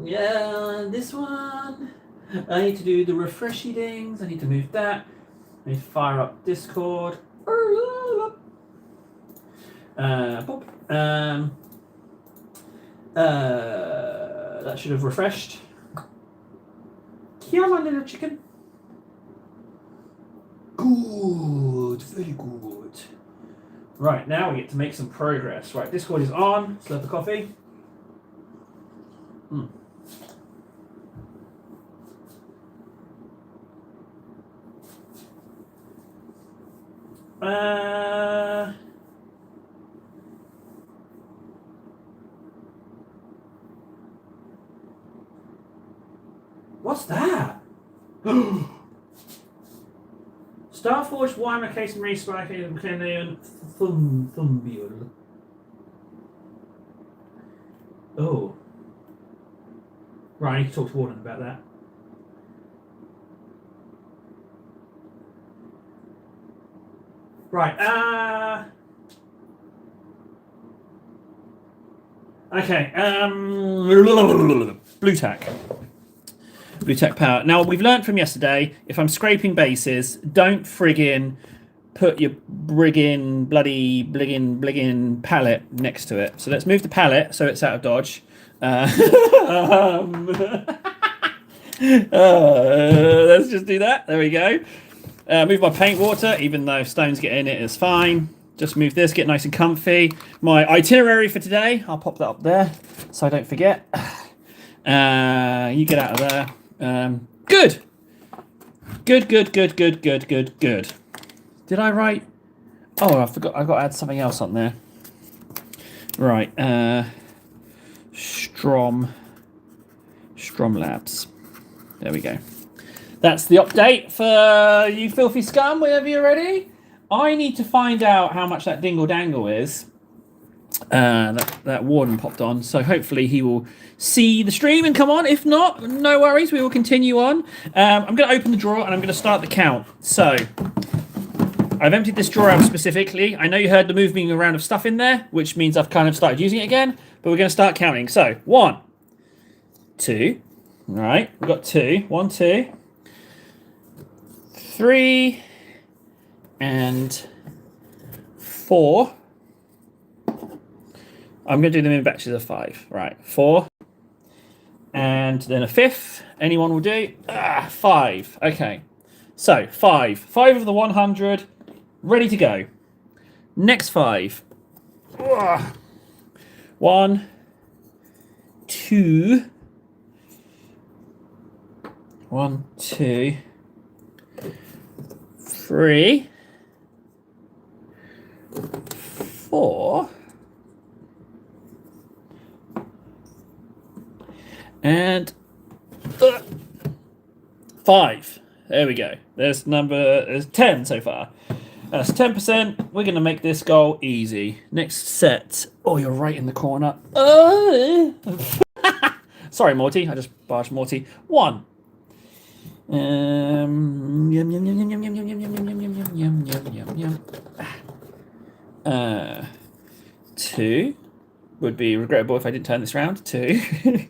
Yeah, this one. I need to do the refreshy things. I need to move that. I need to fire up Discord. Pop. That should have refreshed. Here, my little chicken. Good, very good. Right, now we get to make some progress. Right, Discord is on. Let's have the coffee. What's that? Starforge, Weimar, Case and Respike, and Clinian, Thumbiul. Oh. Right, I need to talk to Warden about that. Right, okay, Blue Tack. Blue Tack Power. Now, we've learned from yesterday, if I'm scraping bases, don't friggin' put your bloody bliggin pallet next to it. So let's move the pallet so it's out of dodge. Let's just do that. There we go. Move my paint water, even though stones get in it, it's fine. Just move this, get nice and comfy. My itinerary for today, I'll pop that up there so I don't forget. You get out of there. Good. Good. Did I write? Oh, I forgot. I've got to add something else on there. Right. Strom Labs. There we go. That's the update for you filthy scum, whenever you're ready. I need to find out how much that dingle dangle is. That Warden popped on, so hopefully he will see the stream and come on. If not, no worries, we will continue on. I'm going to open the drawer and I'm going to start the count. So I've emptied this drawer out specifically. I know you heard the moving around of stuff in there, which means I've kind of started using it again, but we're going to start counting. So 1, 2, right, we've got 2, 1, 2, 3, and 4. I'm going to do them in batches of 5. Right, 4. And then a 5th. Anyone will do. 5. Okay. So, 5. 5 of the 100. Ready to go. Next 5. 1, 2. 1, 2. 3. 4. And 5. There we go. There's 10 so far. That's 10%. We're going to make this goal easy. Next set. Oh, you're right in the corner. Sorry, Morty. I just barged Morty. 1. Yum, yum, yum, yum, yum, yum, yum, yum, yum, yum, yum, yum, yum, yum. 2 would be regrettable if I didn't turn this round. 2.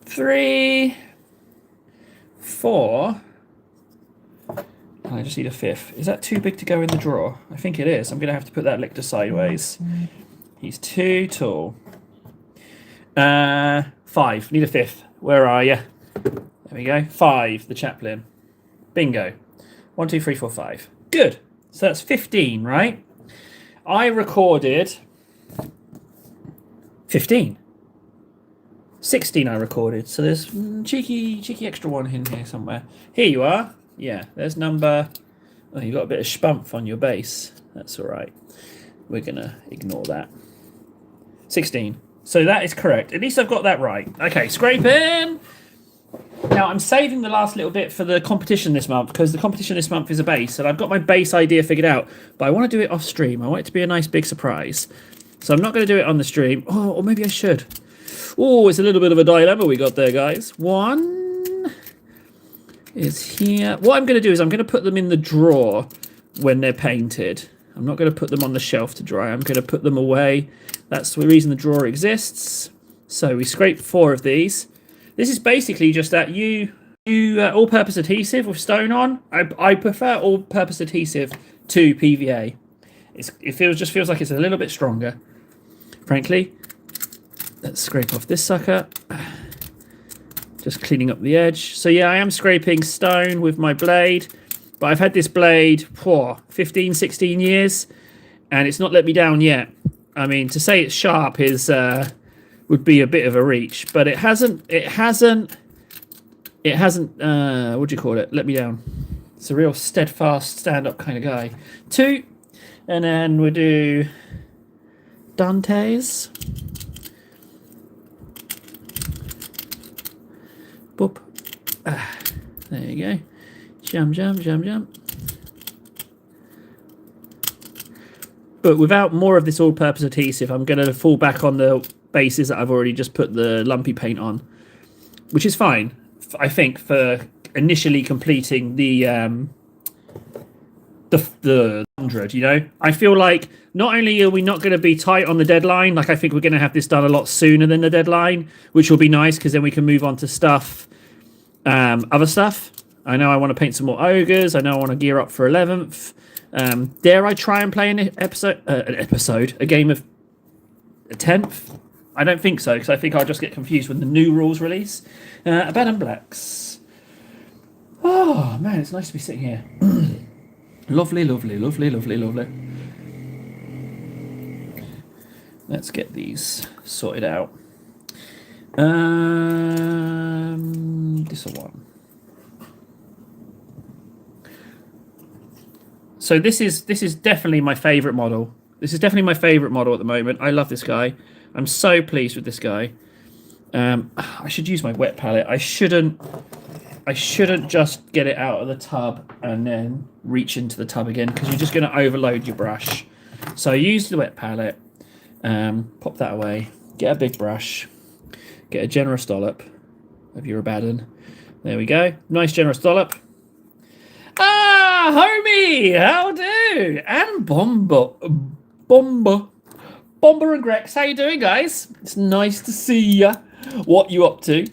3, 4. I just need a 5th. Is that too big to go in the drawer? I think it is. I'm going to have to put that lictor sideways. He's too tall. 5. Need a 5th. Where are you? There we go. 5. The chaplain. Bingo. 1, 2, 3, 4, 5. Good. So that's 15, right? I recorded 15. 16 I recorded, so there's cheeky extra one in here somewhere. Here you are. Yeah, there's number... Oh, you've got a bit of spump on your base. That's all right. We're going to ignore that. 16. So that is correct. At least I've got that right. Okay, scraping! Now, I'm saving the last little bit for the competition this month, because the competition this month is a base, and I've got my base idea figured out, but I want to do it off stream. I want it to be a nice big surprise. So I'm not going to do it on the stream. Oh, or maybe I should. Oh, it's a little bit of a dilemma we got there, guys. 1 is here. What I'm going to do is I'm going to put them in the drawer when they're painted. I'm not going to put them on the shelf to dry. I'm going to put them away. That's the reason the drawer exists. So we scraped 4 of these. This is basically just that all-purpose adhesive with stone on. I prefer all-purpose adhesive to PVA. It feels like it's a little bit stronger, frankly. Let's scrape off this sucker. Just cleaning up the edge. So yeah, I am scraping stone with my blade, but I've had this blade for 15, 16 years, and it's not let me down yet. I mean, to say it's sharp would be a bit of a reach, but it hasn't, what do you call it? Let me down. It's a real steadfast, stand-up kind of guy. 2, and then we'll do Dante's. Boop. There you go. Jump, jump, jump, jump. But without more of this all-purpose adhesive, I'm going to fall back on the bases that I've already just put the lumpy paint on, which is fine, I think, for initially completing the 100, you know? I feel like not only are we not going to be tight on the deadline, like I think we're going to have this done a lot sooner than the deadline, which will be nice because then we can move on to stuff, other stuff. I know I want to paint some more ogres. I know I want to gear up for 11th. Dare I try and play a game of a 10th? I don't think so, because I think I'll just get confused when the new rules release. Abaddon Blacks. Oh, man, it's nice to be sitting here. Lovely, lovely, lovely, lovely, lovely. Let's get these sorted out. This one. So this is definitely my favourite model. This is definitely my favourite model at the moment. I love this guy. I'm so pleased with this guy. I should use my wet palette. I shouldn't just get it out of the tub and then reach into the tub again, because you're just going to overload your brush. So use the wet palette. Pop that away. Get a big brush. Get a generous dollop of your Abaddon. There we go. Nice generous dollop. Ah, homie! How do? And Bomber and Grex, how you doing, guys? It's nice to see ya. What you up to?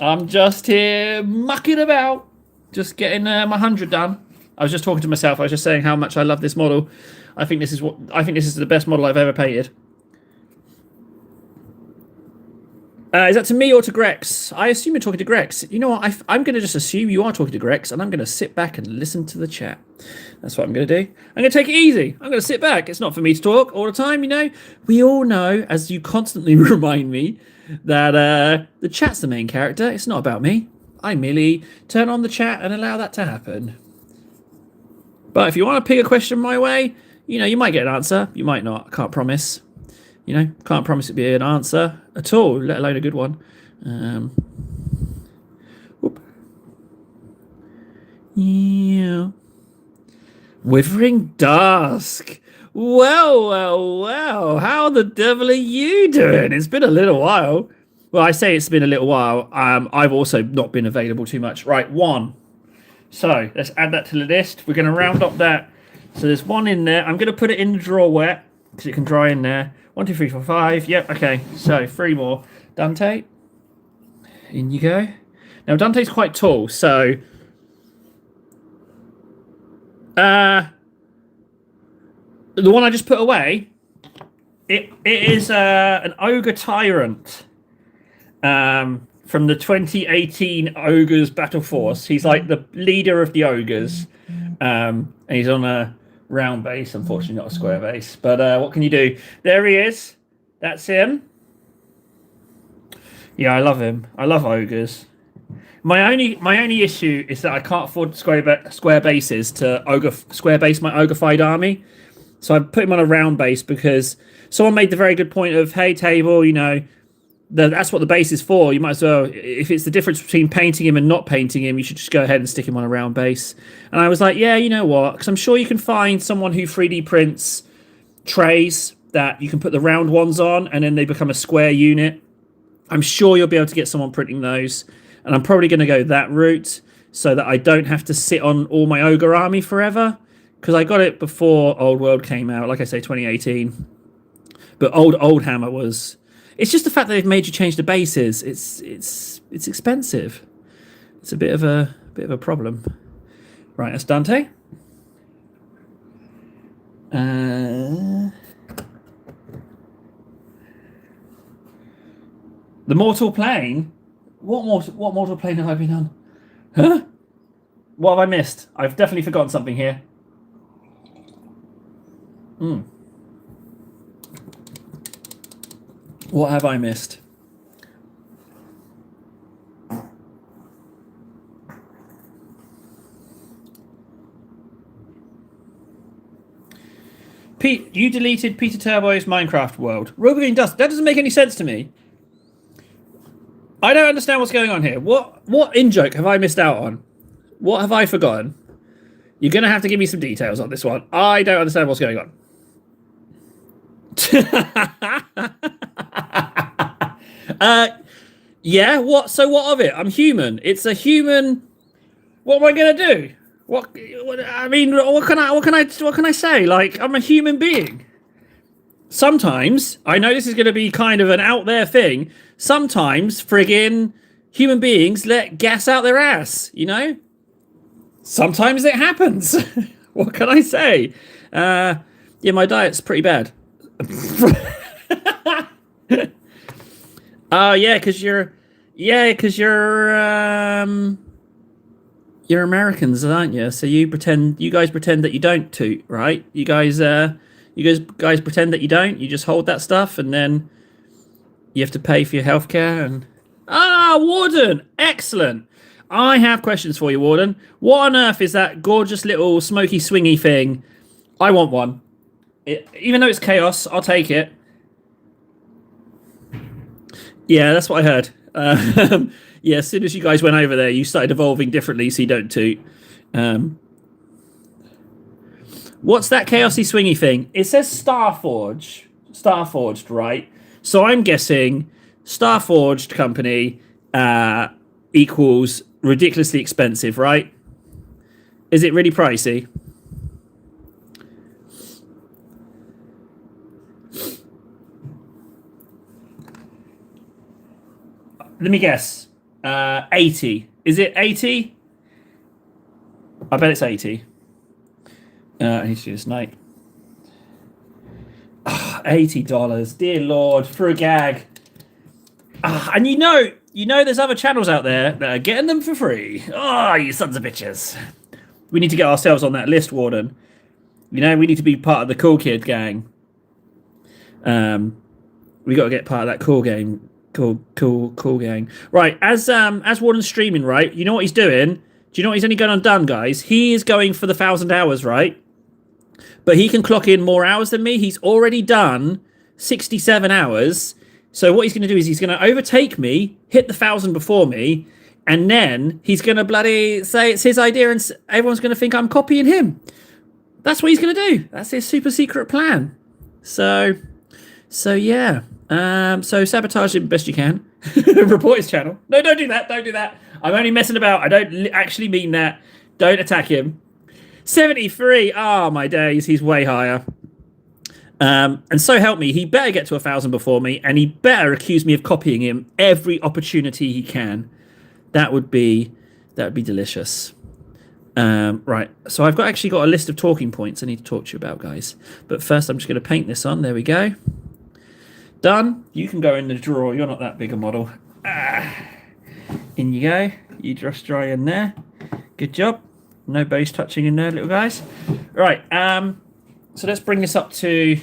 I'm just here mucking about, just getting my 100 done. I was just talking to myself. I was just saying how much I love this model. I think this is the best model I've ever painted. Is that to me or to Grex? I assume you're talking to Grex. You know what? I'm going to just assume you are talking to Grex, and I'm going to sit back and listen to the chat. That's what I'm going to do. I'm going to take it easy. I'm going to sit back. It's not for me to talk all the time, you know. We all know, as you constantly remind me, that the chat's the main character. It's not about me. I merely turn on the chat and allow that to happen. But if you want to pick a question my way, you know, you might get an answer. You might not. I can't promise. You know, can't promise it'd be an answer at all, let alone a good one. Whoop. Yeah. Withering Dusk. Well. How the devil are you doing? It's been a little while. Well, I say it's been a little while. I've also not been available too much. Right, 1. So let's add that to the list. We're going to round up that. So there's 1 in there. I'm going to put it in the drawer wet because it can dry in there. 1, 2, 3, 4, 5. Yep, okay. So 3 more. Dante. In you go. Now Dante's quite tall, so the one I just put away, it is an Ogre Tyrant from the 2018 Ogres Battle Force. He's like the leader of the Ogres, and he's on a round base, unfortunately not a square base, but what can you do? There he is. That's him. Yeah, I love him. I love ogres. My only issue is that I can't afford square bases to square base my ogreified army, so I put him on a round base because someone made the very good point of, hey table, you know, that's what the base is for. You might as well, if it's the difference between painting him and not painting him, you should just go ahead and stick him on a round base. And I was like, yeah, you know what? Because I'm sure you can find someone who 3D prints trays that you can put the round ones on and then they become a square unit. I'm sure you'll be able to get someone printing those. And I'm probably going to go that route so that I don't have to sit on all my ogre army forever. Because I got it before Old World came out, like I say, 2018. But Old Hammer was... It's just the fact that they've made you change the bases. It's expensive. It's a bit of a problem. Right, that's Dante. The Mortal Plane. What Mortal Plane have I been on? Huh? What have I missed? I've definitely forgotten something here. What have I missed? Pete, you deleted Peter Turbo's Minecraft world. Robogreen Dust. That doesn't make any sense to me. I don't understand what's going on here. What in-joke have I missed out on? What have I forgotten? You're going to have to give me some details on this one. I don't understand what's going on. Yeah, what? So what of it? I'm human. It's a human. What am I going to do? I mean, what can I say? Like, I'm a human being. Sometimes, I know this is going to be kind of an out there thing. Sometimes, friggin' human beings let gas out their ass, you know? Sometimes it happens. What can I say? Yeah, my diet's pretty bad. Yeah, because you're Americans, aren't you? So you guys pretend that you don't toot, right? You guys pretend that you don't. You just hold that stuff, and then you have to pay for your healthcare. And Warden, excellent. I have questions for you, Warden. What on earth is that gorgeous little smoky swingy thing? I want one. Even though it's chaos, I'll take it. Yeah, that's what I heard. Yeah, as soon as you guys went over there, you started evolving differently, so you don't toot. What's that chaosy swingy thing? It says Starforged, right? So I'm guessing Starforged company equals ridiculously expensive, right? Is it really pricey? Let me guess. 80. Is it 80? I bet it's 80. I need to do this night. $80. Dear Lord, for a gag. And you know there's other channels out there that are getting them for free. Oh, you sons of bitches. We need to get ourselves on that list, Warden. You know, we need to be part of the cool kid gang. We got to get part of that cool gang. Cool gang. Right, as Warden's streaming, right? You know what he's doing? Do you know what he's only going undone, guys? He is going for the 1,000 hours, right? But he can clock in more hours than me. He's already done 67 hours. So what he's going to do is he's going to overtake me, hit the 1,000 before me, and then he's going to bloody say it's his idea, and everyone's going to think I'm copying him. That's what he's going to do. That's his super secret plan. So yeah. So sabotage him best you can. Report his channel. No, don't do that. Don't do that. I'm only messing about. I don't actually mean that. Don't attack him. 73. Ah, my days. He's way higher. And so help me, he better get to 1,000 before me, and he better accuse me of copying him every opportunity he can. That would be delicious. Right. So I've actually got a list of talking points I need to talk to you about, guys. But first, I'm just going to paint this on. There we go. Done. You can go in the drawer. You're not that big a model. In you go. You just dry in there. Good job. No base touching in there, little guys. Right. So let's bring this up to...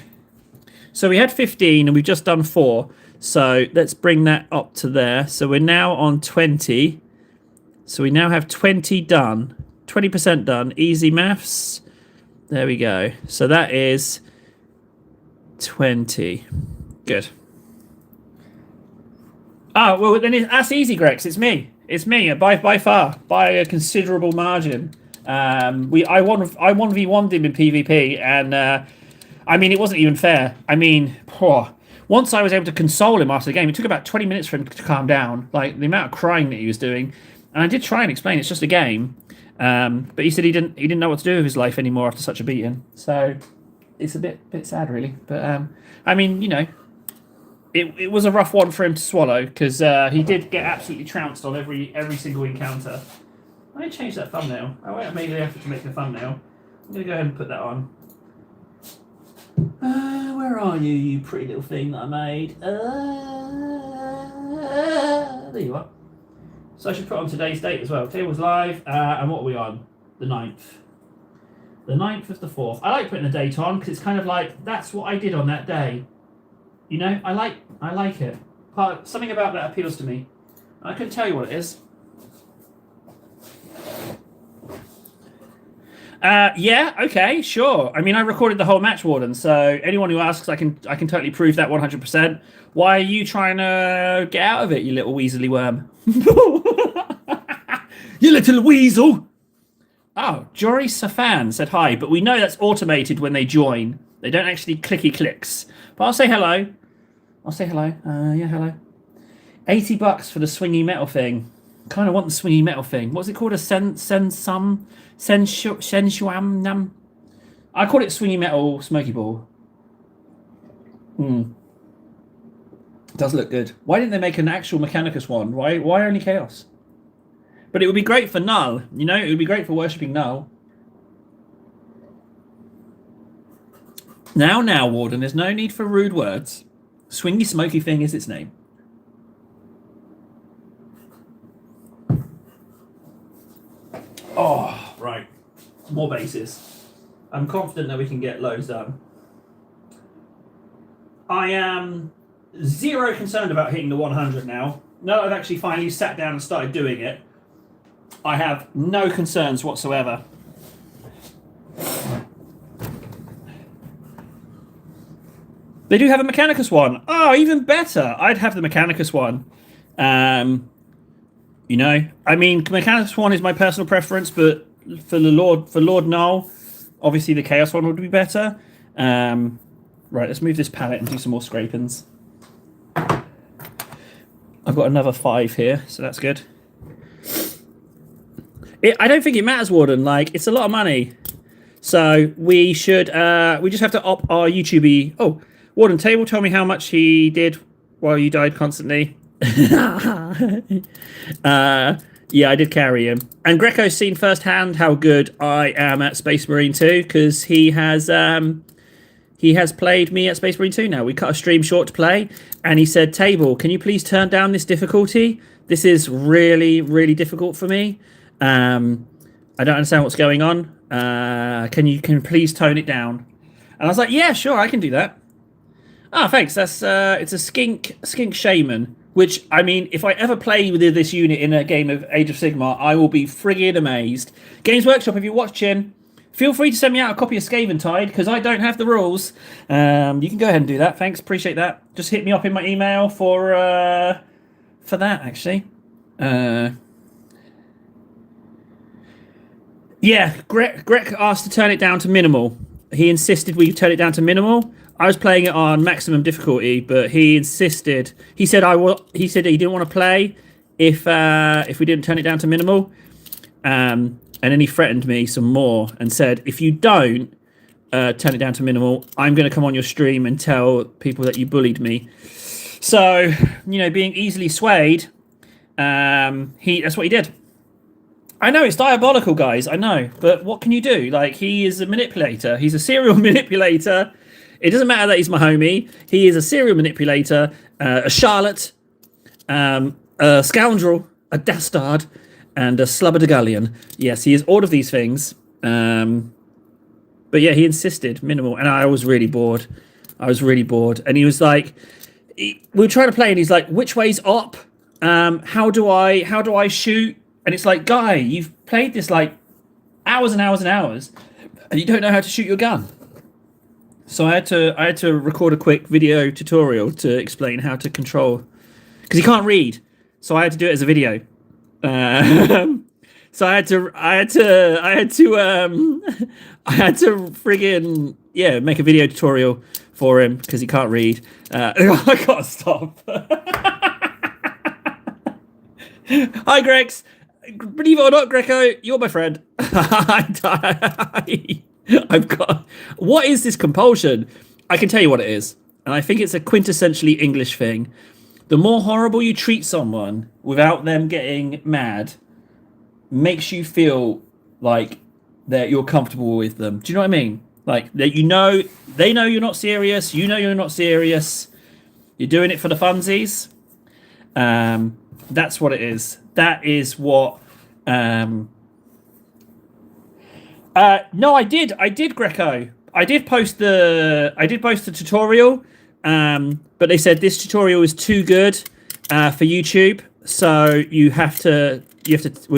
So we had 15 and we've just done 4. So let's bring that up to there. So we're now on 20. So we now have 20 done. 20% done. Easy maths. There we go. So that is 20. Good. Oh, well, then that's easy, Grex. It's me. It's me by far, by a considerable margin. I 1v1'd him in PvP, and I mean, it wasn't even fair. I mean, once I was able to console him after the game, it took about 20 minutes for him to calm down. Like the amount of crying that he was doing, and I did try and explain it's just a game, but he said he didn't know what to do with his life anymore after such a beating. So it's a bit sad, really. But I mean, you know, it was a rough one for him to swallow because he did get absolutely trounced on every single encounter. I need to change that thumbnail. I made the effort to make the thumbnail. I'm going to go ahead and put that on. Where are you, you pretty little thing that I made? There you are. So I should put on today's date as well. Today was live, and what are we on? The 9th. The 9th of the 4th. I like putting a date on because it's kind of like, that's what I did on that day. You know, I like it. Something about that appeals to me. I couldn't tell you what it is. Yeah, okay, sure. I mean, I recorded the whole match, Warden, so anyone who asks, I can totally prove that 100%. Why are you trying to get out of it, you little weaselly worm? You little weasel! Oh, Jory Safan said hi, but we know that's automated when they join. They don't actually clicky clicks. But I'll say hello. Yeah, hello. $80 for the swingy metal thing. Kind of want the swingy metal thing. What's it called? A sensuam nam. I call it swingy metal smoky ball. Does look good. Why didn't they make an actual Mechanicus one? Why only Chaos? But it would be great for Null. You know, it would be great for worshipping Null. Now, Warden, there's no need for rude words. Swingy smoky thing is its name. Oh, right. More bases. I'm confident that we can get loads done. I am zero concerned about hitting the 100 now. Now that I've actually finally sat down and started doing it, I have no concerns whatsoever. They do have a Mechanicus one. Oh, even better. I'd have the Mechanicus one. You know, I mean, Mechanicus one is my personal preference, but for Lord Null, obviously the Chaos one would be better. Right, let's move this palette and do some more scrapings. I've got another 5 here, so that's good. I don't think it matters, Warden. Like, it's a lot of money. So we should, we just have to op our YouTube. Oh, Warden, Table told me how much he did while you died constantly. Yeah, I did carry him. And Greco's seen firsthand how good I am at Space Marine 2 because he has played me at Space Marine 2 now. We cut a stream short to play, and he said, Table, can you please turn down this difficulty? This is really, really difficult for me. I don't understand what's going on. Can you please tone it down? And I was like, yeah, sure, I can do that. Ah, thanks. That's it's a skink shaman. Which, I mean, if I ever play with this unit in a game of Age of Sigmar, I will be friggin' amazed. Games Workshop, if you're watching, feel free to send me out a copy of Skaventide, because I don't have the rules. You can go ahead and do that. Thanks, appreciate that. Just hit me up in my email for that, actually. Yeah, Greg asked to turn it down to minimal. He insisted we turn it down to minimal. I was playing it on maximum difficulty, but he insisted. He said he said he didn't want to play if we didn't turn it down to minimal. And then he threatened me some more and said, if you don't turn it down to minimal, I'm going to come on your stream and tell people that you bullied me. So, you know, being easily swayed, that's what he did. I know, it's diabolical, guys. I know. But what can you do? Like, he is a manipulator. He's a serial manipulator. It doesn't matter that he's my homie. He is a serial manipulator, a charlotte, a scoundrel, a dastard, and a slubberdagullion. Yes, he is all of these things. But yeah, he insisted minimal, and I was really bored. And he was like, we were trying to play, and he's like, which way's up? How do I shoot? And it's like, guy, you've played this like hours and hours and hours, and you don't know how to shoot your gun. So I had to record a quick video tutorial to explain how to control, because he can't read. So I had to do it as a video. So I had to friggin' make a video tutorial for him because he can't read. I gotta stop. Hi, Grex. Believe it or not, Greco, you're my friend. I've got. What is this compulsion? I can tell you what it is. and I think it's a quintessentially English thing. The more horrible you treat someone without them getting mad makes you feel like that you're comfortable with them. Do you know what I mean? Like that, they know you're not serious. You know you're not serious. You're doing it for the funsies. That's what it is. That is what. No, I did Greco. I did post the tutorial. But they said this tutorial is too good for YouTube, so we're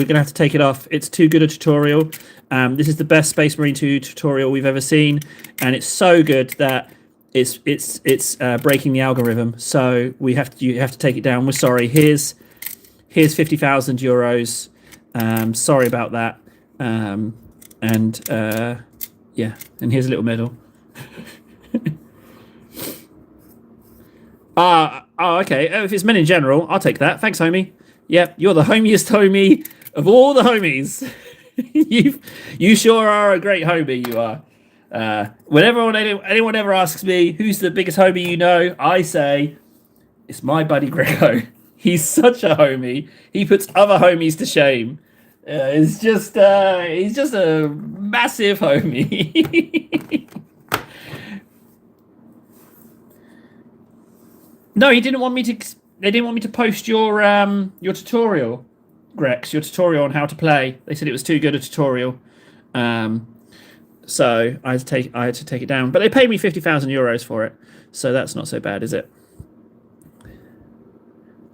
gonna have to take it off. It's too good a tutorial. This is the best Space Marine 2 tutorial we've ever seen, and it's so good that it's breaking the algorithm. So you have to take it down. We're sorry. Here's 50,000 euros. Sorry about that. Yeah, and here's a little medal. Okay. If it's men in general, I'll take that. Thanks, homie. Yep, you're the homiest homie of all the homies. You sure are a great homie, you are. Whenever anyone ever asks me who's the biggest homie you know, I say it's my buddy Greco. He's such a homie. He puts other homies to shame. He's just a massive homie. No, he didn't want me to. They didn't want me to post your tutorial, Grex. Your tutorial on how to play. They said it was too good a tutorial, so I had to take it down. But they paid me 50,000 euros for it, so that's not so bad, is it?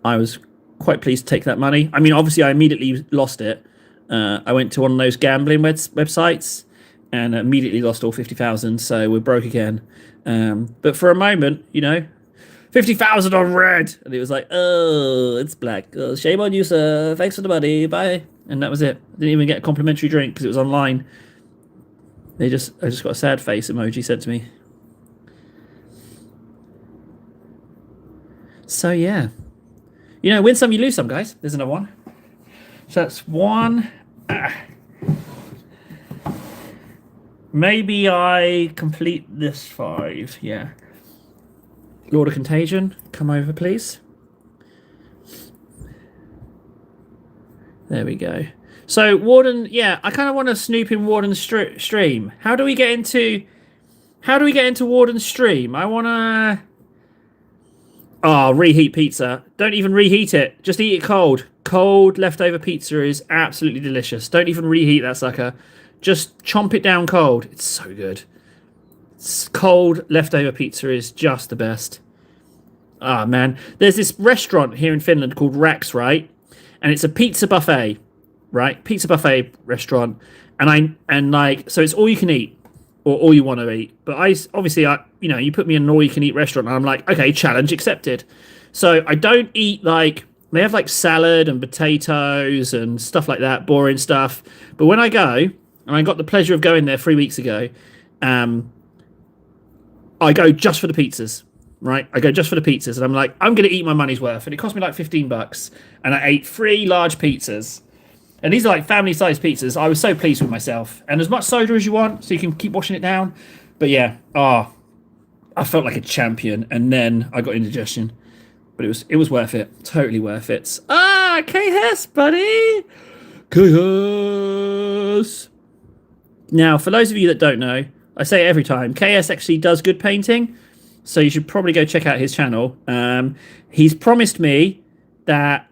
I was quite pleased to take that money. I mean, obviously, I immediately lost it. I went to one of those gambling websites and immediately lost all 50,000. So we're broke again. But for a moment, 50,000 on red, and it was like, oh, it's black. Oh, shame on you, sir. Thanks for the money. Bye. And that was it. Didn't even get a complimentary drink because it was online. I just got a sad face emoji sent to me. So yeah, win some, you lose some, guys. There's another one. So that's one. Maybe I complete this 5. Yeah. Lord of Contagion, come over, please. There we go. So Warden, yeah, I kind of want to snoop in Warden's stream. How do we get into Warden's stream? I want to. Oh, reheat pizza. Don't even reheat it. Just eat it cold. Cold leftover pizza is absolutely delicious. Don't even reheat that sucker. Just chomp it down cold. It's so good. Cold leftover pizza is just the best. Ah, man. There's this restaurant here in Finland called Rax, right? And it's a pizza buffet, right? Pizza buffet restaurant. So it's all you can eat or all you want to eat. But you put me in an all you can eat restaurant and I'm like, okay, challenge accepted. So I don't eat they have salad and potatoes and stuff like that, boring stuff. But when I go, and I got the pleasure of going there 3 weeks ago, I go just for the pizzas, right? I go just for the pizzas, and I'm like, I'm going to eat my money's worth. And it cost me $15, and I ate 3 large pizzas. And these are family-sized pizzas. I was so pleased with myself. And as much soda as you want, so you can keep washing it down. But yeah, I felt like a champion, and then I got indigestion. But it was worth it. Totally worth it. KS, buddy! KS! Now, for those of you that don't know, I say it every time, KS actually does good painting, so you should probably go check out his channel. He's promised me that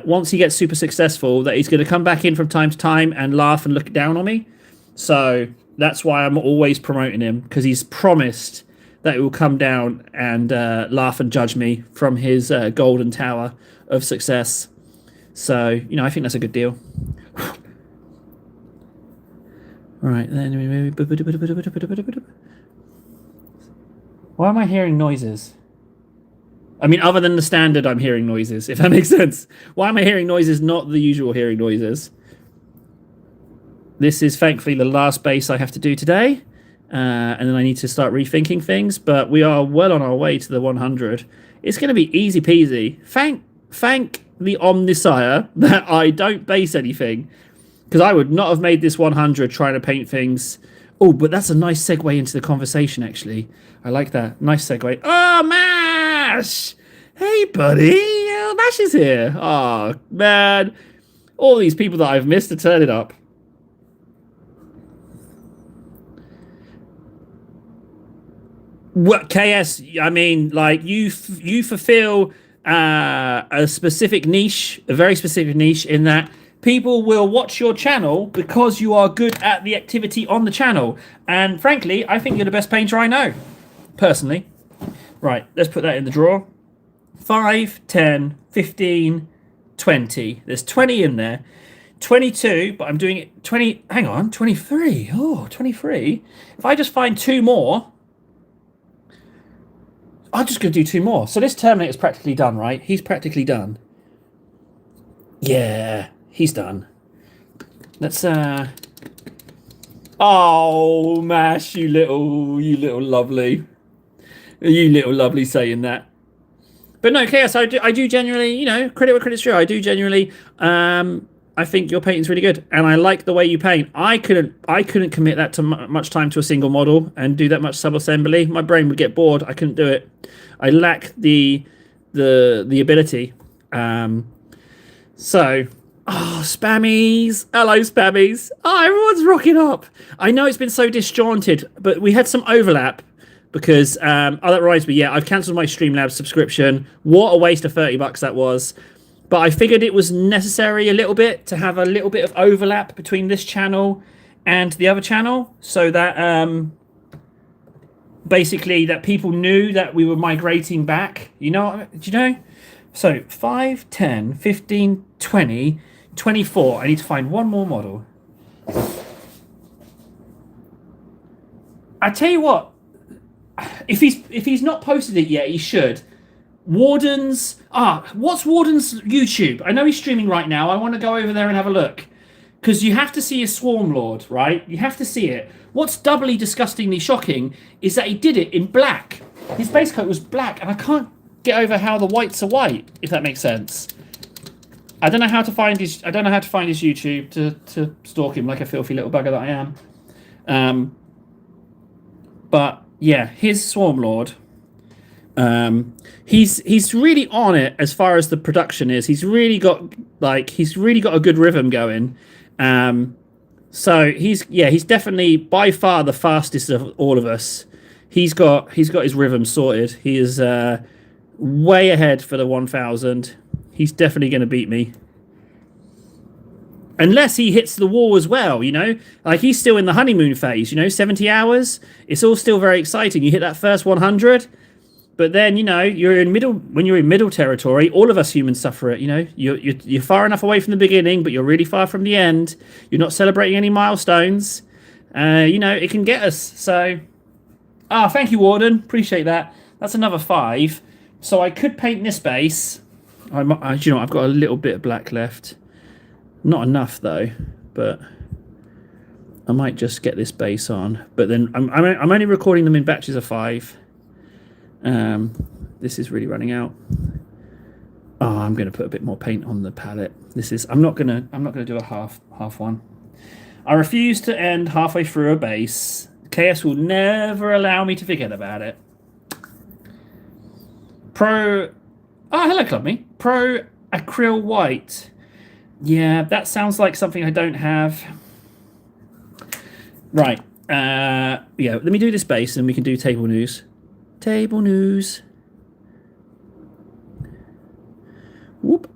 once he gets super successful, that he's going to come back in from time to time and laugh and look down on me. So that's why I'm always promoting him, because he's promised that he will come down and laugh and judge me from his golden tower of success. So, I think that's a good deal. All right, then why am I hearing noises? I mean, other than the standard, I'm hearing noises, if that makes sense. Why am I hearing noises, not the usual hearing noises? This is thankfully the last base I have to do today, and then I need to start rethinking things, but we are well on our way to the 100. It's going to be easy peasy. Thank the Omnisire that I don't base anything, because I would not have made this 100 trying to paint things Oh, but that's a nice segue into the conversation, actually. I like that. Nice segue. Oh, Mash! Hey, buddy. Mash is here. Oh, man. All these people that I've missed are turning up. What, KS? I mean, like, you fulfill a specific niche, a very specific niche, in that people will watch your channel because you are good at the activity on the channel. And frankly, I think you're the best painter I know, personally. Right, let's put that in the drawer. 5, 10, 15, 20. There's 20 in there. 22, but I'm doing it 20. Hang on, 23. Oh, 23. If I just find 2 more, I'm just going to do 2 more. So this Terminator's practically done, right? He's practically done. Yeah, he's done. Let's oh, Mash, you little lovely. You little lovely saying that. But no, KS, I do genuinely, you know, credit where credit's due. I do genuinely, I think your painting's really good, and I like the way you paint. I couldn't commit that to much time to a single model and do that much sub-assembly. My brain would get bored. I couldn't do it. I lack the ability. So, oh, spammies. Hello, spammies. Oh, everyone's rocking up. I know it's been so disjointed, but we had some overlap. Because, oh, that reminds me, yeah, I've cancelled my Streamlabs subscription. What a waste of $30 that was. But I figured it was necessary a little bit to have a little bit of overlap between this channel and the other channel. So that, basically, that people knew that we were migrating back. You know, do you know? So, 5, 10, 15, 20, 24. I need to find one more model. I tell you what. If he's not posted it yet, he should. What's Warden's YouTube? I know he's streaming right now. I want to go over there and have a look. Because you have to see his Swarm Lord, right? You have to see it. What's doubly disgustingly shocking is that he did it in black. His base coat was black, and I can't get over how the whites are white, if that makes sense. I don't know how to find his YouTube to stalk him like a filthy little bugger that I am. But yeah, his Swarm Lord. He's really on it as far as the production is. He's really got a good rhythm going. So he's definitely by far the fastest of all of us. He's got his rhythm sorted. He is way ahead for the 1000. He's definitely going to beat me. Unless he hits the wall as well, you know? Like, he's still in the honeymoon phase, you know? 70 hours. It's all still very exciting. You hit that first 100, but then, you know, when you're in middle territory, all of us humans suffer it, you know? You're far enough away from the beginning, but you're really far from the end. You're not celebrating any milestones. You know, it can get us. So, thank you, Warden. Appreciate that. That's another 5. So I could paint this base. You know, I've got a little bit of black left. Not enough though, but I might just get this base on. But then I'm only recording them in batches of 5. This is really running out. Oh, I'm going to put a bit more paint on the palette. I'm not going to do a half one. I refuse to end halfway through a base. KS will never allow me to forget about it. Hello, Clubme. Pro Acryl White. Yeah, that sounds like something I don't have. Right. Yeah, let me do this base and we can do table news. Table news. Whoop.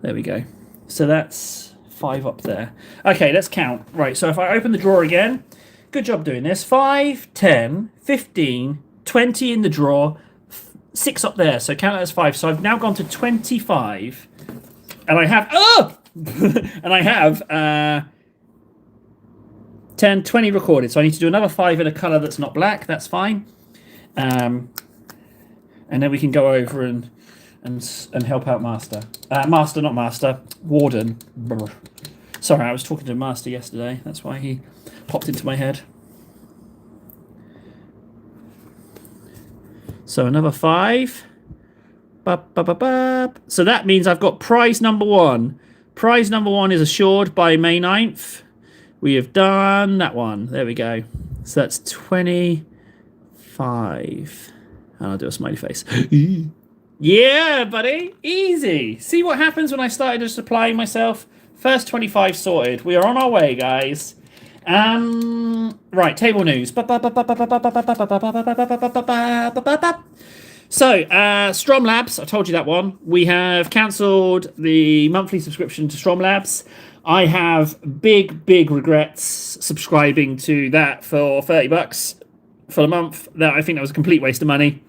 There we go. So that's 5 up there. Okay, let's count. Right, so if I open the drawer again, good job doing this. 5, 10, 15, 20 in the drawer. 6 up there, so count that as 5. So I've now gone to 25, and I have and I have 10, 20 recorded. So I need to do another 5 in a color that's not black. That's fine, and then we can go over and help out Master. Not Master. Warden. Brr. Sorry, I was talking to Master yesterday. That's why he popped into my head. So another 5. So that means I've got prize number 1. Prize number 1 is assured by May 9th. We have done that one. There we go. So that's 25. And I'll do a smiley face. Yeah, buddy. Easy. See what happens when I started just applying myself? First 25 sorted. We are on our way, guys. Right, table news. So, Stromlabs, I told you that one. We have cancelled the monthly subscription to Stromlabs. I have big regrets subscribing to that for $30 for a month. That I think that was a complete waste of money.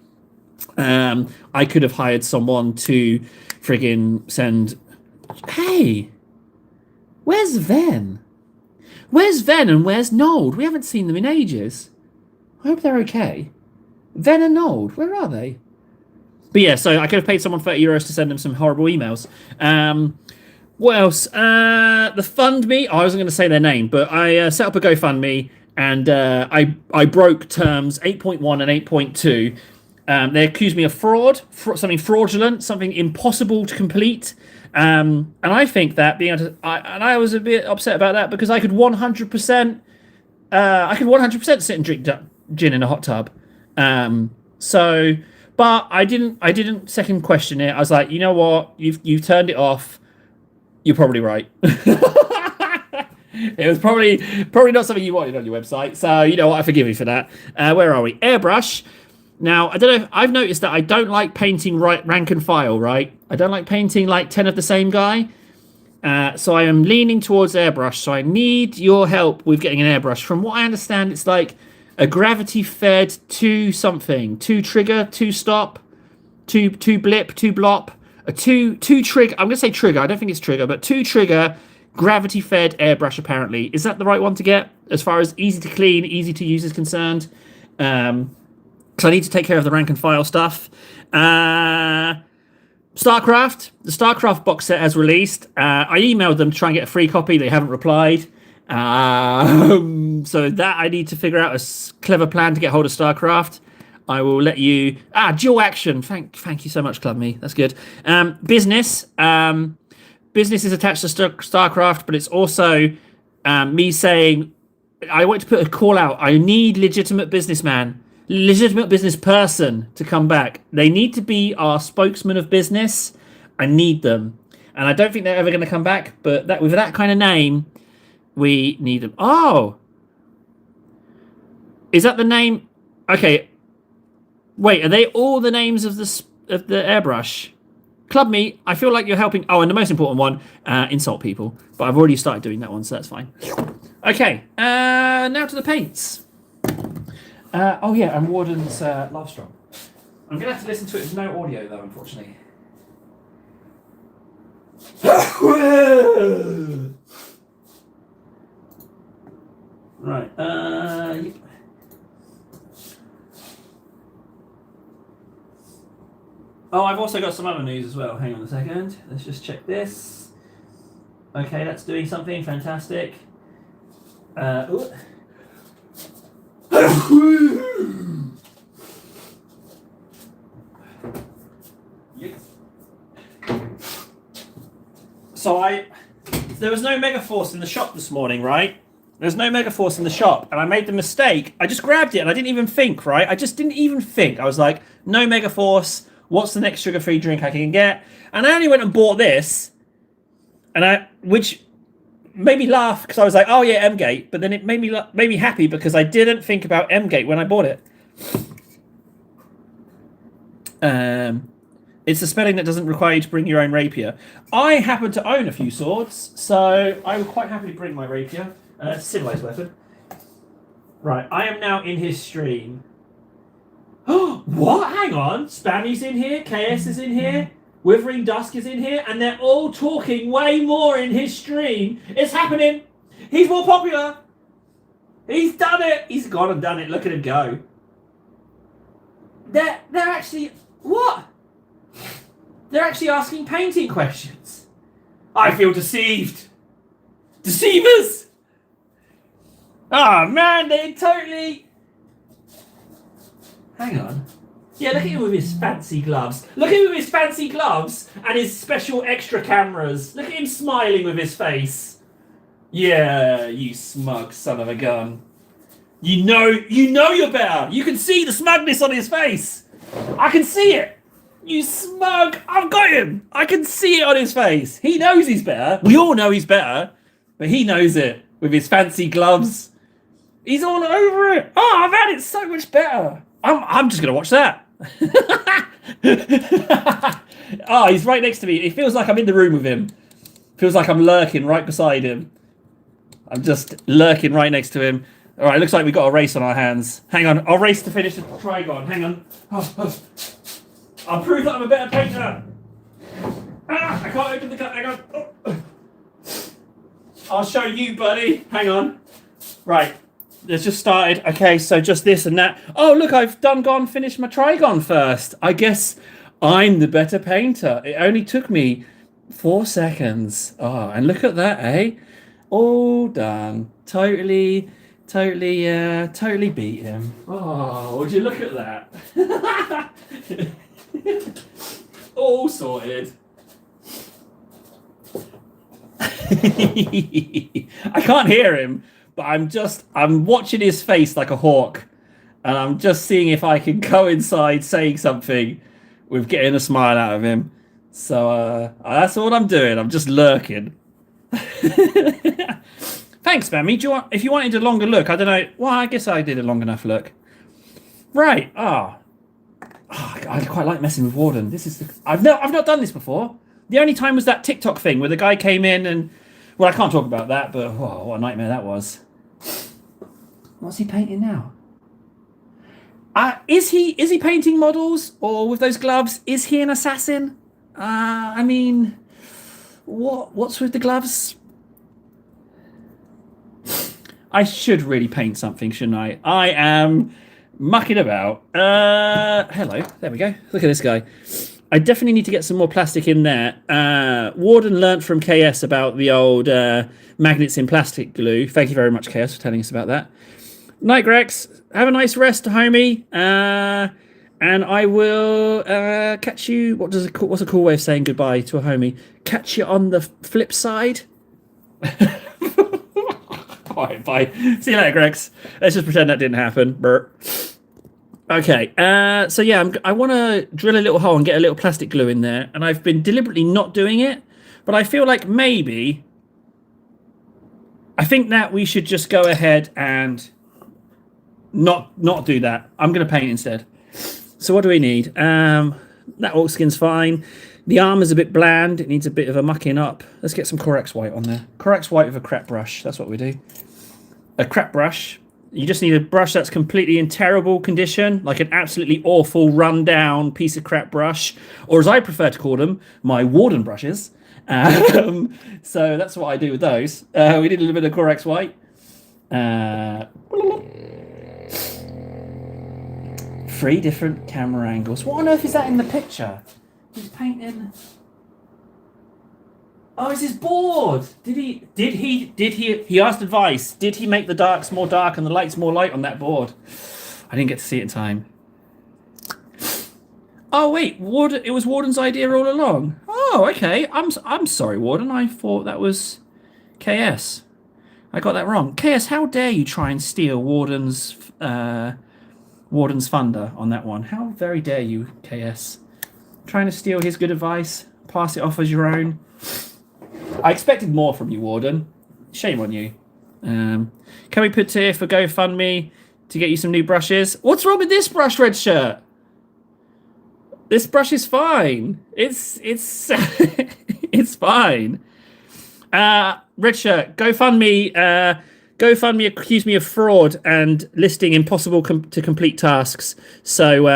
I could have hired someone to friggin' send... Hey! Where's Ven? Where's Ven and where's Nold? We haven't seen them in ages. I hope they're okay. Ven and Nold, where are they? But yeah, so I could have paid someone €30 to send them some horrible emails. What else? The FundMe. Oh, I wasn't going to say their name, but I set up a GoFundMe and I broke terms 8.1 and 8.2. They accused me of fraud, something fraudulent, something impossible to complete. And I think that being able to, I was a bit upset about that because I could 100%, sit and drink gin in a hot tub. But I didn't second question it. I was like, you know what, you've turned it off. You're probably right. It was probably not something you wanted on your website. So you know what, I forgive you for that. Where are we? Airbrush. Now, I don't know, I've noticed that I don't like painting rank and file, right? I don't like painting like 10 of the same guy. So I am leaning towards airbrush. So I need your help with getting an airbrush. From what I understand, it's like a gravity-fed 2 something. 2 trigger, 2 stop, 2 blip, 2 blop. A 2 trigger, I'm going to say trigger, I don't think it's trigger, but 2 trigger gravity-fed airbrush apparently. Is that the right one to get? As far as easy to clean, easy to use is concerned. So I need to take care of the rank and file stuff. StarCraft. The StarCraft box set has released. I emailed them to try and get a free copy. They haven't replied. So that I need to figure out a clever plan to get hold of StarCraft. I will let you... dual action. Thank you so much, Club Me. That's good. Business. Business is attached to StarCraft, but it's also me saying... I want to put a call out. I need legitimate business person to come back. They need to be our spokesman of business. I need them. And I don't think they're ever going to come back, but with that kind of name, we need them. Oh! Is that the name? Okay. Wait, are they all the names of the airbrush? Club Me, I feel like you're helping... Oh, and the most important one, insult people. But I've already started doing that one, so that's fine. Okay, now to the paints. Oh yeah, and Warden's Love Strong. I'm going to have to listen to it with no audio though, unfortunately. Right, yep. Oh, I've also got some other news as well. Hang on a second. Let's just check this. Okay, that's doing something fantastic. So there was no Megaforce in the shop this morning, right? There's no Megaforce in the shop, and I made the mistake. I just grabbed it, and I didn't even think, right? I just didn't even think. I was like, no Megaforce. What's the next sugar-free drink I can get? And I only went and bought this, which made me laugh because I was like, oh yeah, M-Gate. But then it made me happy because I didn't think about M-Gate when I bought it. It's a spelling that doesn't require you to bring your own rapier. I happen to own a few swords, so I would quite happily bring my rapier. Civilized weapon. Right, I am now in his stream. Oh, what? Hang on. Spammy's in here, KS is in here, Withering Dusk is in here, and they're all talking way more in his stream. It's happening. He's more popular. He's done it. He's gone and done it. Look at him go. They're actually... What? They're actually asking painting questions. I feel deceived. Deceivers! Oh man, they totally... Hang on. Yeah, look at him with his fancy gloves. Look at him with his fancy gloves and his special extra cameras. Look at him smiling with his face. Yeah, you smug son of a gun. You know you're better. You can see the smugness on his face. I can see it. You smug. I've got him. I can see it on his face. He knows he's better. We all know he's better, but he knows it with his fancy gloves. He's all over it. Oh, I've had it so much better. I'm just going to watch that. Oh, he's right next to me. It feels like I'm in the room with him. Feels like I'm lurking right beside him. I'm just lurking right next to him. All right, looks like we've got a race on our hands. Hang on, I'll race to finish the Trigon. Hang on. I'll prove that I'm a better painter. I can't open the cut. Hang on. Oh. I'll show you, buddy. Hang on. Right. It's just started. Okay, so just this and that. Oh, look, I've finished my Trigon first. I guess I'm the better painter. It only took me 4 seconds. Oh, and look at that, eh? All done. Totally beat him. Oh, would you look at that? All sorted. I can't hear him. But I'm watching his face like a hawk, and I'm just seeing if I can coincide saying something with getting a smile out of him. So that's what I'm doing. I'm just lurking. Thanks, Mammy. If you wanted a longer look, I don't know. Well, I guess I did a long enough look. Right. I quite like messing with Warden. I've not done this before. The only time was that TikTok thing where the guy came in and, well, I can't talk about that, but what a nightmare that was. What's he painting now? Is he painting models, or with those gloves? Is he an assassin? I mean, what's with the gloves? I should really paint something, shouldn't I? I am mucking about. Hello. There we go. Look at this guy. I definitely need to get some more plastic in there. Warden learnt from KS about the old magnets in plastic glue. Thank you very much, KS, for telling us about that. Night, Grex. Have a nice rest, homie. And I will catch you. What's a cool way of saying goodbye to a homie? Catch you on the flip side. All right, bye. See you later, Grex. Let's just pretend that didn't happen. Burr. Okay, so yeah, I want to drill a little hole and get a little plastic glue in there, and I've been deliberately not doing it, but I feel like maybe, I think that we should just go ahead and not do that. I'm going to paint instead. So what do we need? That orc skin's fine. The armor's a bit bland. It needs a bit of a mucking up. Let's get some Corex white on there. Corex white with a crap brush. That's what we do. A crap brush. You just need a brush that's completely in terrible condition, like an absolutely awful, run-down piece of crap brush, or as I prefer to call them, my Warden brushes. So that's what I do with those. We did a little bit of Corex white. 3 different camera angles. What on earth is that in the picture? He's painting. Oh, it's his board. He asked advice. Did he make the darks more dark and the lights more light on that board? I didn't get to see it in time. Oh wait, it was Warden's idea all along. Oh, okay. I'm sorry, Warden. I thought that was KS. I got that wrong. KS, how dare you try and steal Warden's thunder on that one? How very dare you, KS? Trying to steal his good advice, pass it off as your own. I expected more from you, Warden. Shame on you. Can we put here for GoFundMe to get you some new brushes? What's wrong with this brush, Red Shirt? This brush is fine. It's it's fine. Red Shirt, GoFundMe accused me of fraud and listing impossible to complete tasks. So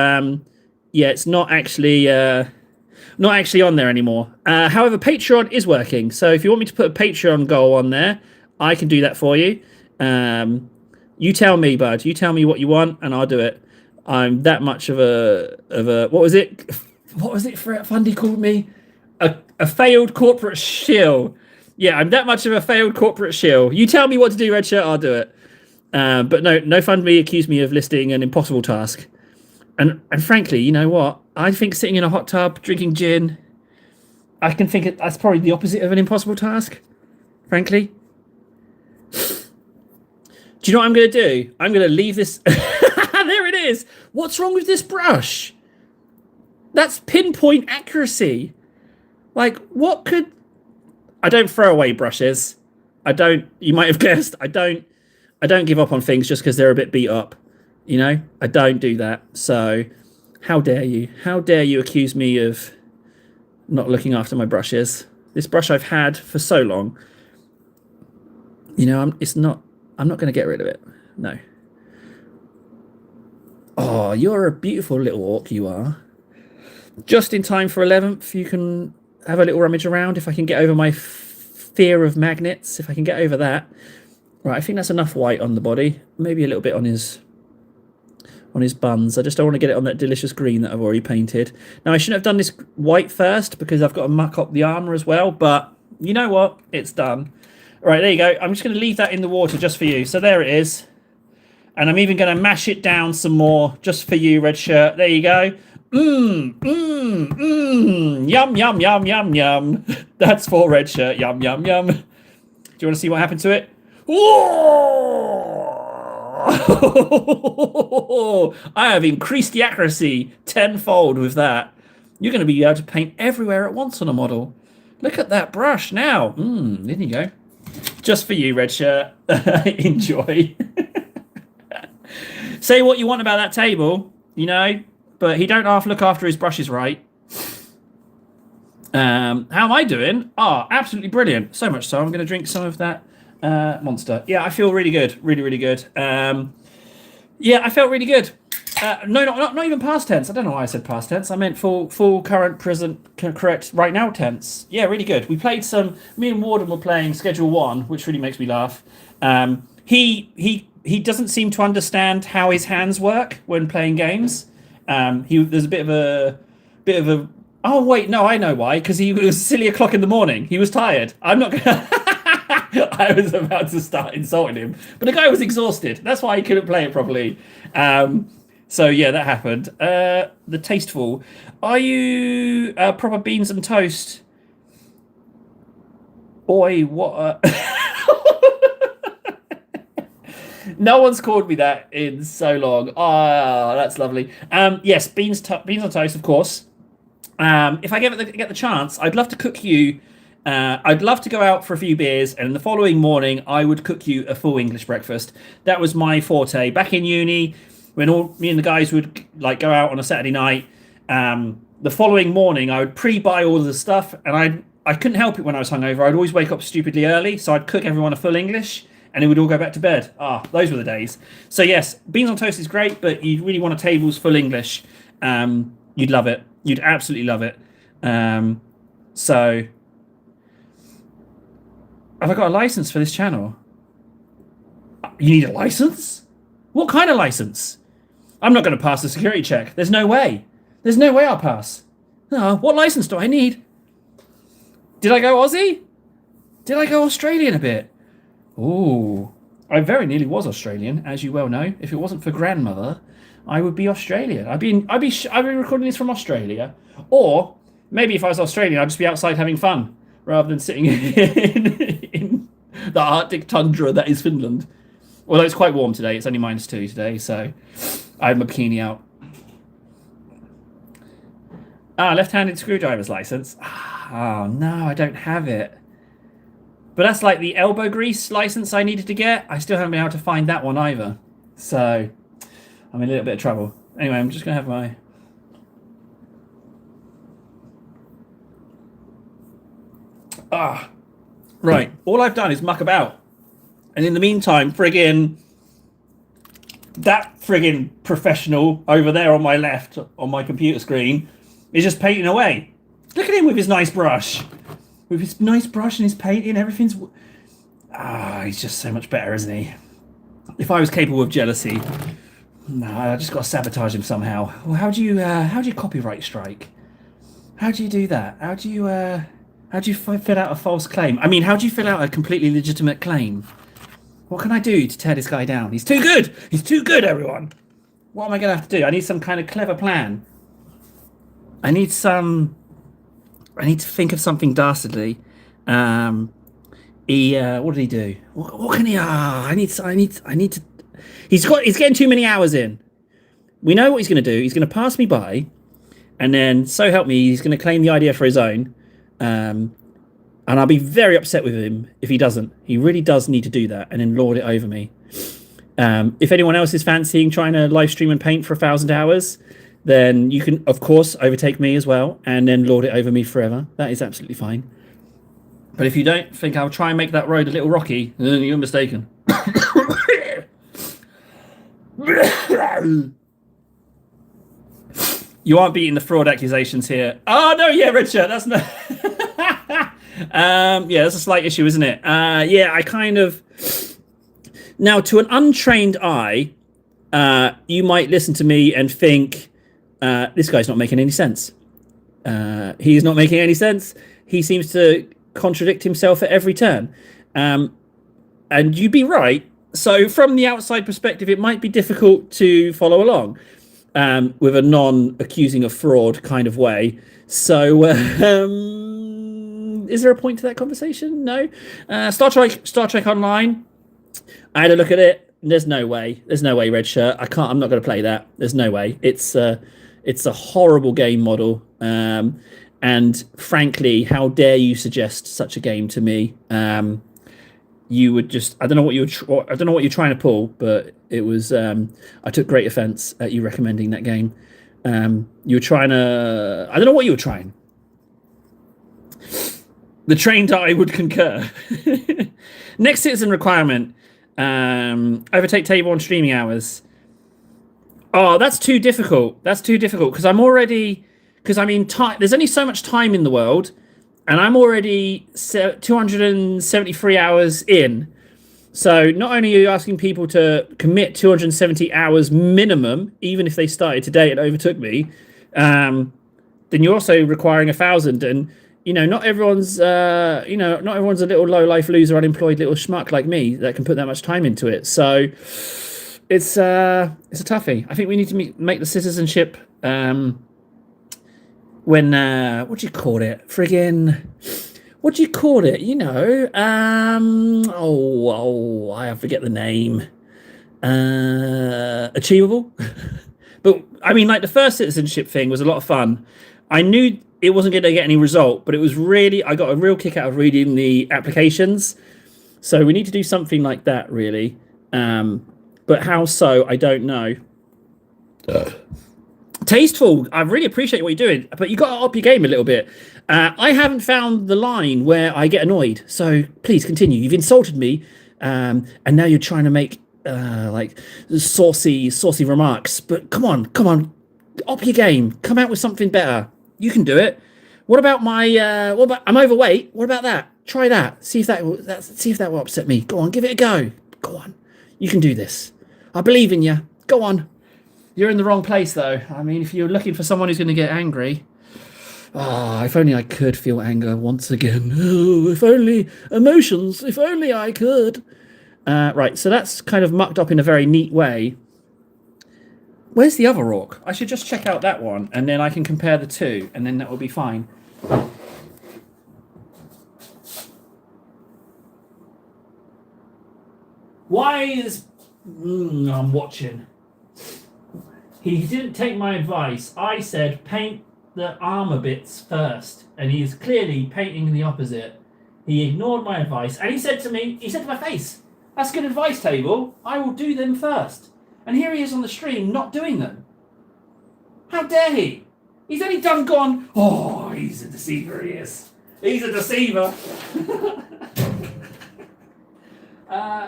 yeah, it's not actually on there anymore. However, Patreon is working. So if you want me to put a Patreon goal on there, I can do that for you. You tell me, bud. You tell me what you want, and I'll do it. I'm that much of a what was it? What was it Fundy called me? A failed corporate shill. Yeah, I'm that much of a failed corporate shill. You tell me what to do, Red Shirt, I'll do it. But no FundMe accused me of listing an impossible task. And frankly, you know what? I think sitting in a hot tub, drinking gin, I can think that's probably the opposite of an impossible task, frankly. Do you know what I'm going to do? I'm going to leave this... There it is! What's wrong with this brush? That's pinpoint accuracy. Like, what could... I don't throw away brushes. I don't... You might have guessed. I don't give up on things just because they're a bit beat up. You know? I don't do that. So, how dare you? How dare you accuse me of not looking after my brushes? This brush I've had for so long. You know, I'm not going to get rid of it. No. Oh, you're a beautiful little orc, you are. Just in time for 11th, you can have a little rummage around. If I can get over my fear of magnets, if I can get over that. Right, I think that's enough white on the body. Maybe a little bit on his buns. I just don't want to get it on that delicious green that I've already painted. Now, I shouldn't have done this white first because I've got to muck up the armor as well, but you know what? It's done. Right, there you go. I'm just going to leave that in the water just for you. So there it is. And I'm even going to mash it down some more just for you, Red Shirt. There you go. Yum, yum, yum, yum, yum. That's for Red Shirt. Yum, yum, yum. Do you want to see what happened to it? I have increased the accuracy tenfold with that. You're going to be able to paint everywhere at once on a model. Look at that brush now. There you go. Just for you, Red Shirt. Enjoy. Say what you want about that table, you know, but he don't half look after his brushes right. How am I doing? Oh, absolutely brilliant. So much so, I'm going to drink some of that Monster. Yeah, I feel really good. Really, really good. Yeah, I felt really good. No, not even past tense. I don't know why I said past tense. I meant full current, present, correct, right now tense. Yeah, really good. We played some... Me and Warden were playing Schedule 1, which really makes me laugh. He doesn't seem to understand how his hands work when playing games. There's a bit of a... Oh, wait, no, I know why. Because it was silly o'clock in the morning. He was tired. I'm not going to... I was about to start insulting him. But the guy was exhausted. That's why he couldn't play it properly. So, yeah, that happened. The Tasteful. Are you proper beans and toast? Oi, what No one's called me that in so long. Oh, that's lovely. Yes, beans on toast, of course. If I get the chance, I'd love to cook you. I'd love to go out for a few beers, and the following morning, I would cook you a full English breakfast. That was my forte back in uni, when me and the guys would like go out on a Saturday night. The following morning, I would pre-buy all of the stuff, and I couldn't help it when I was hungover. I'd always wake up stupidly early, so I'd cook everyone a full English, and then we'd all go back to bed. Those were the days. So yes, beans on toast is great, but you really want a table's full English. You'd love it. You'd absolutely love it. So, have I got a license for this channel? You need a license? What kind of license? I'm not going to pass the security check. There's no way. There's no way I'll pass. Oh, what license do I need? Did I go Aussie? Did I go Australian a bit? Ooh, I very nearly was Australian, as you well know. If it wasn't for grandmother, I would be Australian. I'd be recording this from Australia, or maybe if I was Australian, I'd just be outside having fun rather than sitting in the Arctic tundra that is Finland. Although it's quite warm today, it's only -2 today, so I have my bikini out. Left-handed screwdriver's license. Oh no, I don't have it. But that's like the elbow grease license I needed to get. I still haven't been able to find that one either. So I'm in a little bit of trouble. Anyway, I'm just going to have my... Right. All I've done is muck about. And in the meantime, that friggin' professional over there on my left, on my computer screen, is just painting away. Look at him with his nice brush. With his nice brush and his painting, everything's... he's just so much better, isn't he? If I was capable of jealousy... No, I just got to sabotage him somehow. Well, how do you copyright strike? How do you do that? How do you fill out a false claim? I mean, how do you fill out a completely legitimate claim? What can I do to tear this guy down? He's too good! He's too good, everyone! What am I going to have to do? I need some kind of clever plan. I need to think of something dastardly. What did he do? What can he? I need to. He's getting too many hours in. We know what he's going to do. He's going to pass me by, and then, so help me, he's going to claim the idea for his own. And I'll be very upset with him if he doesn't. He really does need to do that and then lord it over me. If anyone else is fancying trying to live stream and paint for 1,000 hours, then you can, of course, overtake me as well and then lord it over me forever. That is absolutely fine. But if you don't think I'll try and make that road a little rocky, then you're mistaken. You aren't beating the fraud accusations here. Oh, no, yeah, Richard, that's not... yeah, that's a slight issue, isn't it? Yeah, I kind of... Now, to an untrained eye, you might listen to me and think, this guy's not making any sense. He's not making any sense. He seems to contradict himself at every turn. And you'd be right. So from the outside perspective, it might be difficult to follow along with a non-accusing of fraud kind of way. So is there a point to that conversation? No. Star Trek Online, I had a look at it. There's no way, Red Shirt. I'm not going to play that. There's no way. It's a horrible game model. And frankly, how dare you suggest such a game to me? You would just, I don't know what you're trying to pull, but it was, I took great offense at you recommending that game. You were trying to, I don't know what you were trying. The trained eye would concur. Next citizen requirement, overtake table on streaming hours. Oh, that's too difficult. Because there's only so much time in the world, and I'm already 273 hours in. So not only are you asking people to commit 270 hours minimum, even if they started today and overtook me, then you're also requiring 1,000. And not everyone's a little low life loser, unemployed little schmuck like me that can put that much time into it. So it's a toughie. I think we need to make the citizenship. When what do you call it? What do you call it? I forget the name. Achievable. But I mean, like, the first citizenship thing was a lot of fun. I knew it wasn't going to get any result, but it was really, I got a real kick out of reading the applications. So we need to do something like that, really. But how so, I don't know. Tasteful, I really appreciate what you're doing, but you got to up your game a little bit. I haven't found the line where I get annoyed, so please continue. You've insulted me, and now you're trying to make like saucy remarks. But come on, up your game. Come out with something better. You can do it. What about I'm overweight? What about that? Try that. See if that will upset me. Go on, give it a go. Go on, you can do this. I believe in you. Go on. You're in the wrong place, though. I mean, if you're looking for someone who's going to get angry... if only I could feel anger once again. Oh, if only emotions. If only I could. Right, so that's kind of mucked up in a very neat way. Where's the other orc? I should just check out that one, and then I can compare the two, and then that will be fine. Why is... I'm watching... He didn't take my advice. I said paint the armor bits first, and he is clearly painting the opposite. He ignored my advice, and he said to my face, "That's good advice, Table. I will do them first." And here he is on the stream not doing them. How dare he? He's only gone, oh, he's a deceiver, he is. He's a deceiver.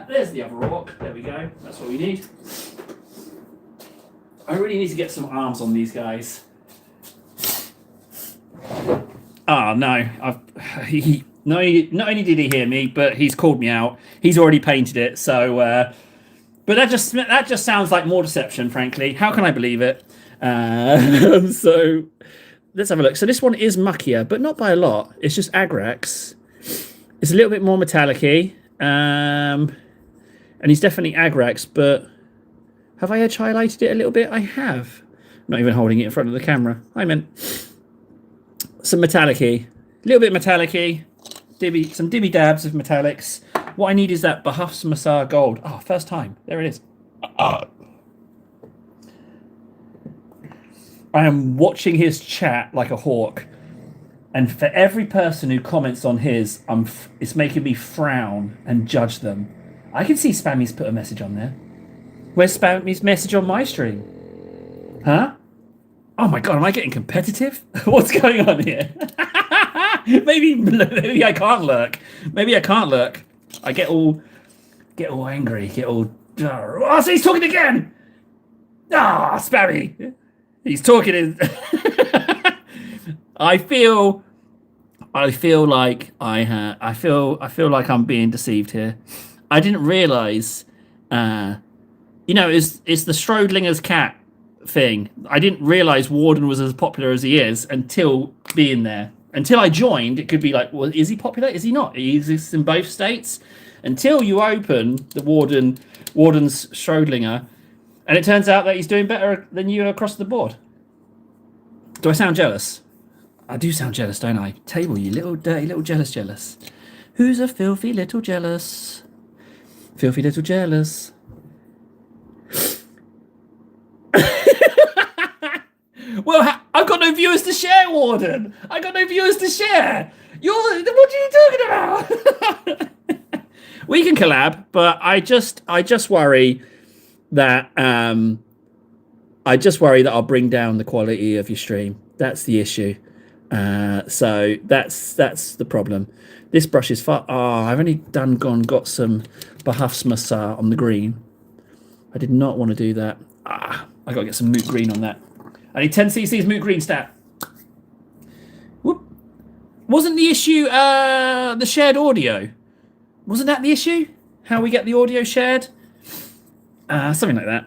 There's the other orc. There we go. That's what we need. I really need to get some arms on these guys. Oh, no. Not only did he hear me, but he's called me out. He's already painted it, so... but that just sounds like more deception, frankly. How can I believe it? So, let's have a look. So this one is muckier, but not by a lot. It's just Agrax. It's a little bit more metallic-y. And he's definitely Agrax, but... Have I edge highlighted it a little bit? I have. Not even holding it in front of the camera. I meant some metallic-y. A little bit metallic-y. Some dibby dabs of metallics. What I need is that Behufs Massar Gold. Oh, first time. There it is. I am watching his chat like a hawk. And for every person who comments on his, it's making me frown and judge them. I can see Spammy's put a message on there. Where's Spammy's message on my stream? Huh? Oh my god, am I getting competitive? What's going on here? maybe I can't lurk. Maybe I can't lurk. I get all angry, oh, so he's talking again! Ah, Spammy! He's talking I feel like I feel like I'm being deceived here. I didn't realise it's the Schrodinger's cat thing. I didn't realise Warden was as popular as he is until being there. Until I joined, it could be like, well, is he popular? Is he not? He exists in both states. Until you open the Warden's Schrodinger, and it turns out that he's doing better than you across the board. Do I sound jealous? I do sound jealous, don't I? Table, you little dirty little jealous. Who's a filthy little jealous? Filthy little jealous. Well, I've got no viewers to share, Warden. I got no viewers to share. What are you talking about? We can collab, but I just worry that I'll bring down the quality of your stream. That's the issue. So that's the problem. This brush is far. Oh, I've only got some Behufs Massar on the green. I did not want to do that. I got to get some Moot Green on that. I need 10 cc's Moot Green stat. Whoop. Wasn't the issue the shared audio? Wasn't that the issue? How we get the audio shared? Something like that.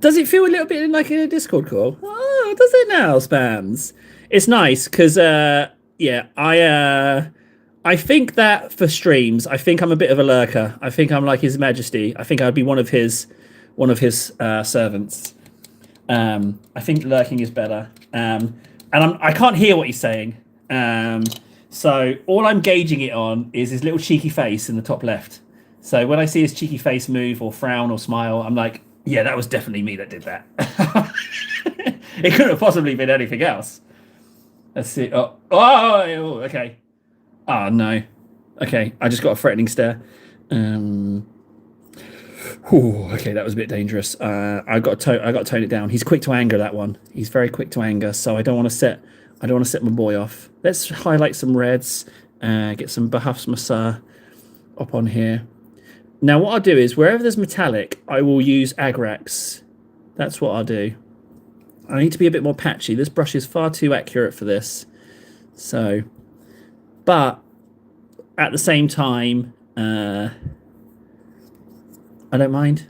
Does it feel a little bit like a Discord call? Oh, does it now, Spams? It's nice because, I think that for streams, I think I'm a bit of a lurker. I think I'm like His Majesty. I think I'd be one of his servants. I think lurking is better. And I can't hear what he's saying. So all I'm gauging it on is his little cheeky face in the top left. So when I see his cheeky face move or frown or smile, I'm like, yeah, that was definitely me that did that. It couldn't have possibly been anything else. Let's see. Oh, okay. Oh, no. Okay, I just got a threatening stare. Okay, that was a bit dangerous. I got to tone it down. He's quick to anger, that one. He's very quick to anger, so I don't want to set my boy off. Let's highlight some reds. Get some Behufs Massar up on here. Now, what I'll do is, wherever there's metallic, I will use Agrax. That's what I'll do. I need to be a bit more patchy. This brush is far too accurate for this. So, but at the same time, I don't mind.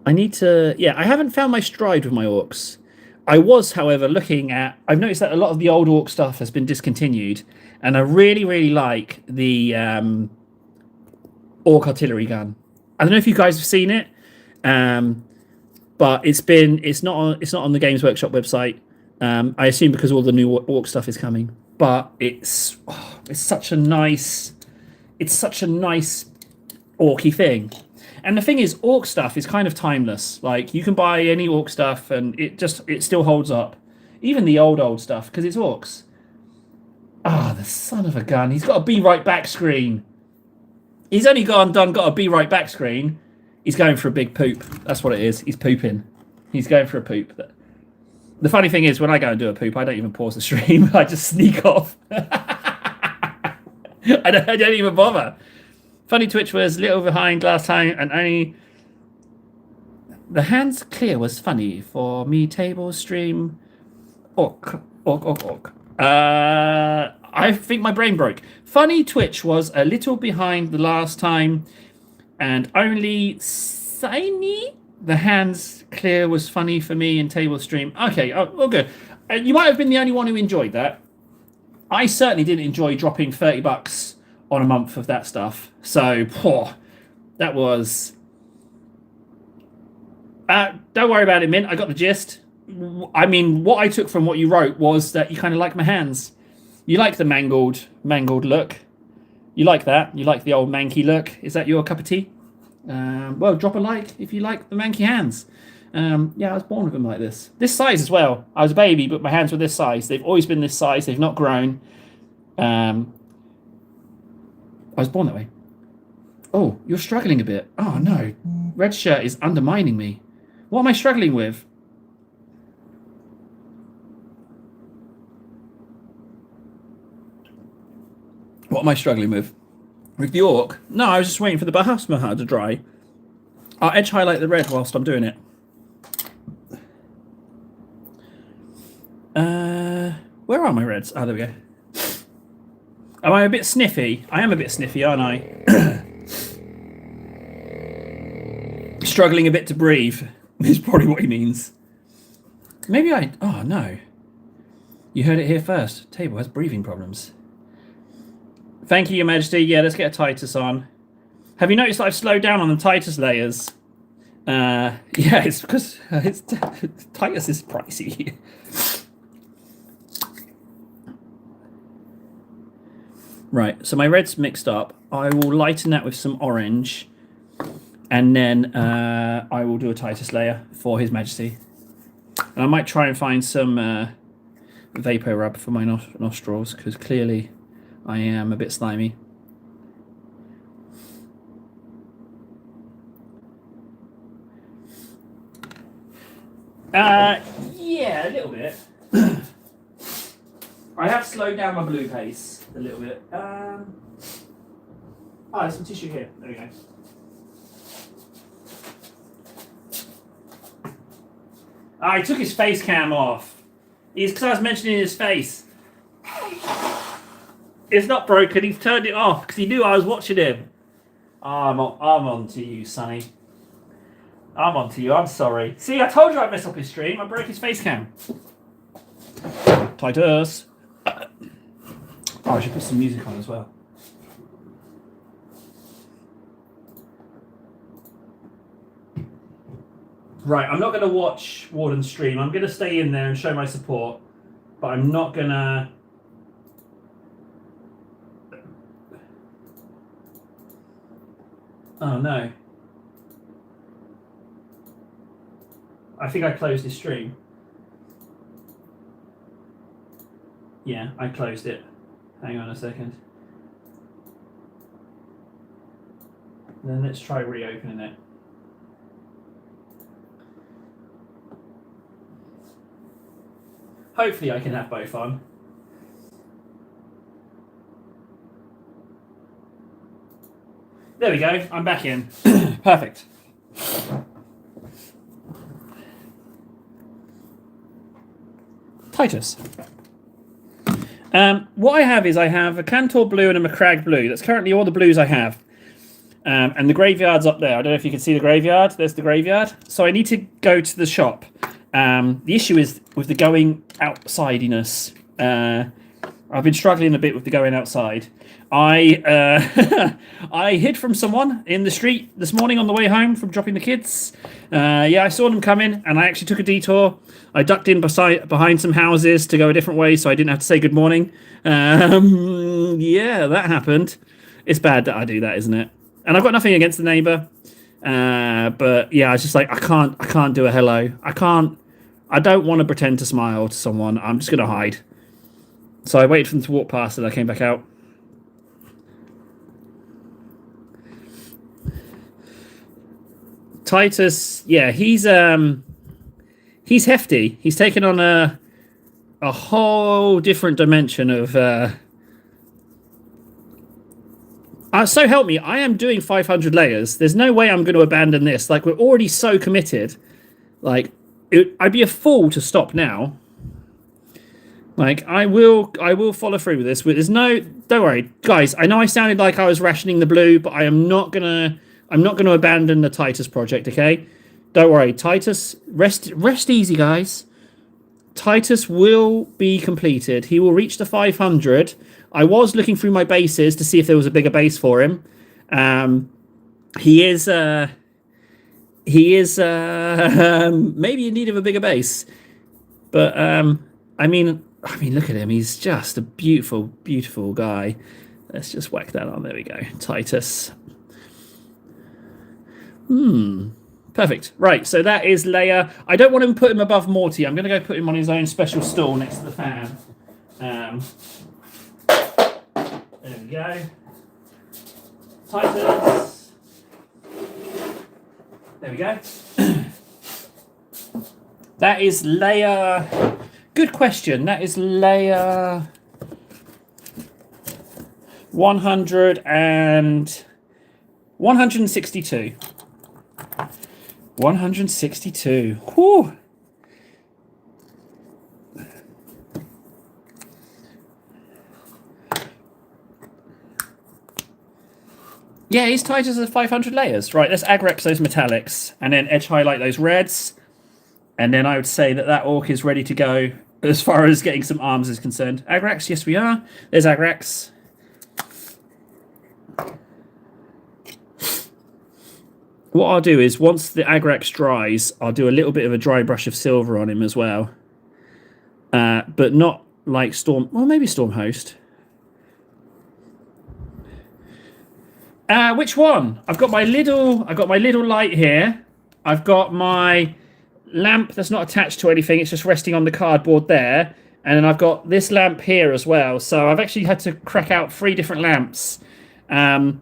I need to... Yeah, I haven't found my stride with my orcs. I was, however, looking at... I've noticed that a lot of the old orc stuff has been discontinued, and I really, really like the orc artillery gun. I don't know if you guys have seen it, but it's not on the Games Workshop website. I assume because all the new orc stuff is coming. But it's such a nice orky thing. And the thing is, orc stuff is kind of timeless. Like, you can buy any orc stuff and it still holds up. Even the old stuff, because it's orcs. Ah, the son of a gun. He's got a be right back screen. He's only got a be right back screen. He's going for a big poop. That's what it is. He's pooping. He's going for a poop. The funny thing is, when I go and do a poop, I don't even pause the stream. I just sneak off. I don't even bother. Funny Twitch was little behind last time, and only the hands clear was funny for me. Table stream. Orc. I think my brain broke. Funny Twitch was a little behind the last time, and only Siny. The hands clear was funny for me in table stream. Okay, oh good. You might have been the only one who enjoyed that. I certainly didn't enjoy dropping $30 on a month of that stuff. So, that was... don't worry about it, Mint. I got the gist. I mean, what I took from what you wrote was that you kind of like my hands. You like the mangled look. You like that. You like the old manky look. Is that your cup of tea? Well, drop a like if you like the manky hands. Yeah, I was born with them like this. This size as well. I was a baby, but my hands were this size. They've always been this size. They've not grown. I was born that way. Oh, you're struggling a bit. Oh, no. Red shirt is undermining me. What am I struggling with? What am I struggling with? With the orc? No, I was just waiting for the Bahasmaha to dry. I'll edge highlight the red whilst I'm doing it. Where are my reds? Oh, there we go. Am I a bit sniffy? I am a bit sniffy, aren't I? Struggling a bit to breathe is probably what he means. Maybe I... Oh, no. You heard it here first. Table has breathing problems. Thank you, Your Majesty. Yeah, let's get a Titus on. Have you noticed that I've slowed down on the Titus layers? Yeah, it's because Titus is pricey. Right, so my red's mixed up. I will lighten that with some orange. And then I will do a Titus layer for His Majesty. And I might try and find some vapor rub for my nostrils, because clearly I am a bit slimy. Yeah, a little bit. I have slowed down my blue pace a little bit. Oh, there's some tissue here. There we go. I took his face cam off. It's because I was mentioning his face. It's not broken. He's turned it off because he knew I was watching him. I'm on to you, Sonny. I'm on to you. I'm sorry. See, I told you I'd mess up his stream. I broke his face cam. Titus. Oh, I should put some music on as well. Right, I'm not going to watch Warden's stream. I'm going to stay in there and show my support. But I'm not going to... Oh, no. I think I closed his stream. Yeah, I closed it. Hang on a second. Then let's try reopening it. Hopefully I can have both on. There we go. I'm back in. Perfect. Titus. What I have is I have a Cantor blue and a Macragge blue. That's currently all the blues I have. And the graveyard's up there. I don't know if you can see the graveyard. There's the graveyard. So I need to go to the shop. The issue is with the going outsidiness. I've been struggling a bit with the going outside. I I hid from someone in the street this morning on the way home from dropping the kids. Yeah, I saw them coming, and I actually took a detour. I ducked in behind some houses to go a different way, so I didn't have to say good morning. Yeah, that happened. It's bad that I do that, isn't it? And I've got nothing against the neighbour, but yeah, I was just like, I can't do a hello. I don't want to pretend to smile to someone. I'm just gonna hide. So I waited for them to walk past, and I came back out. Titus, yeah, he's hefty. He's taken on a whole different dimension of. So help me, I am doing 500 layers. There's no way I'm going to abandon this. Like, we're already so committed. Like, I'd be a fool to stop now. Like, I will follow through with this. There's no, don't worry, guys. I know I sounded like I was rationing the blue, but I am not gonna. I'm not going to abandon the Titus project. Okay, don't worry, Titus. Rest easy, guys. Titus will be completed. He will reach the 500. I was looking through my bases to see if there was a bigger base for him. He is maybe in need of a bigger base. But I mean, look at him. He's just a beautiful, beautiful guy. Let's just whack that on. There we go. Titus. Perfect. Right, so that is Leia. I don't want to put him above Morty. I'm going to go put him on his own special stool next to the fan. There we go. Titus. There we go. That is Leia. Good question. That is Leia 162. 162. Whew. Yeah, he's Titus as 500 layers. Right, let's agrex those metallics and then edge highlight those reds. And then I would say that orc is ready to go as far as getting some arms is concerned. Agrex, yes we are. There's agrex. What I'll do is, once the agrex dries, I'll do a little bit of a dry brush of silver on him as well. But not like Storm... Well, maybe Storm Host. Which one? I've got my little light here. I've got my lamp that's not attached to anything. It's just resting on the cardboard there. And then I've got this lamp here as well. So I've actually had to crack out 3 different lamps. I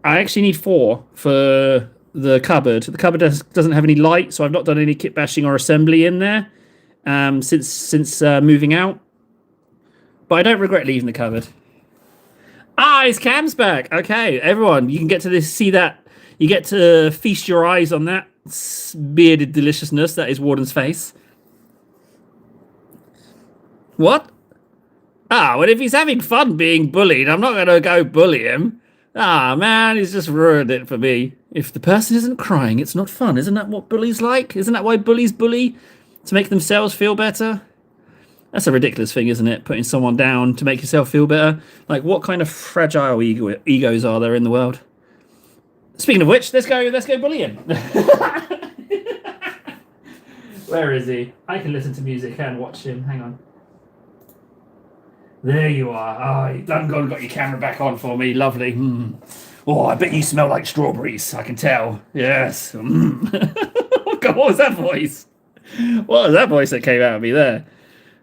actually need 4 for the cupboard. The cupboard doesn't have any light, so I've not done any kit bashing or assembly in there since moving out. But I don't regret leaving the cupboard. His cam's back. Okay, everyone, you can get to see that. You get to feast your eyes on that bearded deliciousness that is Warden's face. What? Well, if he's having fun being bullied, I'm not going to go bully him. Man, he's just ruined it for me. If the person isn't crying, it's not fun. Isn't that what bullies like? Isn't that why bullies bully? To make themselves feel better? That's a ridiculous thing, isn't it? Putting someone down to make yourself feel better. Like, what kind of fragile egos are there in the world? Speaking of which, let's go bullying. Where is he? I can listen to music and watch him. Hang on. There you are. You done got your camera back on for me. Lovely. Oh, I bet you smell like strawberries. I can tell. Yes. God, what was that voice? What was that voice that came out of me there?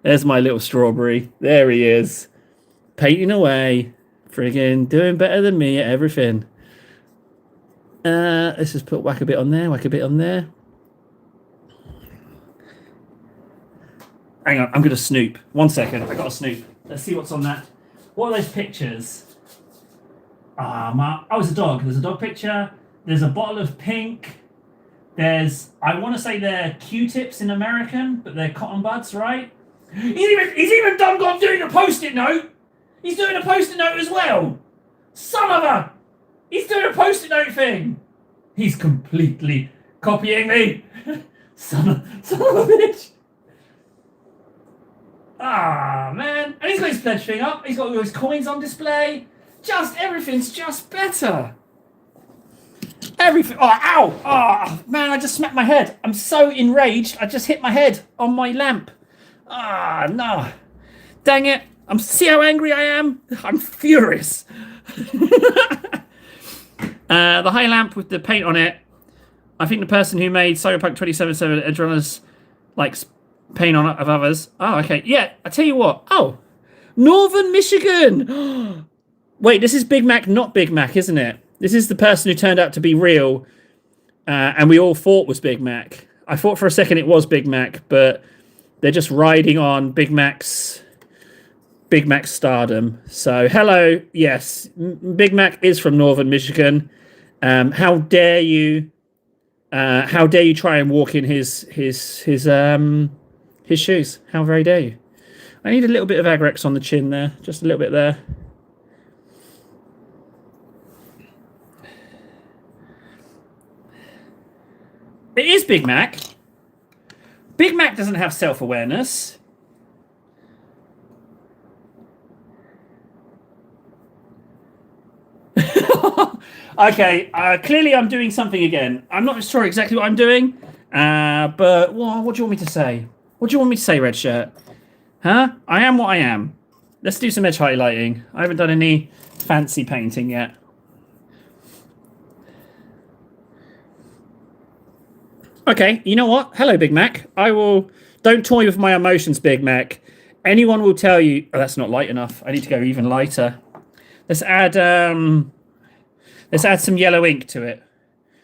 There's my little strawberry. There he is. Painting away. Friggin' doing better than me at everything. Let's just whack a bit on there, whack a bit on there. Hang on, I'm going to snoop. 1 second, I got to snoop. Let's see what's on that. What are those pictures? It's a dog. There's a dog picture. There's a bottle of pink. There's, I want to say they're Q-tips in American, but they're cotton buds, right? He's even done doing a post-it note. He's doing a post-it note as well. Son of a... He's doing a post-it note thing. He's completely copying me. Son of a bitch. Man. And he's got his pledge thing up. He's got all his coins on display. Everything's just better. Everything. Ow. Man, I just smacked my head. I'm so enraged. I just hit my head on my lamp. No. Dang it. See how angry I am? I'm furious. The high lamp with the paint on it. I think the person who made Cyberpunk 2077 Edge Runners likes paint on it of others. Okay. Yeah, I tell you what. Northern Michigan. Wait, this is Big Mac, not Big Mac, isn't it? This is the person who turned out to be real, and we all thought was Big Mac. I thought for a second it was Big Mac, but they're just riding on Big Mac's stardom. So, hello, yes, Big Mac is from Northern Michigan. How dare you? How dare you try and walk in his shoes? How very dare you? I need a little bit of agrex on the chin there, just a little bit there. It is Big Mac. Big Mac doesn't have self-awareness. Okay, clearly I'm doing something again. I'm not sure exactly what I'm doing, but what do you want me to say? What do you want me to say, Red Shirt? Huh? I am what I am. Let's do some edge highlighting. I haven't done any fancy painting yet. Okay, you know what? Hello, Big Mac. I will... Don't toy with my emotions, Big Mac. Anyone will tell you... Oh, that's not light enough. I need to go even lighter. Let's add some yellow ink to it.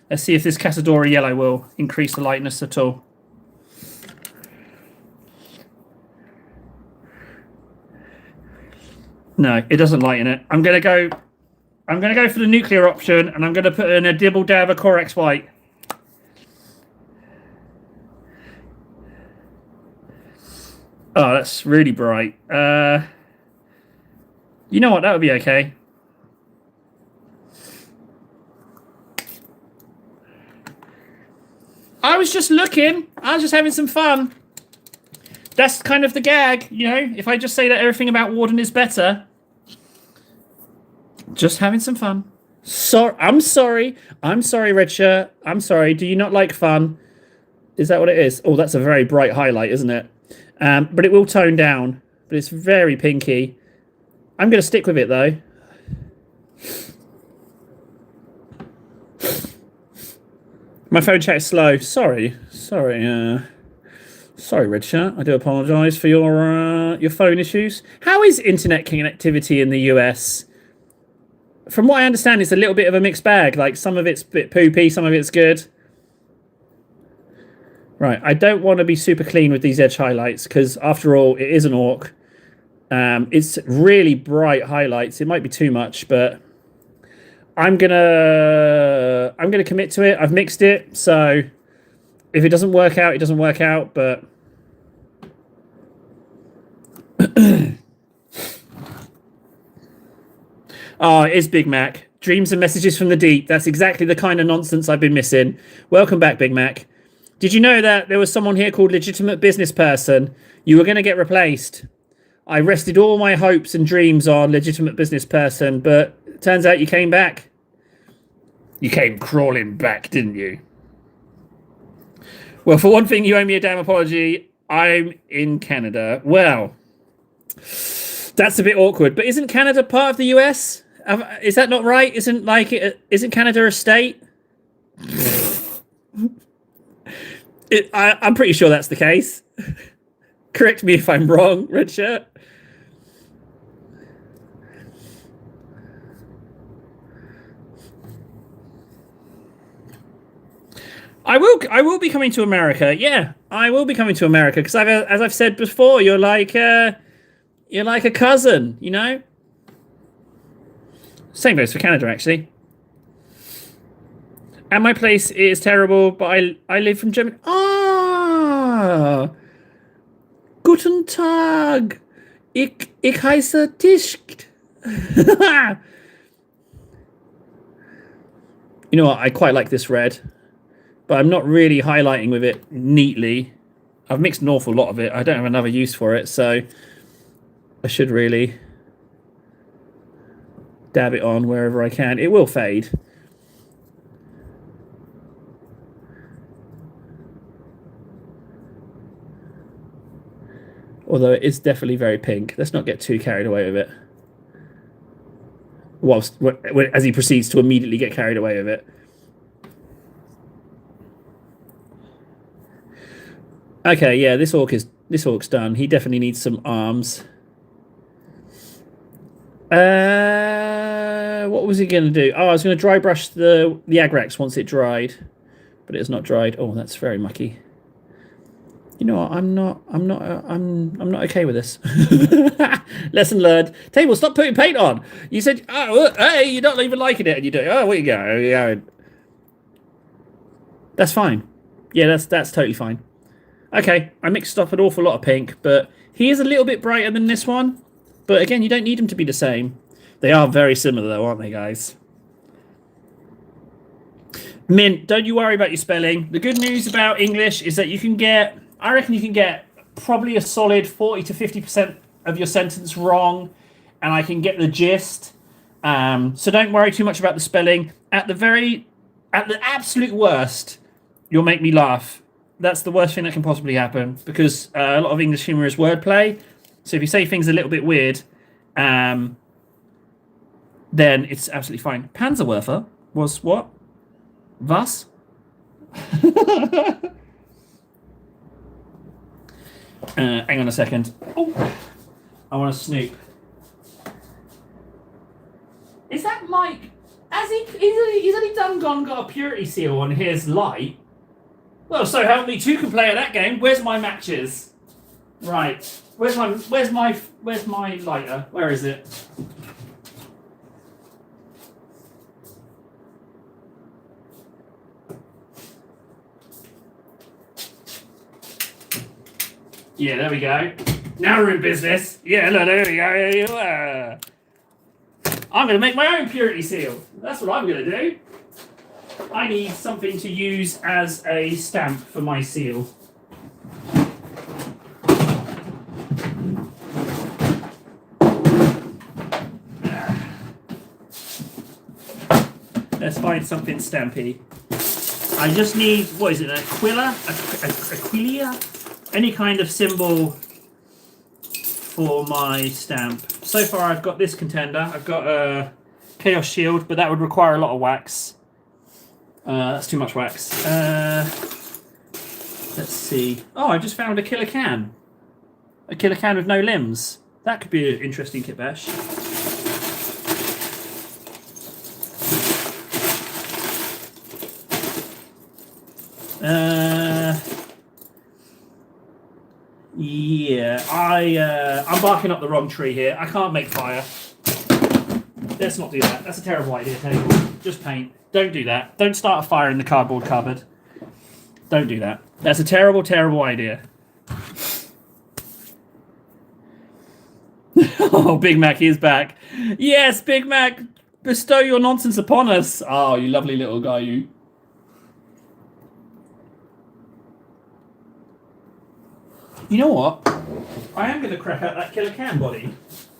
Let's see if this Casadora yellow will increase the lightness at all. No, it doesn't lighten it. I'm gonna go for the nuclear option, and I'm gonna put in a dibble dab of Corex white. Oh, that's really bright. You know what? That would be okay. I was just looking. I was just having some fun. That's kind of the gag, you know? If I just say that everything about Warden is better. Just having some fun. I'm sorry. I'm sorry, Red Shirt. I'm sorry. Do you not like fun? Is that what it is? Oh, that's a very bright highlight, isn't it? But it will tone down. But it's very pinky. I'm going to stick with it, though. My phone chat is slow. Sorry, Red Shirt. I do apologise for your phone issues. How is internet connectivity in the US? From what I understand, it's a little bit of a mixed bag. Like, some of it's a bit poopy, some of it's good. Right, I don't want to be super clean with these edge highlights because, after all, it is an orc. It's really bright highlights. It might be too much, but I'm gonna commit to it. I've mixed it, so if it doesn't work out, it doesn't work out. But oh, it is Big Mac. Dreams and messages from the deep. That's exactly the kind of nonsense I've been missing. Welcome back, Big Mac. Did you know that there was someone here called Legitimate Business Person? You were going to get replaced. I rested all my hopes and dreams on Legitimate Business Person, but it turns out you came back. You came crawling back, didn't you? Well, for one thing, you owe me a damn apology. I'm in Canada. Well, that's a bit awkward. But isn't Canada part of the US? Is that not right? Isn't Canada a state? I'm pretty sure that's the case. Correct me if I'm wrong, Red Shirt. I will be coming to America. Yeah, I will be coming to America because as I've said before, you're like a cousin, you know. Same goes for Canada, actually. And my place is terrible, but I live from Germany. Ah, guten Tag. Ich heiße Tisch. You know what? I quite like this red, but I'm not really highlighting with it neatly. I've mixed an awful lot of it. I don't have another use for it, so I should really dab it on wherever I can. It will fade. Although it is definitely very pink. Let's not get too carried away with it. As he proceeds to immediately get carried away with it. Okay, yeah, this orc's done. He definitely needs some arms. What was he going to do? Oh, I was going to dry brush the Agrax once it dried, but it's not dried. Oh, that's very mucky. You know what? I'm not okay with this. Lesson learned. Table, stop putting paint on. You said, oh, hey, you're not even liking it, and you do. Oh, where you go? Yeah, that's fine. Yeah, that's totally fine. Okay, I mixed up an awful lot of pink, but he is a little bit brighter than this one. But again, you don't need them to be the same. They are very similar, though, aren't they, guys? Mint, don't you worry about your spelling. The good news about English is that I reckon you can get probably a solid 40 to 50% of your sentence wrong, and I can get the gist. So don't worry too much about the spelling. At the absolute worst, you'll make me laugh. That's the worst thing that can possibly happen, because a lot of English humour is wordplay. So if you say things a little bit weird, then it's absolutely fine. Panzerwerfer was what? Was? Hang on a second. Oh, I want to snoop. Is that Mike? He's only done got a purity seal on his light. Well, so help me, two can play at that game. Where's my matches? Right. Where's my lighter? Where is it? Yeah, there we go. Now we're in business. Yeah, no, there we go. I'm going to make my own purity seal. That's what I'm going to do. I need something to use as a stamp for my seal. Let's find something stampy. I just need, what is it, an Aquilia? Any kind of symbol for my stamp. So far I've got this contender. I've got a Chaos Shield, but that would require a lot of wax. That's too much wax. Let's see. Oh, I just found a killer can. A killer can with no limbs. That could be an interesting kit bash. Yeah, I'm barking up the wrong tree here. I can't make fire. Let's not do that. That's a terrible idea, Table. Just paint. Don't do that. Don't start a fire in the cardboard cupboard. Don't do that. That's a terrible, terrible idea. Oh, Big Mac is back. Yes, Big Mac, bestow your nonsense upon us. Oh, you lovely little guy, you. You know what? I am going to crack out that killer can body.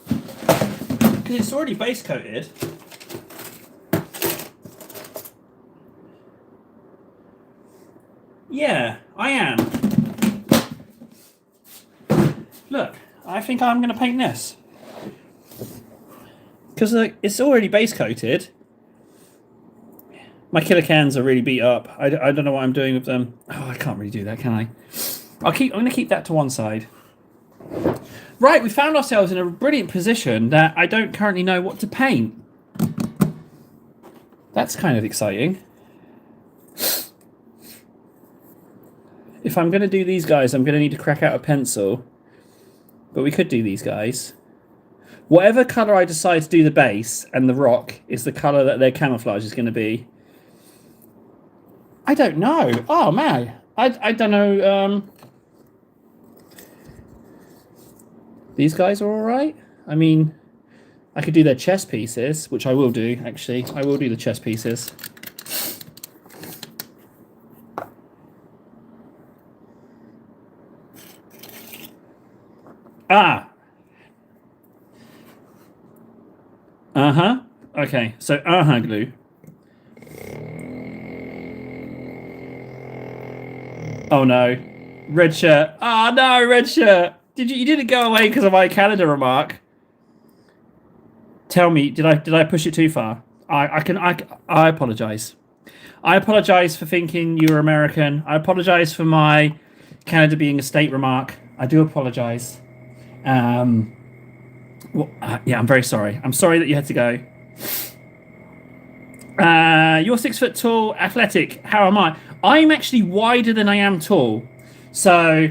Because it's already base coated. Yeah, I am. Look, I think I'm going to paint this. Because it's already base coated. My killer cans are really beat up. I don't know what I'm doing with them. Oh, I can't really do that, can I? I'm going to keep that to one side. Right, we found ourselves in a brilliant position that I don't currently know what to paint. That's kind of exciting. If I'm going to do these guys, I'm going to need to crack out a pencil. But we could do these guys. Whatever colour I decide to do the base and the rock is the colour that their camouflage is going to be. I don't know. Oh, man. I don't know. These guys are all right. I mean, I could do their chest pieces, which I will do, actually. I will do the chest pieces. Ah. Uh-huh. Okay, so glue. Oh no. Red shirt. Ah, no, red shirt. You didn't go away because of my Canada remark. Tell me, did I push it too far? I apologize. I apologize for thinking you were American. I apologize for my Canada being a state remark. I do apologize. Yeah, I'm very sorry. I'm sorry that you had to go. You're 6 foot tall, athletic. How am I? I'm actually wider than I am tall. So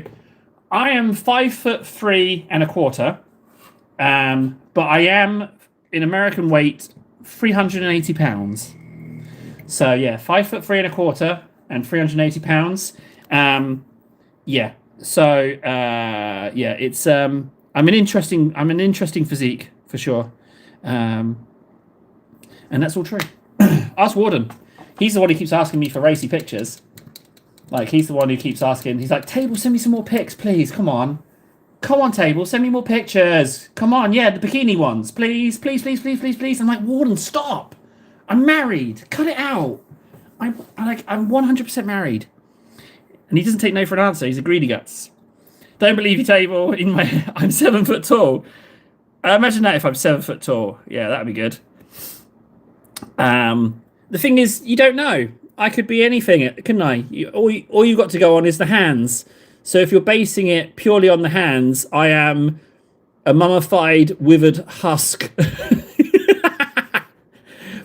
I am 5'3 1/4. But I am, in American weight, 380 pounds. So yeah, 5'3 1/4 and 380 pounds. Yeah. So yeah, it's I'm an interesting physique for sure. And that's all true. Ask Warden. He's the one who keeps asking me for racy pictures. Like, he's the one who keeps asking. He's like, Table, send me some more pics, please. Come on. come on, table, send me more pictures. Come on, yeah, the bikini ones, please, please, please, please, please, please. I'm like, Warden, stop. I'm married. Cut it out. I'm 100% married. And he doesn't take no for an answer. He's a greedy guts. Don't believe you, table. I'm 7 foot tall. Imagine that if I'm 7 foot tall. Yeah, that'd be good. The thing is, you don't know. I could be anything, couldn't I? All you've got to go on is the hands. So if you're basing it purely on the hands, I am a mummified, withered husk.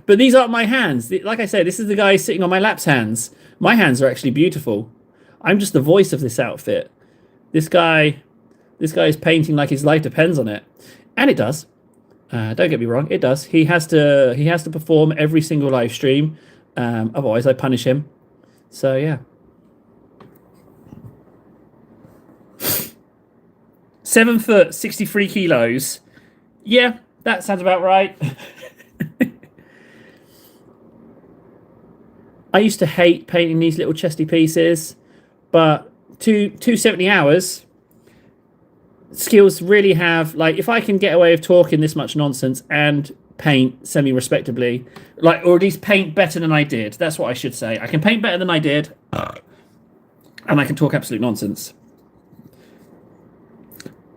But these aren't my hands. Like I said, this is the guy sitting on my lap's hands. My hands are actually beautiful. I'm just the voice of this outfit. This guy is painting like his life depends on it. And it does. Don't get me wrong, it does. He has to perform every single live stream. Otherwise, I punish him. So yeah. 7 foot, 63 kilos. Yeah, that sounds about right. I used to hate painting these little chesty pieces, but 270 hours. Skills really have, like, if I can get away with talking this much nonsense and paint semi-respectably, like, or at least paint better than I did. That's what I should say. I can paint better than I did, and I can talk absolute nonsense.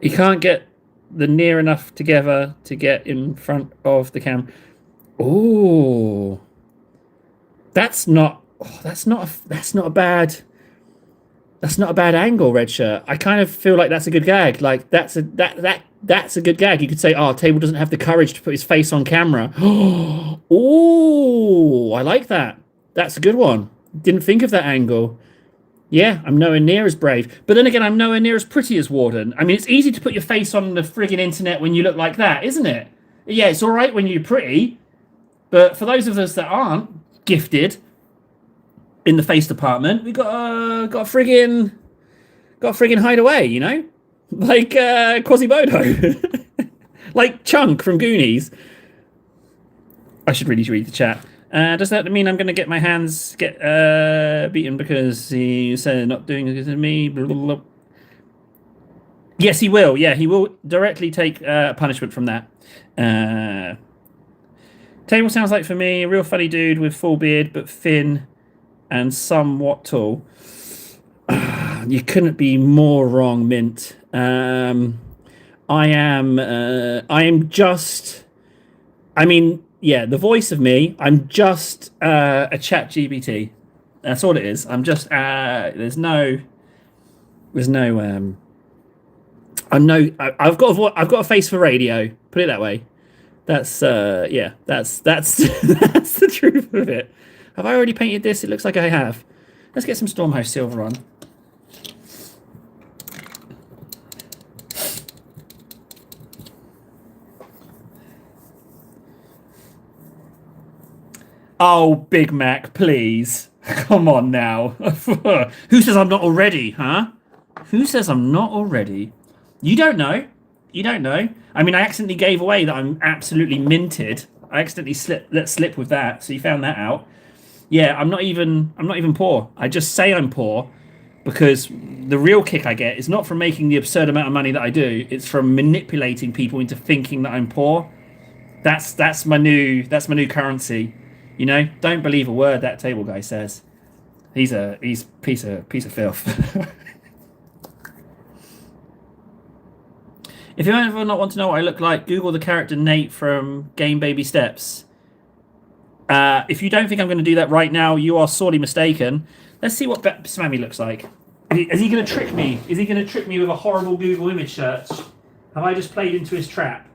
You can't get the near enough together to get in front of the camera. Oh, that's not a bad angle, Red Shirt. I kind of feel like that's a good gag. Like that's a good gag. You could say, "Oh, Table doesn't have the courage to put his face on camera." Oh, I like that. That's a good one. Didn't think of that angle. Yeah, I'm nowhere near as brave. But then again, I'm nowhere near as pretty as Warden. I mean, it's easy to put your face on the friggin' internet when you look like that, isn't it? Yeah, it's all right when you're pretty. But for those of us that aren't gifted in the face department, we got a friggin' hideaway, you know, like Quasimodo, like Chunk from Goonies. I should really read the chat. Does that mean I'm going to get my hands beaten because he said not doing it to me? Blah, blah, blah. Yes, he will. Yeah, he will directly take punishment from that. Table sounds like, for me, a real funny dude with full beard but thin and somewhat tall. You couldn't be more wrong, Mint. I am just, I mean, yeah, the voice of me, I'm just a chat GPT. That's all it is. I'm just, I've got a face for radio. Put it that way. That's that's that's the truth of it. Have I already painted this? It looks like I have. Let's get some Stormhouse Silver on. Oh, Big Mac, please. Come on now. Who says I'm not already, huh? Who says I'm not already? You don't know. You don't know. I mean, I accidentally gave away that I'm absolutely minted. I accidentally let slip with that, so you found that out. Yeah, I'm not even poor. I just say I'm poor because the real kick I get is not from making the absurd amount of money that I do. It's from manipulating people into thinking that I'm poor. That's my new currency. You know, don't believe a word that table guy says. He's a piece of filth. If you ever not want to know what I look like, Google the character Nate from Game Baby Steps. If you don't think I'm going to do that right now, you are sorely mistaken. Let's see what Smammy looks like. Is he going to trick me? Is he going to trick me with a horrible Google image search? Have I just played into his trap?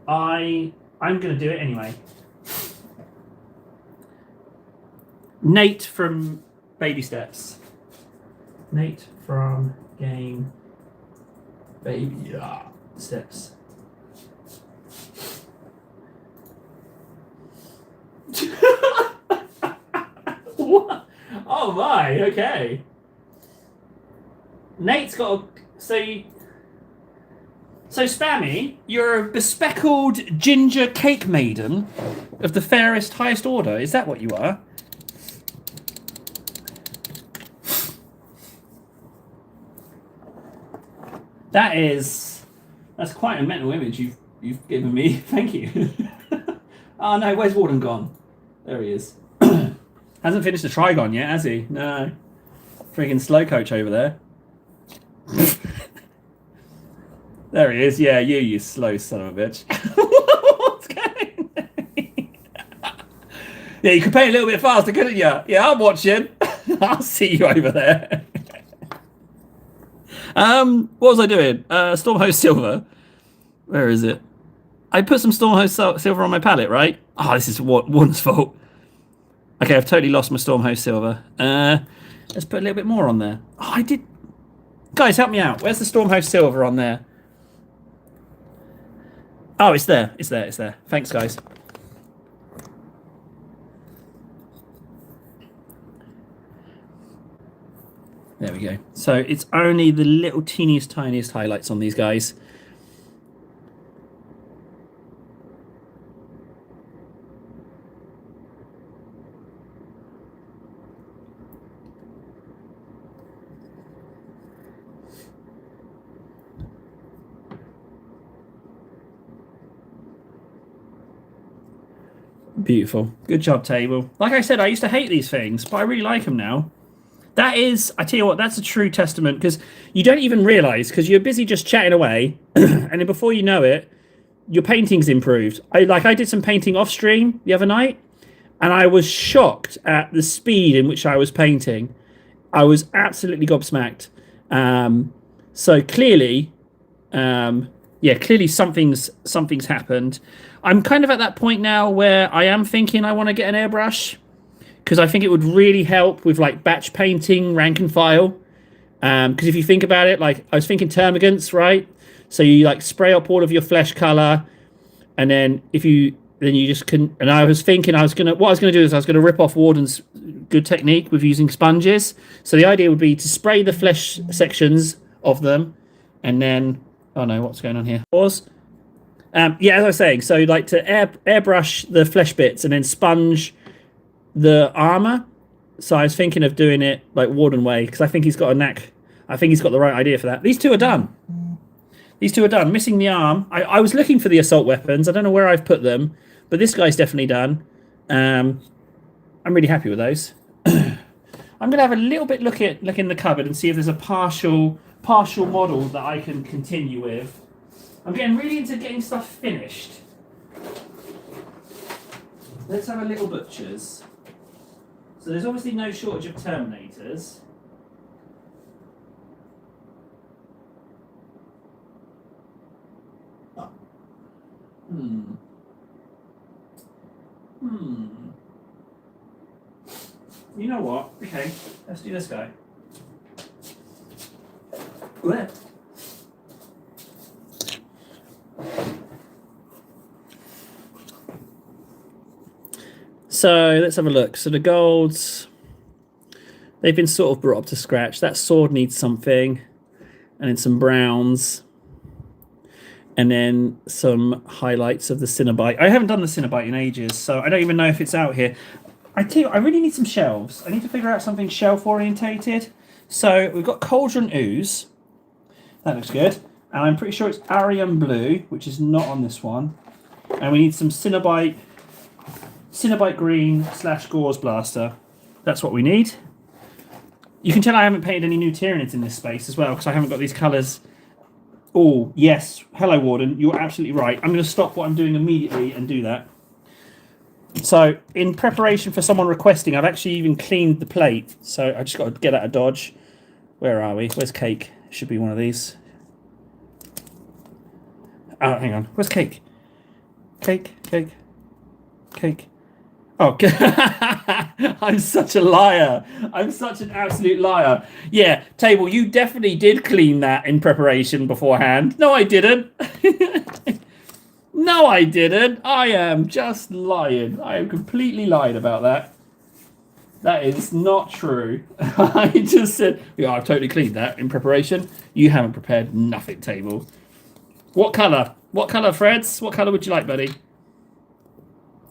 I'm going to do it anyway. Nate from Baby Steps. Nate from Game Baby Steps. What? Oh my, okay. Nate's got a... So Spammy, you're a bespeckled ginger cake maiden of the fairest, highest order. Is that what you are? That's quite a mental image you've given me. Thank you. Oh no, where's Warden gone? There he is. Hasn't finished the Trigon yet, has he? No. Freaking slow coach over there. There he is. Yeah, you slow son of a bitch. What's going on? Yeah, you could paint a little bit faster, couldn't you? Yeah, I'm watching. I'll see you over there. What was I doing? Stormhost Silver. Where is it? I put some Stormhost Silver on my palette, right? Oh, this is Warden's fault. Okay, I've totally lost my Stormhost Silver. Let's put a little bit more on there. Oh, I did. Guys, help me out. Where's the Stormhost Silver on there? Oh, it's there. It's there. It's there. Thanks, guys. There we go. So it's only the little teeniest, tiniest highlights on these guys. Beautiful. Good job, table. Like I said, I used to hate these things, but I really like them now. That is, I tell you what, that's a true testament, because you don't even realise, because you're busy just chatting away, and then before you know it, your painting's improved. I did some painting off stream the other night, and I was shocked at the speed in which I was painting. I was absolutely gobsmacked. So clearly, clearly something's happened. I'm kind of at that point now where I am thinking I want to get an airbrush, because I think it would really help with like batch painting, rank and file. Because if you think about it, like I was thinking termagants, right? So you like spray up all of your flesh color, and then you just can. And I was thinking what I was gonna do is I was gonna rip off Warden's good technique with using sponges. So the idea would be to spray the flesh sections of them, and then oh no, what's going on here? Pause. Yeah, as I was saying, so like to airbrush the flesh bits and then sponge the armor. So I was thinking of doing it like Warden way, because I think he's got a knack. I think he's got the right idea for that. These two are done. These two are done. Missing the arm. I was looking for the assault weapons. I don't know where I've put them, but this guy's definitely done. I'm really happy with those. I'm gonna have a little bit look in the cupboard and see if there's a partial model that I can continue with. I'm getting really into getting stuff finished. Let's have a little butcher's. So there's obviously no shortage of Terminators. You know what? Okay, let's do this guy. Blech. So let's have a look. So the golds, they've been sort of brought up to scratch. That sword needs something, and then some browns, and then some highlights of the Cinnabite. I haven't done the Cinnabite in ages, so I don't even know if it's out here. I tell you, I really need some shelves. I need to figure out something shelf orientated. So we've got Cauldron Ooze. That looks good. And I'm pretty sure it's Arium Blue, which is not on this one. And we need some Cinnabite Green / Gauze Blaster. That's what we need. You can tell I haven't painted any new Tyranids in this space as well, because I haven't got these colours. Oh, yes. Hello, Warden. You're absolutely right. I'm going to stop what I'm doing immediately and do that. So, in preparation for someone requesting, I've actually even cleaned the plate. So, I just got to get out of Dodge. Where are we? Where's Cake? Should be one of these. Oh, hang on. Where's Cake? Cake. Oh, I'm such a liar. I'm such an absolute liar. Yeah, Table, you definitely did clean that in preparation beforehand. No, I didn't. No, I didn't. I am just lying. I am completely lying about that. That is not true. I just said, yeah, I've totally cleaned that in preparation. You haven't prepared nothing, Table. What colour? What colour, Freds? What colour would you like, buddy?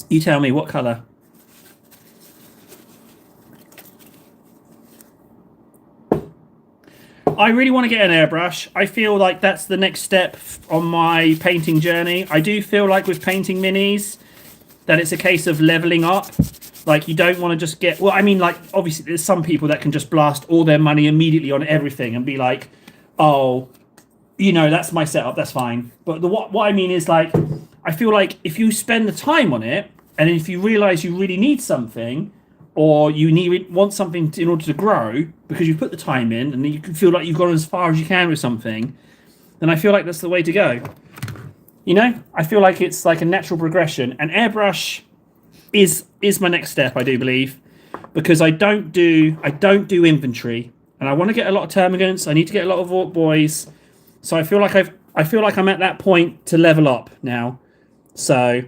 You tell me, what colour? I really want to get an airbrush. I feel like that's the next step on my painting journey. I do feel like with painting minis that it's a case of leveling up. Like, you don't want to just get... Well, I mean, like, obviously there's some people that can just blast all their money immediately on everything and be like, oh, you know, that's my setup, that's fine. But what I mean is, like, I feel like if you spend the time on it, and if you realise you really need something, or you want something in order to grow, because you've put the time in, and you can feel like you've gone as far as you can with something, then I feel like that's the way to go. You know? I feel like it's like a natural progression. And airbrush is my next step, I do believe. Because I don't do inventory. And I want to get a lot of termagants. I need to get a lot of Orc Boys. So I feel like I'm at that point to level up now. So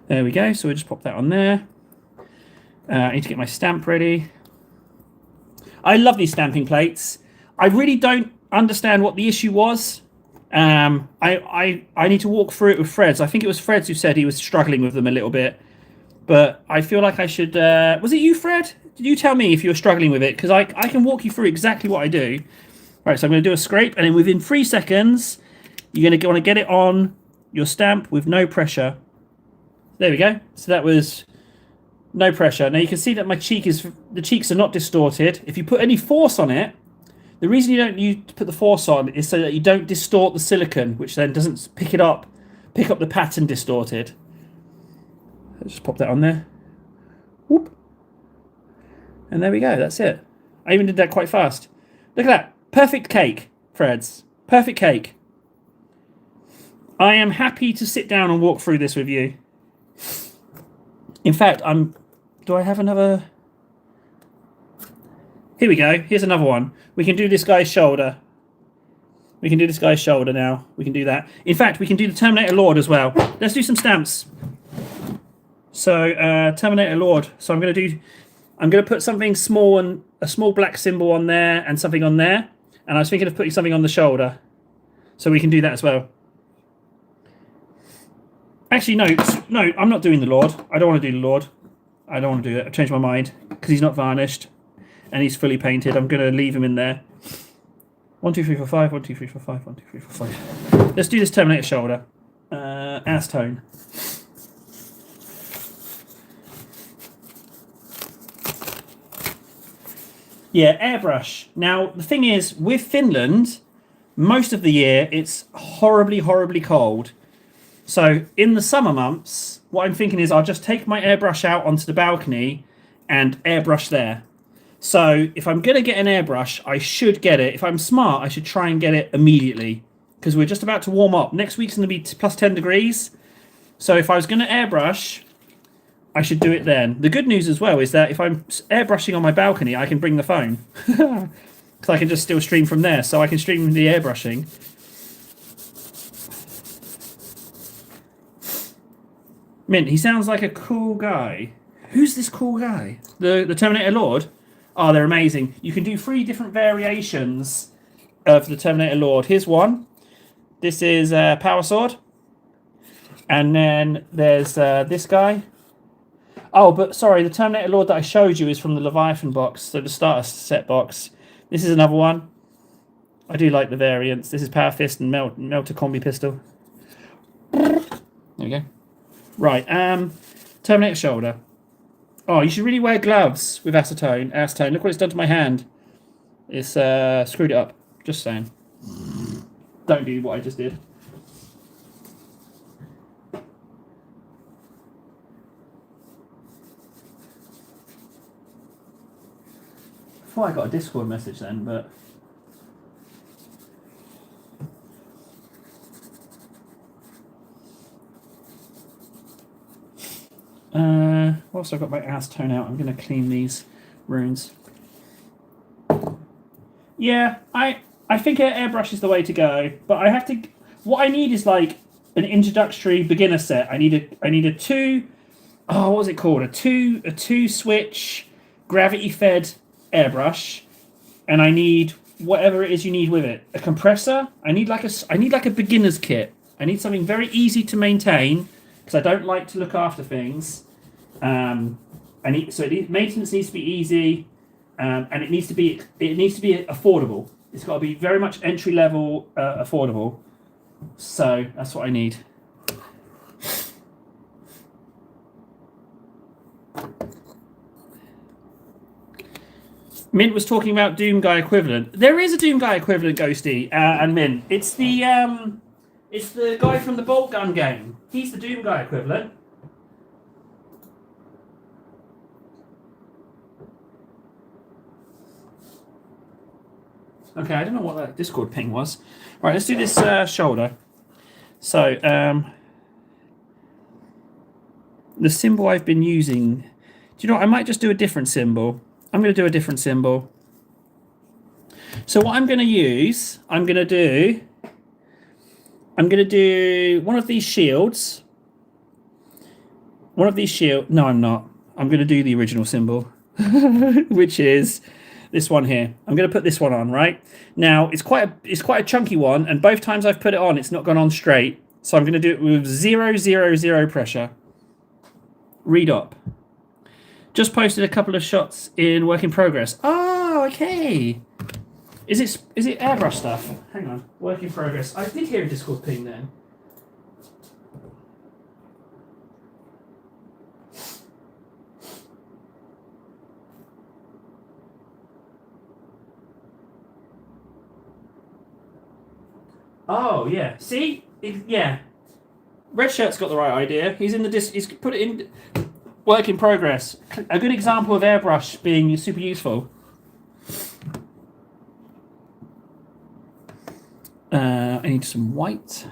there we go. So we'll just pop that on there. I need to get my stamp ready. I love these stamping plates. I really don't understand what the issue was. I need to walk through it with Freds. I think it was Freds who said he was struggling with them a little bit. But I feel like I should... was it you, Fred? Did you tell me if you were struggling with it? Because I can walk you through exactly what I do. Right, so I'm going to do a scrape. And then within 3 seconds, you're going to want to get it on your stamp with no pressure. There we go. So that was no pressure. Now you can see that the cheeks are not distorted. If you put any force on it, the reason you don't put the force on is so that you don't distort the silicone, which then doesn't pick up the pattern distorted. Let's just pop that on there. Whoop. And there we go. That's it. I even did that quite fast. Look at that. Perfect cake, Freds. Perfect cake. I am happy to sit down and walk through this with you. In fact, do I have another? Here we go. Here's another one. We can do this guy's shoulder. We can do this guy's shoulder now. We can do that. In fact, we can do the Terminator Lord as well. Let's do some stamps. So, Terminator Lord. So I'm going to put something small and a small black symbol on there and something on there. And I was thinking of putting something on the shoulder. So we can do that as well. Actually, no, I'm not doing the Lord. I don't want to do the Lord. I don't want to do it. I've changed my mind because he's not varnished and he's fully painted. I'm going to leave him in there. 1, 2, 3, 4, 5. 1, 2, 3, 4, 5. 1, 2, 3, 4, 5. Let's do this Terminator shoulder. Acetone. Yeah, airbrush. Now, the thing is, with Finland, most of the year, it's horribly, horribly cold. So, in the summer months, what I'm thinking is I'll just take my airbrush out onto the balcony and airbrush there. So, if I'm going to get an airbrush, I should get it. If I'm smart, I should try and get it immediately. Because we're just about to warm up. Next week's going to be plus 10 degrees. So, if I was going to airbrush, I should do it then. The good news as well is that if I'm airbrushing on my balcony, I can bring the phone. Because I can just still stream from there. So I can stream the airbrushing. Mint, he sounds like a cool guy. Who's this cool guy? The Terminator Lord? Oh, they're amazing. You can do 3 different variations of the Terminator Lord. Here's one. This is Power Sword. And then there's this guy. Oh, but sorry, the Terminator Lord that I showed you is from the Leviathan box, so the starter set box. This is another one. I do like the variants. This is Power Fist and Melter Combi Pistol. There we go. Right, Terminator Shoulder. Oh, you should really wear gloves with acetone. Acetone. Look what it's done to my hand. It's screwed it up. Just saying. Don't do what I just did. I thought I got a Discord message then, but... whilst I've got my acetone out, I'm going to clean these runes. Yeah, I think airbrush is the way to go, but I have to... What I need is like an introductory beginner set. I need a 2... Oh, what was it called? A two switch gravity fed airbrush, and I need whatever it is you need with it. A compressor. I need like a beginner's kit. I need something very easy to maintain because I don't like to look after things. Maintenance needs to be easy. and it needs to be affordable. It's got to be very much entry level, affordable. So that's what I need. Mint was talking about Doom Guy equivalent. There is a Doom Guy equivalent, Ghosty, and Mint. It's the guy from the bolt gun game. He's the Doom Guy equivalent. Okay, I don't know what that Discord ping was. Right, let's do this shoulder. So, the symbol I've been using. Do you know what? I might just do a different symbol. I'm going to do a different symbol. So what I'm going to use, I'm going to do one of these shields. No, I'm not. I'm going to do the original symbol, which is this one here. I'm going to put this one on, right? Now, it's quite a chunky one, and both times I've put it on, it's not gone on straight. So I'm going to do it with 0, 0, 0 pressure. Read up. Just posted a couple of shots in work in progress. Oh, okay. Is it airbrush stuff? Hang on. Work in progress. I did hear a Discord ping then. Oh, yeah. See? Yeah. Red Shirt's got the right idea. He's in the he's put it in work in progress. A good example of airbrush being super useful. I need some white.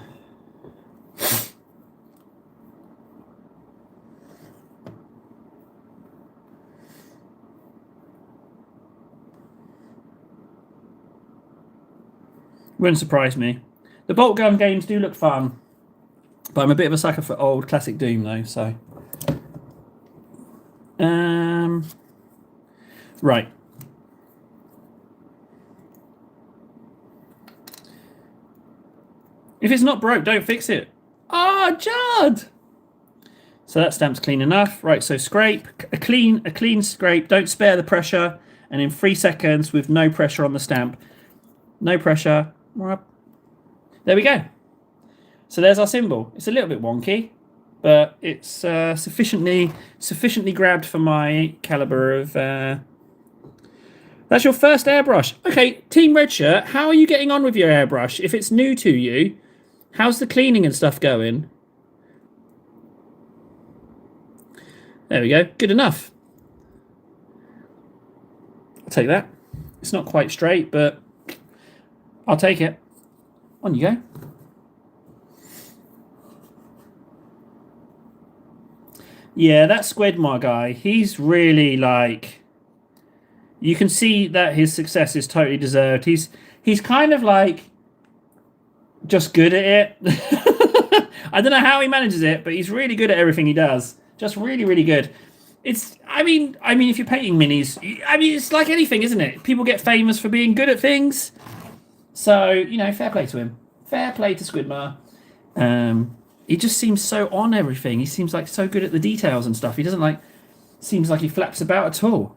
Wouldn't surprise me. The bolt gun games do look fun, but I'm a bit of a sucker for old classic Doom though, so. Right. If it's not broke, don't fix it. Ah, Judd! So that stamp's clean enough. Right, so scrape. A clean scrape. Don't spare the pressure. And in 3 seconds with no pressure on the stamp. No pressure. There we go. So there's our symbol. It's a little bit wonky, but it's sufficiently grabbed for my caliber of... That's your first airbrush. Okay, Team Redshirt, how are you getting on with your airbrush? If it's new to you, how's the cleaning and stuff going? There we go. Good enough. I'll take that. It's not quite straight, but I'll take it. On you go. Yeah, that Squidmar guy, he's really like... You can see that his success is totally deserved. He's kind of like just good at it. I don't know how he manages it, but he's really good at everything he does. Just really, really good. I mean, if you're painting minis, it's like anything, isn't it? People get famous for being good at things. So, fair play to him. Fair play to Squidmar. He just seems so on everything. He seems like so good at the details and stuff. He doesn't seems like he flaps about at all.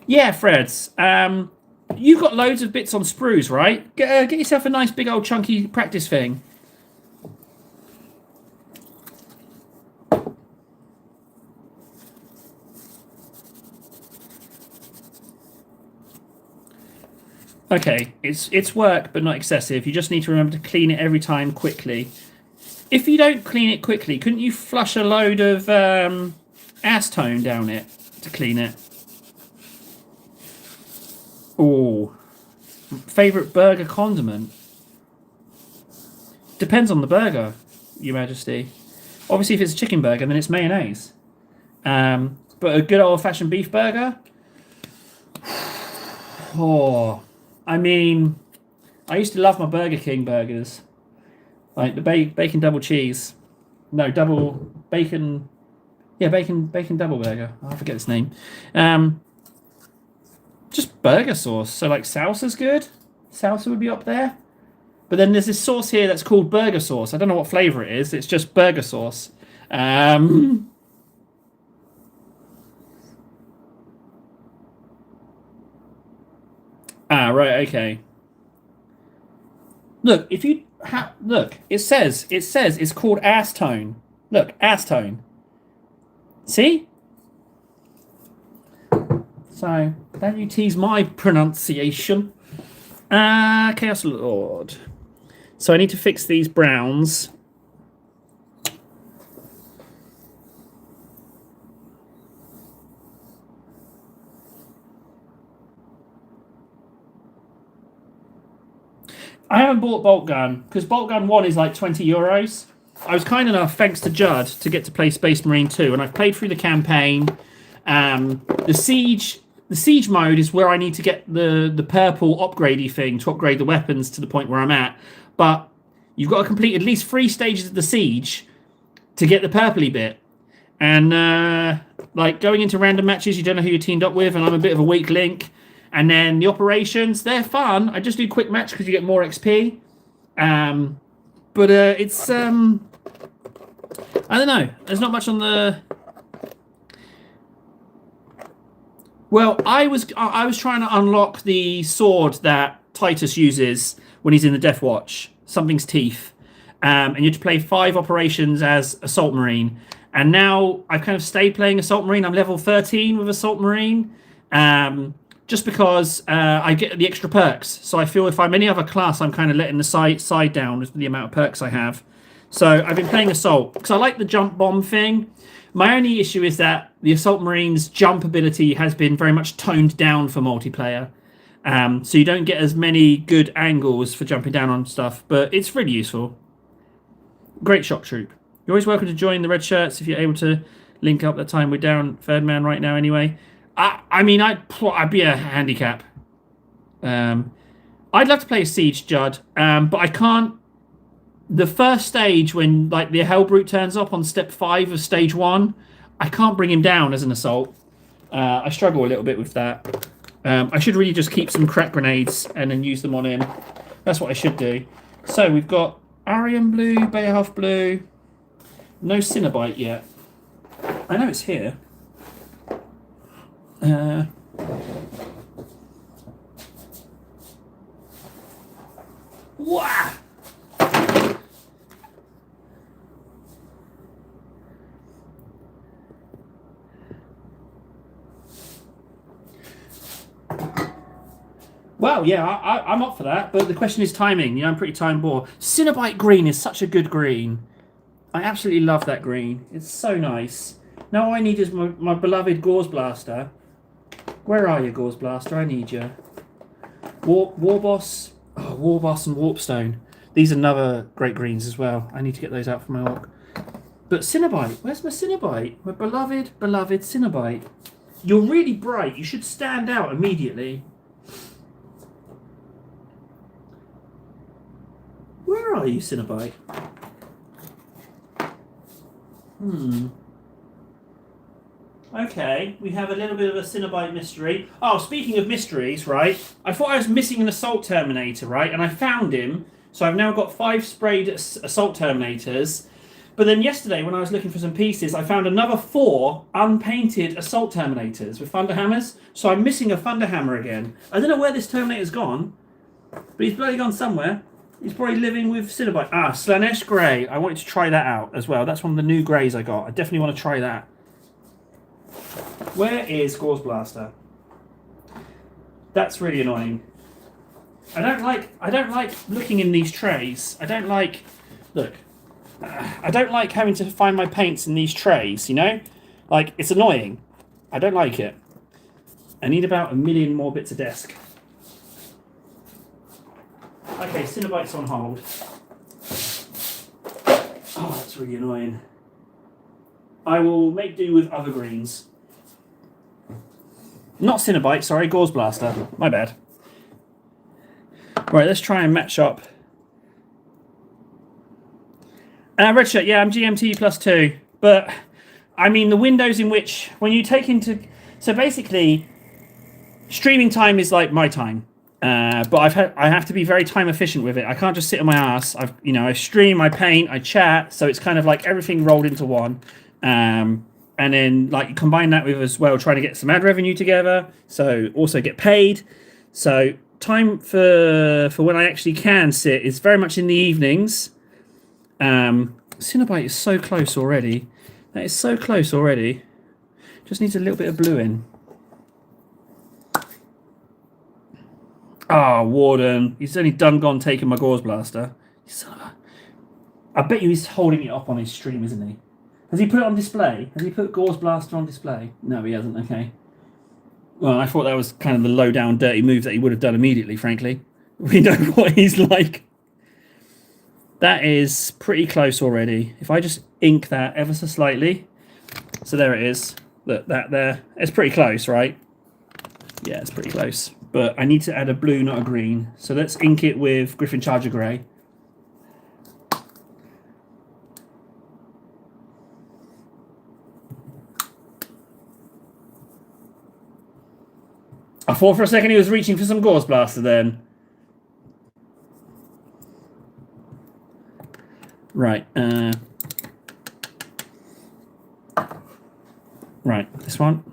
Yeah, Freds. You've got loads of bits on sprues, right? Get yourself a nice big old chunky practice thing. Okay, it's work, but not excessive. You just need to remember to clean it every time quickly. If you don't clean it quickly, couldn't you flush a load of acetone down it to clean it? Oh, favourite burger condiment? Depends on the burger, Your Majesty. Obviously, if it's a chicken burger, then it's mayonnaise. But a good old-fashioned beef burger? Oh, I mean, I used to love my Burger King burgers. Like the bacon double cheese. No, double bacon... Yeah, bacon double burger. I forget its name. Just burger sauce. So like salsa's good. Salsa would be up there. But then there's this sauce here that's called burger sauce. I don't know what flavour it is. It's just burger sauce. Ah, right, okay. Look, if you look, it says it's called Acetone. Look, Acetone. See? So don't you tease my pronunciation. Chaos Lord. So I need to fix these browns. I haven't bought Bolt Gun because Bolt Gun 1 is like €20. I was kind enough, thanks to Judd, to get to play Space Marine 2, and I've played through the campaign. The siege mode is where I need to get the purple upgradey thing to upgrade the weapons to the point where I'm at. But you've got to complete at least 3 stages of the siege to get the purpley bit. And like going into random matches, you don't know who you're teamed up with, and I'm a bit of a weak link. And then the operations, they're fun. I just do quick match because you get more XP. But it's I don't know. There's not much on the. Well, I was trying to unlock the sword that Titus uses when he's in the Death Watch, Something's Teeth, and you have to play 5 operations as Assault Marine. And now I've kind of stayed playing Assault Marine. I'm level 13 with Assault Marine, just because I get the extra perks. So I feel if I'm any other class, I'm kind of letting the side down with the amount of perks I have. So I've been playing Assault because I like the jump bomb thing. My only issue is that the Assault Marine's jump ability has been very much toned down for multiplayer. So you don't get as many good angles for jumping down on stuff, but it's really useful. Great shock troop. You're always welcome to join the red shirts if you're able to link up that time. We're down third man right now anyway. I mean, I'd be a handicap. I'd love to play a Siege, Judd, but I can't. The first stage, when like the Hellbrute turns up on step 5 of stage 1, I can't bring him down as an assault. I struggle a little bit with that. I should really just keep some crack grenades and then use them on him. That's what I should do. So we've got Arian Blue, Beowulf Blue. No Cinnabite yet. I know it's here. Wow! Well, yeah, I'm up for that, but the question is timing. I'm pretty time poor. Cinnabite green is such a good green. I absolutely love that green. It's so nice. Now all I need is my beloved Gauze Blaster. Where are you, Gauze Blaster? I need you. Warboss. Oh, Warboss and Warpstone. These are another great greens as well. I need to get those out for my orc. But Cinnabite. Where's my Cinnabite? My beloved Cinnabite. You're really bright. You should stand out immediately. Where are you, Cinnabite? Okay, we have a little bit of a Cinnabite mystery. Oh, speaking of mysteries, right? I thought I was missing an Assault Terminator, right? And I found him. So I've now got 5 sprayed Assault Terminators. But then yesterday, when I was looking for some pieces, I found another 4 unpainted Assault Terminators with Thunderhammers. So I'm missing a Thunderhammer again. I don't know where this Terminator's gone, but he's bloody gone somewhere. He's probably living with Cinnabite. Ah, Slaanesh Grey. I wanted to try that out as well. That's one of the new greys I got. I definitely want to try that. Where is Gauze Blaster? That's really annoying. I don't like looking in these trays. I don't like having to find my paints in these trays, you know? Like, it's annoying. I don't like it. I need about 1 million more bits of desk. Okay, Cinnabite's on hold. Oh, that's really annoying. I will make do with other greens. Not Cinnabite, sorry, Gauze Blaster. My bad. Right, let's try and match up. Red shirt, yeah, I'm GMT +2. But, I mean, the windows in which, when you take into... So basically, streaming time is like my time. But I have to be very time efficient with it. I can't just sit on my ass. I stream, I paint, I chat, so it's kind of like everything rolled into one. And then like you combine that with as well trying to get some ad revenue together, so also get paid. So time for when I actually can sit is very much in the evenings. Cinnabite is so close already. That is so close already. Just needs a little bit of blue in. Ah, oh, Warden. He's only done gone taking my Gauze Blaster. I bet you he's holding it up on his stream, isn't he? Has he put it on display? Has he put Gauze Blaster on display? No, he hasn't. Okay. Well, I thought that was kind of the low-down, dirty move that he would have done immediately, frankly. We know what he's like. That is pretty close already. If I just ink that ever so slightly. So there it is. Look, that there. It's pretty close, right? Yeah, it's pretty close. But I need to add a blue, not a green. So let's ink it with Griffin Charger Grey. I thought for a second he was reaching for some Gauze Blaster then. Right. Right, this one.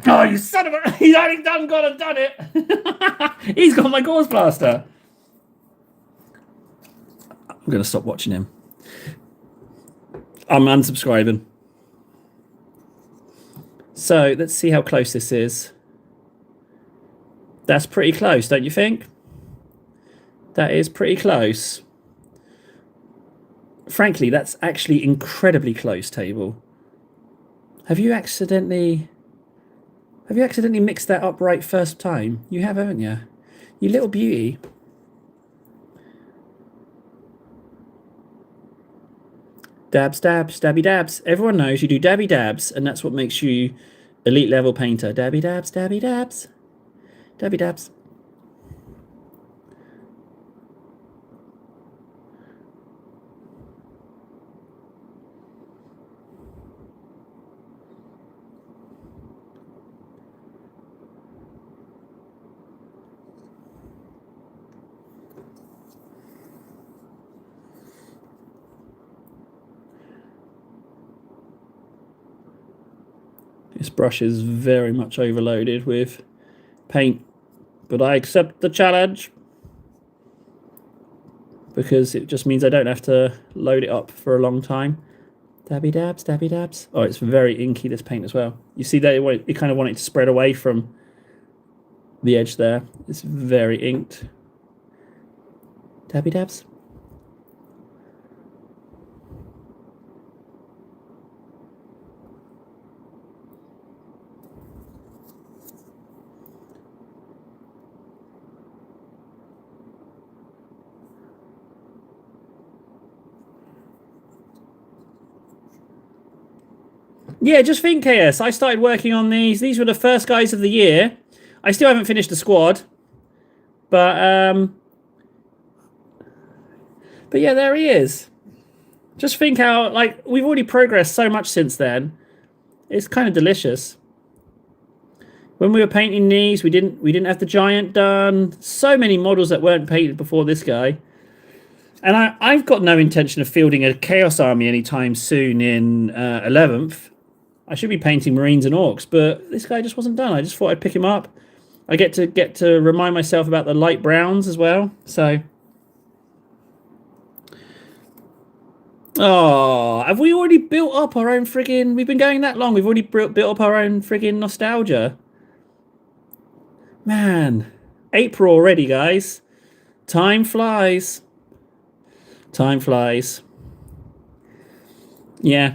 Oh, you son of a... He's only done it. He's got my Gauze Blaster. I'm going to stop watching him. I'm unsubscribing. So, let's see how close this is. That's pretty close, don't you think? That is pretty close. Frankly, that's actually incredibly close, table. Have you accidentally mixed that up right first time? You have, haven't you? You little beauty. Dabs, dabs, dabby dabs. Everyone knows you do dabby dabs, and that's what makes you elite level painter. Dabby dabs, dabby dabs. Dabby dabs. This brush is very much overloaded with paint, but I accept the challenge because it just means I don't have to load it up for a long time. Dabby dabs, dabby dabs. Oh, it's very inky, this paint as well. You see that it kind of wanted to spread away from the edge there. It's very inked. Dabby dabs. Yeah, just think, KS. I started working on these. These were the first guys of the year. I still haven't finished the squad. But yeah, there he is. Just think how, like, we've already progressed so much since then. It's kind of delicious. When we were painting these, we didn't have the giant done. So many models that weren't painted before this guy. And I've got no intention of fielding a Chaos Army anytime soon in 11th. I should be painting Marines and Orcs, but this guy just wasn't done. I just thought I'd pick him up. I get to remind myself about the light browns as well. So, oh, have we already built up our own friggin'? We've been going that long. We've already built up our own friggin' nostalgia. Man, April already, guys. Time flies. Time flies. Yeah.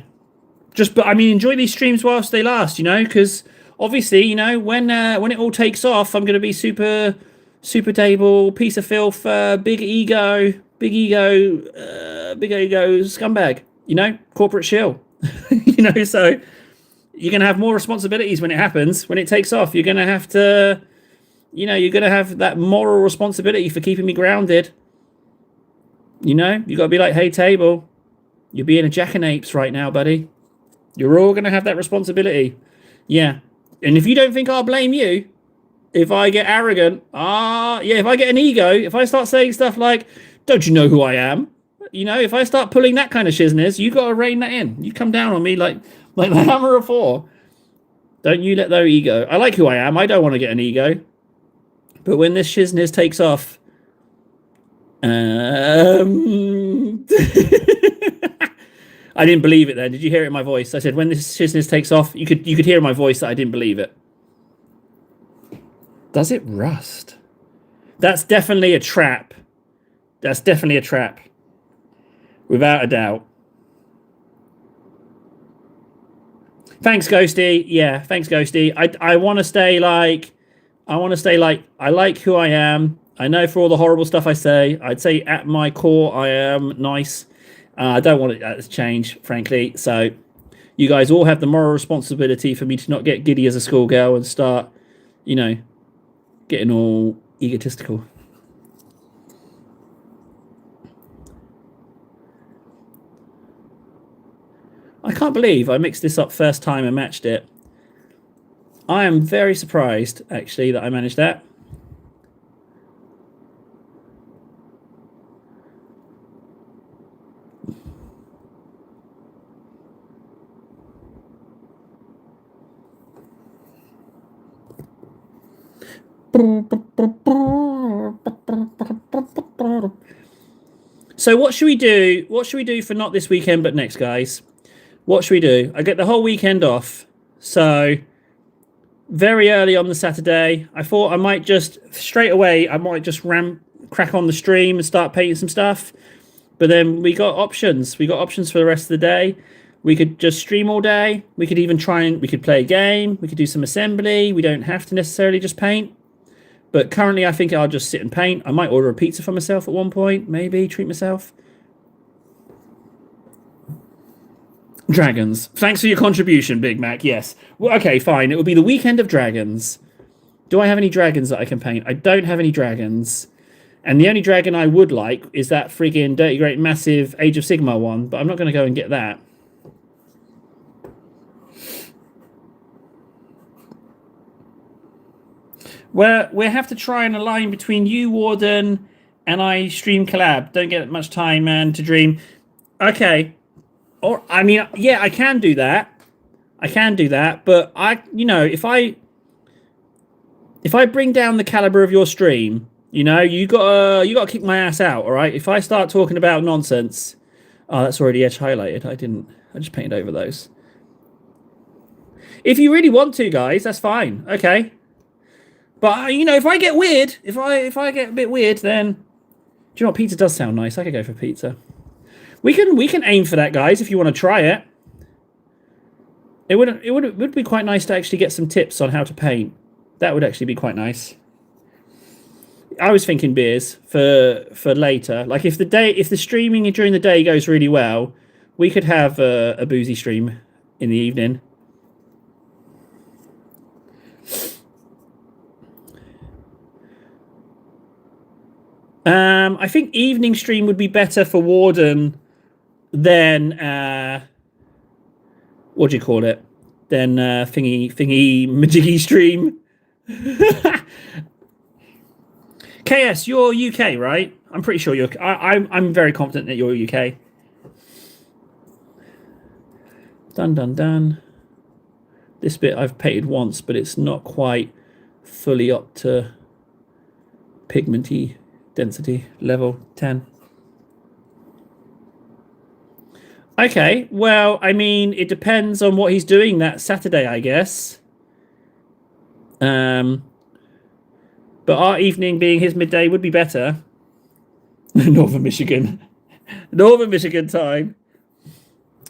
But I mean, enjoy these streams whilst they last, you know, because obviously, you know, when it all takes off, I'm going to be super table, piece of filth, big ego scumbag, you know, corporate shill, you know, so you're going to have more responsibilities when it happens. When it takes off, you're going to have to, you know, you're going to have that moral responsibility for keeping me grounded. You know, you got to be like, hey, table, you're being a jackanapes right now, buddy. You're all going to have that responsibility. Yeah. And if you don't think I'll blame you, if I get arrogant, yeah, if I get an ego, if I start saying stuff like, don't you know who I am? You know, if I start pulling that kind of shizness, you got to rein that in. You come down on me like the hammer of Thor. Don't you let their ego. I like who I am. I don't want to get an ego. But when this shizness takes off, I didn't believe it then. Did you hear it in my voice? I said when this shizness takes off, you could hear in my voice that I didn't believe it. Does it rust? That's definitely a trap. That's definitely a trap. Without a doubt. Thanks, Ghosty. Yeah, thanks, Ghosty. I want to stay like... I like who I am. I know for all the horrible stuff I say, I'd say at my core, I am nice. I don't want it to change, frankly. So you guys all have the moral responsibility for me to not get giddy as a schoolgirl and start, you know, getting all egotistical. I can't believe I mixed this up first time and matched it. I am very surprised, actually, that I managed that. So what should we do? What should we do for not this weekend but next, guys? What should we do? I get the whole weekend off. So very early on the Saturday, I thought I might just straight away, I might just crack on the stream and start painting some stuff. But then we got options. We got options for the rest of the day. We could just stream all day. We could even we could play a game. We could do some assembly. We don't have to necessarily just paint. But currently, I think I'll just sit and paint. I might order a pizza for myself at one point. Maybe treat myself. Dragons. Thanks for your contribution, Big Mac. Yes. Well, okay, fine. It will be the weekend of dragons. Do I have any dragons that I can paint? I don't have any dragons. And the only dragon I would like is that friggin' Dirty Great Massive Age of Sigmar one. But I'm not going to go and get that. Well, we'll have to try and align between you, Warden, and I stream collab. Don't get much time, man, to dream. Okay. Or, I mean, yeah, I can do that. I can do that, but if I bring down the caliber of your stream, you gotta kick my ass out, all right? If I start talking about nonsense, oh, that's already edge highlighted. I just painted over those. If you really want to, guys, that's fine. Okay. But if I get weird, if I get a bit weird, then do you know what? Pizza does sound nice. I could go for pizza. We can aim for that, guys, if you want to try it. It would be quite nice to actually get some tips on how to paint. That would actually be quite nice. I was thinking beers for later. Like if the streaming during the day goes really well, we could have a boozy stream in the evening. I think evening stream would be better for Warden than what do you call it? Than thingy majiggy stream. KS, you're UK, right? I'm pretty sure you're. I'm very confident that you're UK. Done. This bit I've painted once, but it's not quite fully up to pigmenty density level 10. Okay, well, I mean, it depends on what he's doing that Saturday, I guess. But our evening being his midday would be better. Northern Michigan time.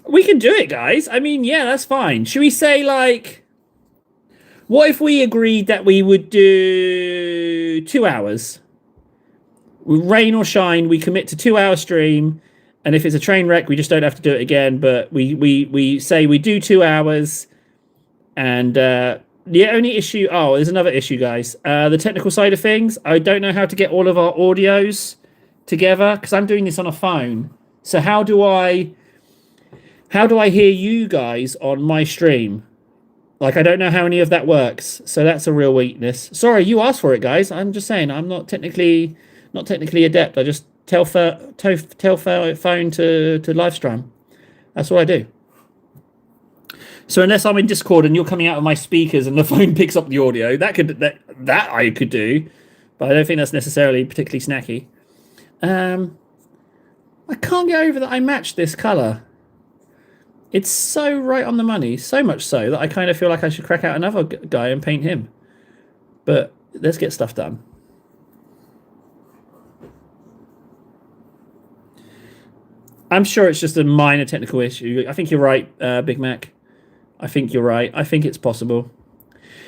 We can do it, guys. I mean, yeah, that's fine. Should we say, like, what if we agreed that we would do 2 hours? Rain or shine, we commit to 2 hour stream. And if it's a train wreck, we just don't have to do it again. But we say we do 2 hours. And the only issue... Oh, there's another issue, guys. The technical side of things. I don't know how to get all of our audios together. Because I'm doing this on a phone. So how do I hear you guys on my stream? Like, I don't know how any of that works. So that's a real weakness. Sorry, you asked for it, guys. I'm just saying. I'm not technically adept. I just tell phone to live stream. That's what I do. So unless I'm in Discord and you're coming out of my speakers and the phone picks up the audio, that I could do, but I don't think that's necessarily particularly snacky. I can't get over that I matched this colour. It's so right on the money, so much so that I kind of feel like I should crack out another guy and paint him. But let's get stuff done. I'm sure it's just a minor technical issue. I think you're right, Big Mac. I think you're right. I think it's possible.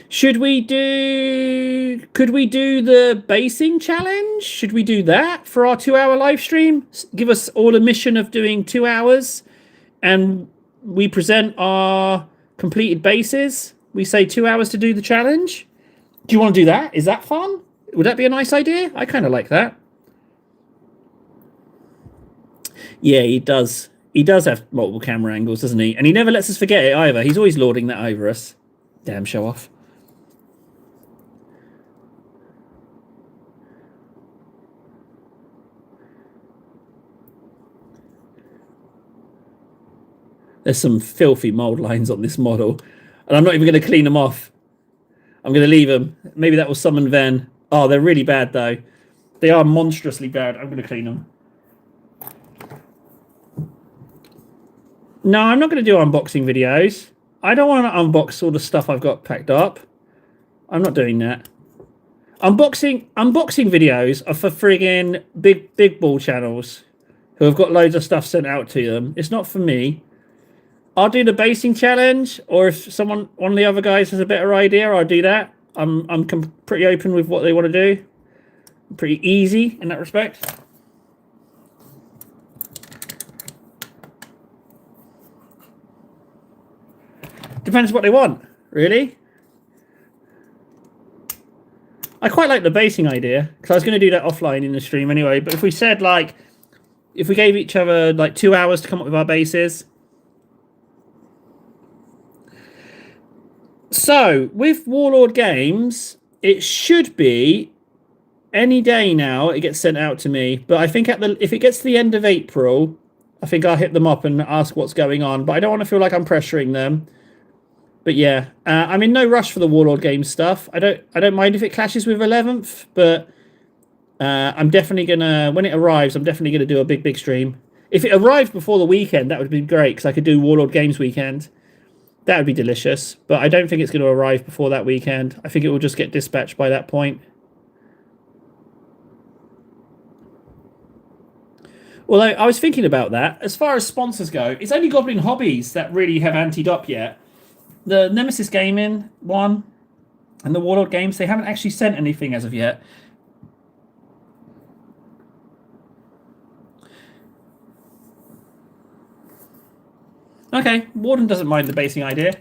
Could we do the basing challenge? Should we do that for our 2-hour live stream? Give us all a mission of doing 2 hours, and we present our completed bases. We say 2 hours to do the challenge. Do you want to do that? Is that fun? Would that be a nice idea? I kind of like that. Yeah, he does. He does have multiple camera angles, doesn't he? And he never lets us forget it either. He's always lording that over us. Damn show off. There's some filthy mold lines on this model, and I'm not even going to clean them off. I'm going to leave them. Maybe that will summon Ven. Oh, they're really bad, though. They are monstrously bad. I'm going to clean them. No, I'm not going to do unboxing videos. I don't want to unbox all the stuff I've got packed up. I'm not doing that. Unboxing videos are for friggin' big ball channels who have got loads of stuff sent out to them. It's not for me. I'll do the basing challenge, or if one of the other guys has a better idea, I'll do that. I'm pretty open with what they want to do. Pretty easy in that respect. Depends what they want, really. I quite like the basing idea, because I was going to do that offline in the stream anyway. But if we said, like, if we gave each other, like, 2 hours to come up with our bases. So, with Warlord Games, it should be any day now it gets sent out to me. But I think if it gets to the end of April, I think I'll hit them up and ask what's going on. But I don't want to feel like I'm pressuring them. But yeah, I'm in no rush for the Warlord Games stuff. I don't mind if it clashes with 11th, but I'm definitely gonna, when it arrives, I'm definitely gonna do a big stream. If it arrived before the weekend, that would be great, because I could do Warlord Games weekend. That would be delicious, but I don't think it's going to arrive before that weekend. I think it will just get dispatched by that point. Although, I was thinking about that. As far as sponsors go, it's only Goblin Hobbies that really have anteed up yet. The Nemesis Gaming one and the Warlord Games, they haven't actually sent anything as of yet. Okay, Warden doesn't mind the basing idea.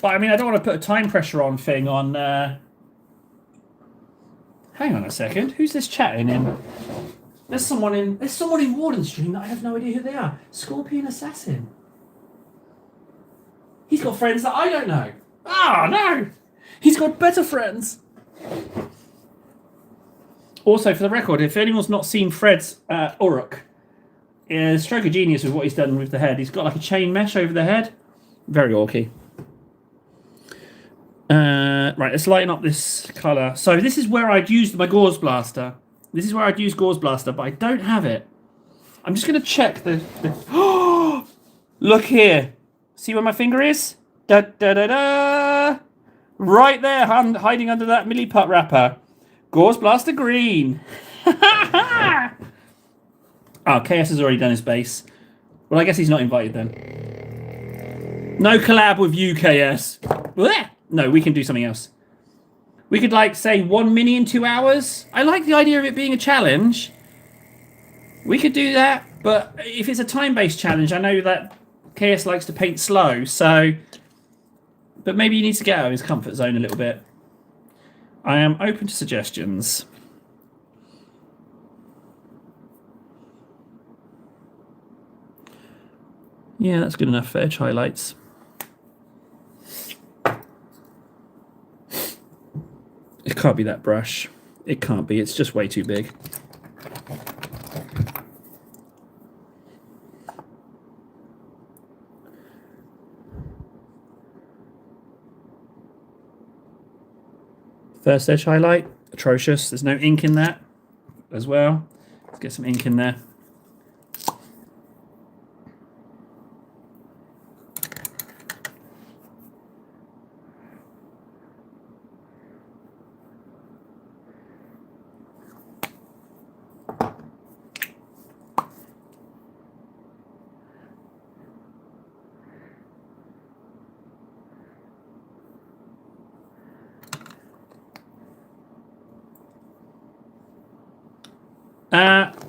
But, I mean, I don't want to put a time pressure on thing on... Hang on a second. Who's this chatting in? There's someone in Warden's stream that I have no idea who they are. Scorpion Assassin. He's got friends that I don't know. Oh, no! He's got better friends. Also, for the record, if anyone's not seen Fred's Uruk, stroke of genius with what he's done with the head. He's got like a chain mesh over the head. Very orky. Right, let's lighten up this colour. So this is where I'd use my Gauze Blaster. This is where I'd use Gauze Blaster, but I don't have it. I'm just going to check the... Oh! Look here. See where my finger is? Da da da da! Right there, hiding under that Milliput wrapper. Gauze Blaster green. Oh, KS has already done his base. Well, I guess he's not invited then. No collab with you, KS. Blech! No, we can do something else. We could, like, say 1 mini in 2 hours. I like the idea of it being a challenge. We could do that, but if it's a time-based challenge, I know that KS likes to paint slow, so... But maybe he needs to get out of his comfort zone a little bit. I am open to suggestions. Yeah, that's good enough for edge highlights. It can't be that brush. It can't be. It's just way too big. First edge highlight, atrocious. There's no ink in that as well. Let's get some ink in there.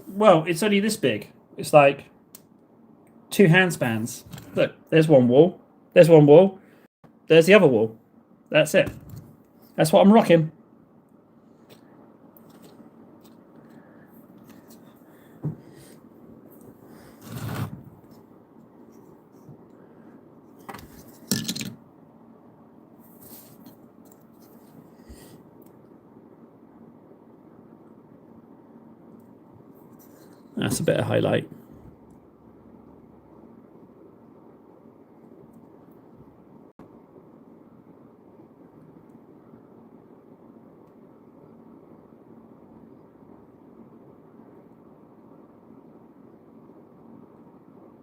Well, it's only this big. It's like 2 handspans. Look, there's one wall. There's one wall. There's the other wall. That's it. That's what I'm rocking. That's a bit of highlight.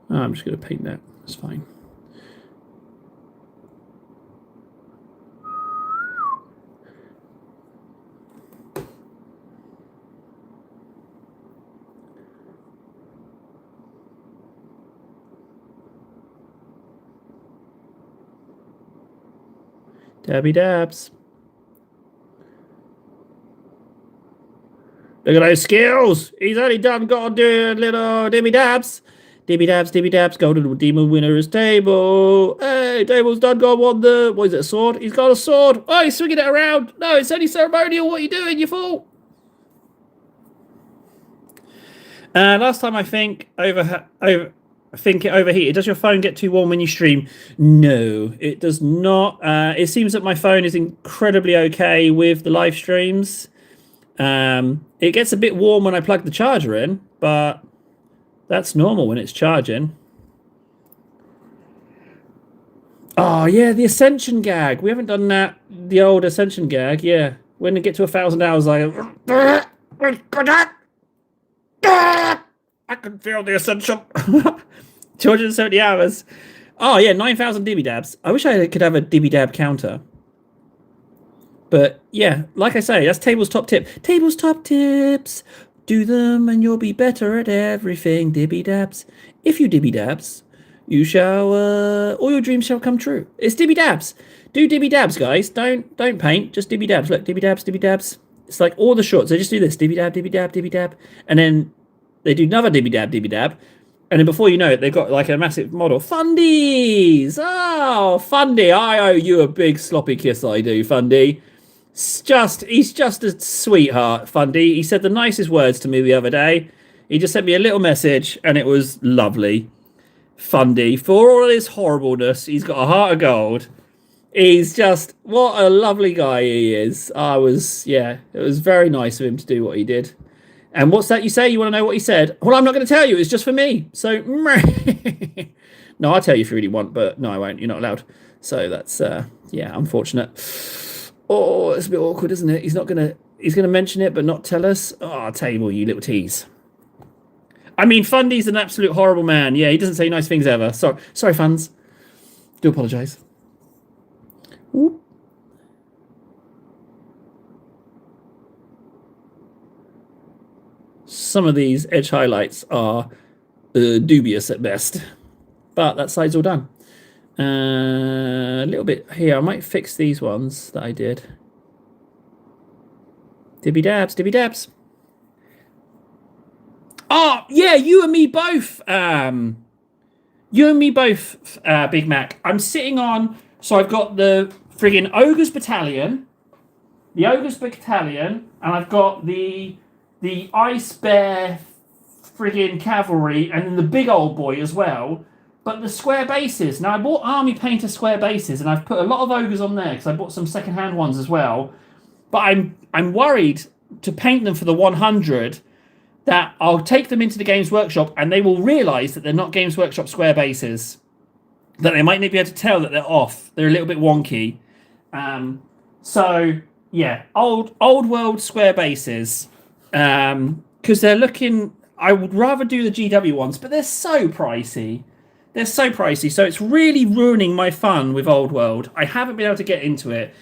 Oh, I'm just going to paint that. That's fine. Dabby dabs. Look at those skills. He's only got to do a little dibby dabs. Dibby dabs, go to the demon winner's table. Hey, table's done won the, what is it, a sword? He's got a sword. Oh, he's swinging it around. No, it's only ceremonial. What are you doing, you fool? Last time I think it overheated. Does your phone get too warm when you stream? No, it does not. It seems that my phone is incredibly okay with the live streams. It gets a bit warm when I plug the charger in, but that's normal when it's charging. Oh, yeah, the Ascension gag. We haven't done that. The old Ascension gag, yeah. When it get to 1,000 hours, I can feel the Ascension. 270 hours. Oh, yeah, 9,000 dibby dabs. I wish I could have a dibby dab counter. But, yeah, like I say, that's Table's top tip. Table's top tips. Do them and you'll be better at everything. Dibby dabs. If you dibby dabs, you shall, all your dreams shall come true. It's dibby dabs. Do dibby dabs, guys. Don't paint. Just dibby dabs. Look, dibby dabs, dibby dabs. It's like all the shorts. They just do this. Dibby dab, dibby dab, dibby dab. And then they do another dibby dab, dibby dab. And then before you know it, they've got like a massive model. Fundies! Oh, Fundy. I owe you a big sloppy kiss, I do, Fundy. He's just a sweetheart, Fundy. He said the nicest words to me the other day. He just sent me a little message, and it was lovely. Fundy, for all his horribleness, he's got a heart of gold. He's just, what a lovely guy he is. It was very nice of him to do what he did. And what's that you say? You want to know what he said? Well, I'm not going to tell you. It's just for me. So, no, I'll tell you if you really want, but no, I won't. You're not allowed. So that's, unfortunate. Oh, it's a bit awkward, isn't it? He's going to mention it, but not tell us. Oh, Table, you little tease. I mean, Fundy's an absolute horrible man. Yeah, he doesn't say nice things ever. Sorry, fans. Do apologise. Whoop. Some of these edge highlights are dubious at best, but that side's all done. A little bit here. I might fix these ones that I did. Dibby dabs, dibby dabs. Oh, yeah, you and me both. Big Mac. I'm sitting on, so I've got the friggin' Ogre's Battalion, and I've got the Ice Bear friggin' Cavalry, and then the big old boy as well. But the square bases. Now, I bought Army Painter square bases, and I've put a lot of Ogres on there, because I bought some second-hand ones as well. But I'm worried to paint them for the 100, that I'll take them into the Games Workshop, and they will realise that they're not Games Workshop square bases. That they might not be able to tell that they're off. They're a little bit wonky. So Yeah, old world square bases, because they're looking. I would rather do the GW ones, but they're so pricey. They're so pricey, so it's really ruining my fun with old world. I haven't been able to get into it.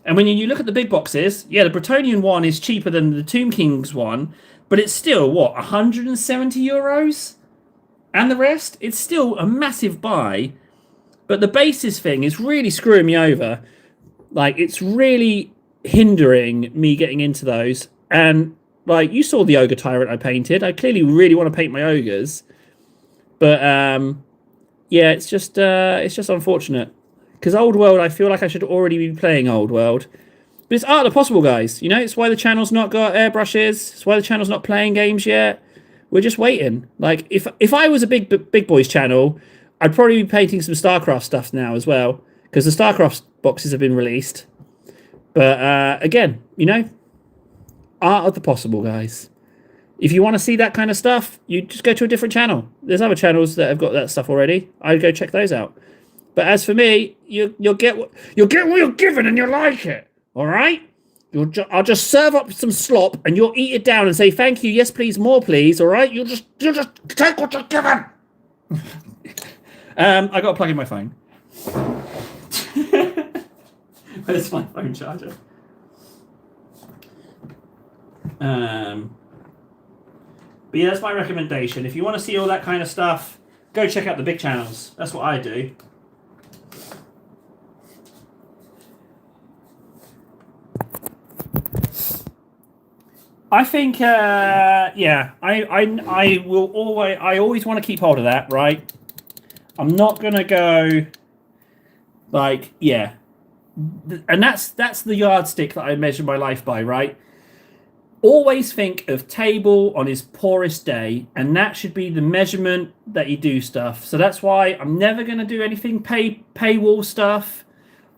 And when you look at the big boxes, yeah, the Bretonian one is cheaper than the Tomb Kings one, but it's still what, 170 euros, and the rest. It's still a massive buy, but the bases thing is really screwing me over. Like, it's really hindering me getting into those. And like, you saw the ogre tyrant I painted. I clearly really want to paint my ogres, but yeah, it's just unfortunate because old world. I feel like I should already be playing old world, but it's art of the possible, guys. You know, it's why the channel's not got airbrushes. It's why the channel's not playing games yet. We're just waiting. Like, if I was a big boys channel, I'd probably be painting some StarCraft stuff now as well, because the StarCraft boxes have been released. But again, you know, art of the possible, guys. If you want to see that kind of stuff, you just go to a different channel. There's other channels that have got that stuff already. I'd go check those out. But as for me, you'll get what you're given, and you'll like it. All right? I'll just serve up some slop, and you'll eat it down and say thank you, yes please, more please. All right? You'll just take what you're given. I got to plug in my phone. Where's my phone charger? But yeah, that's my recommendation. If you want to see all that kind of stuff, go check out the big channels. That's what I do. I think, yeah, I will always, I always want to keep hold of that, right? I'm not gonna go, like, yeah, and that's the yardstick that I measure my life by, right? Always think of Table on his poorest day, and that should be the measurement that you do stuff. So that's why I'm never going to do anything paywall stuff.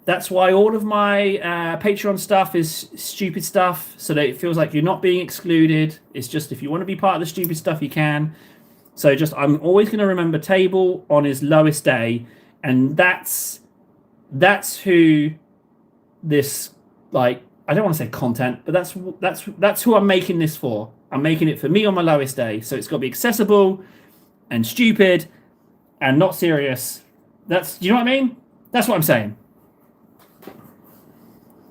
That's why all of my Patreon stuff is stupid stuff, so that it feels like you're not being excluded. It's just, if you want to be part of the stupid stuff, you can. So just, I'm always going to remember Table on his lowest day, and that's who this, like, I don't want to say content, but that's who I'm making this for. I'm making it for me on my lowest day. So it's got to be accessible and stupid and not serious. Do you know what I mean? That's what I'm saying.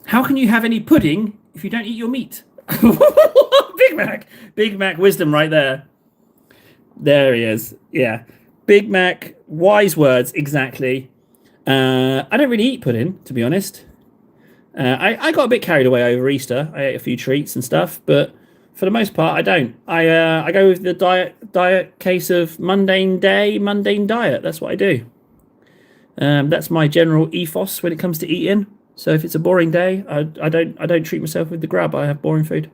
How can you have any pudding if you don't eat your meat? Big Mac wisdom right there. There he is. Yeah. Big Mac, wise words, exactly. I don't really eat pudding, to be honest. I got a bit carried away over Easter. I ate a few treats and stuff, but for the most part, I don't. I go with the diet case of mundane diet. That's what I do. That's my general ethos when it comes to eating. So if it's a boring day, I don't treat myself with the grub. I have boring food.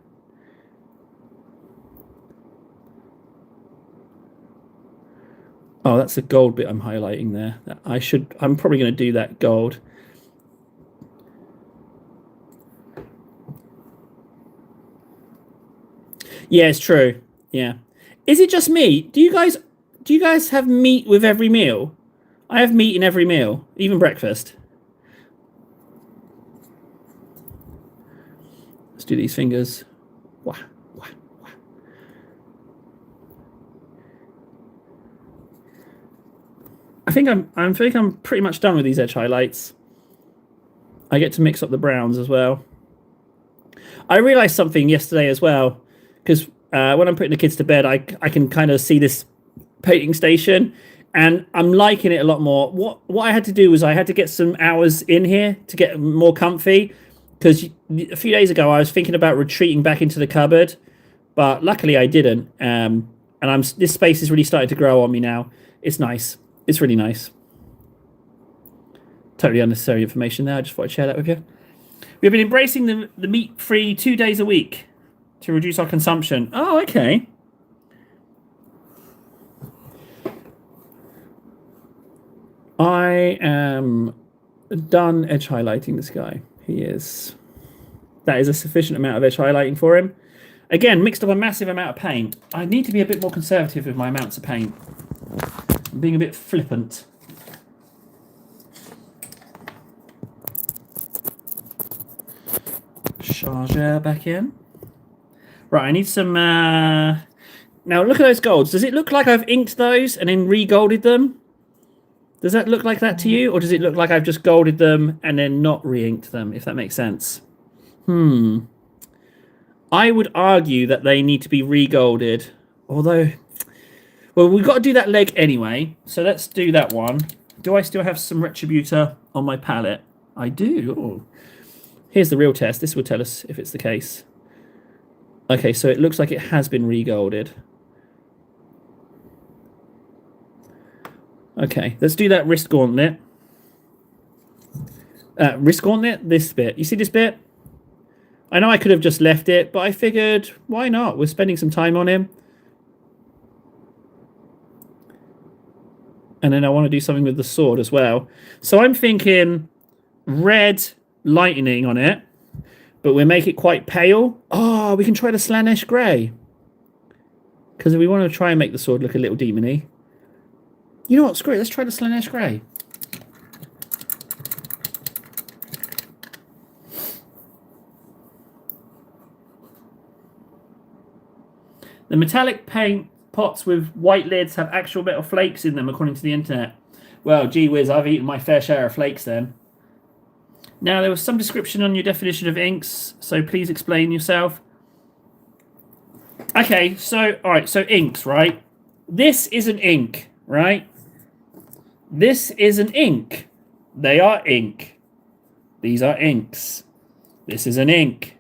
Oh, that's the gold bit I'm highlighting there. I'm probably going to do that gold. Yeah, it's true. Yeah. Is it just me? Do you guys have meat with every meal? I have meat in every meal, even breakfast. Let's do these fingers. Wah, wah, wah. I think I'm pretty much done with these edge highlights. I get to mix up the browns as well. I realized something yesterday as well, because when I'm putting the kids to bed, I can kind of see this painting station, and I'm liking it a lot more. What I had to do was I had to get some hours in here to get more comfy, because a few days ago I was thinking about retreating back into the cupboard, but luckily I didn't. And this space is really starting to grow on me now. It's nice. It's really nice. Totally unnecessary information there. I just thought I'd share that with you. We've been embracing the meat-free 2 days a week to reduce our consumption. Oh, okay. I am done edge highlighting this guy. He is. That is a sufficient amount of edge highlighting for him. Again, mixed up a massive amount of paint. I need to be a bit more conservative with my amounts of paint. I'm being a bit flippant. charger back in. Right, I need some... Now, look at those golds. Does it look like I've inked those and then re-golded them? Does that look like that to you? Or does it look like I've just golded them and then not re-inked them, if that makes sense? I would argue that they need to be re-golded. Although... Well, we've got to do that leg anyway. So let's do that one. Do I still have some Retributor on my palette? I do. Oh. Here's the real test. This will tell us if it's the case. Okay, so it looks like it has been re-golded. Okay, let's do that wrist gauntlet. Wrist gauntlet, this bit. You see this bit? I know I could have just left it, but I figured, why not? We're spending some time on him. And then I want to do something with the sword as well. So I'm thinking red lightning on it, but we'll make it quite pale. Oh, we can try the Slaanesh Grey. Because we want to try and make the sword look a little demony. You know what? Screw it. Let's try the Slaanesh Grey. The metallic paint pots with white lids have actual metal flakes in them, according to the internet. Well, gee whiz, I've eaten my fair share of flakes then. Now, there was some description on your definition of inks, so please explain yourself. Okay, so, alright, so inks, right? This is an ink, right? This is an ink. They are ink. These are inks. This is an ink.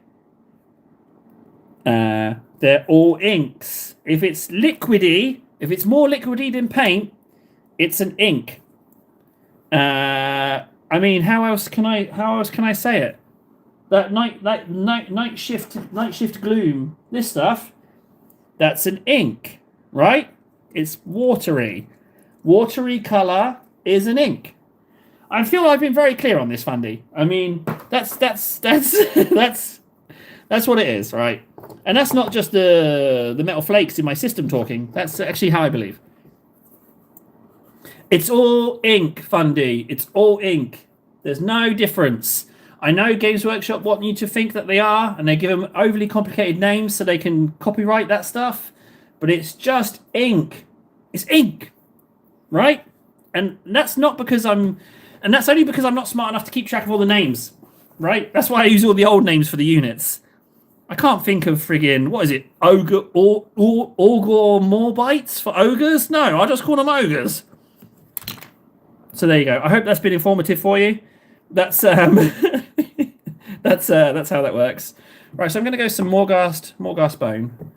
They're all inks. If it's liquidy, if it's more liquidy than paint, it's an ink. I mean, how else can I say it? That night shift gloom, this stuff, that's an ink, right? It's watery. Watery color is an ink. I feel I've been very clear on this, Fundy. I mean, that's what it is, right? And that's not just the metal flakes in my system talking. That's actually how I believe. It's all ink, Fundy. It's all ink. There's no difference. I know Games Workshop want you to think that they are, and they give them overly complicated names so they can copyright that stuff. But it's just ink. It's ink, right? And that's not because and that's only because I'm not smart enough to keep track of all the names, right? That's why I use all the old names for the units. I can't think of friggin', what is it? Ogre Morbites for ogres? No, I just call them ogres. So there you go. I hope that's been informative for you. That's that's how that works. Right, so I'm gonna go some Morghast bone.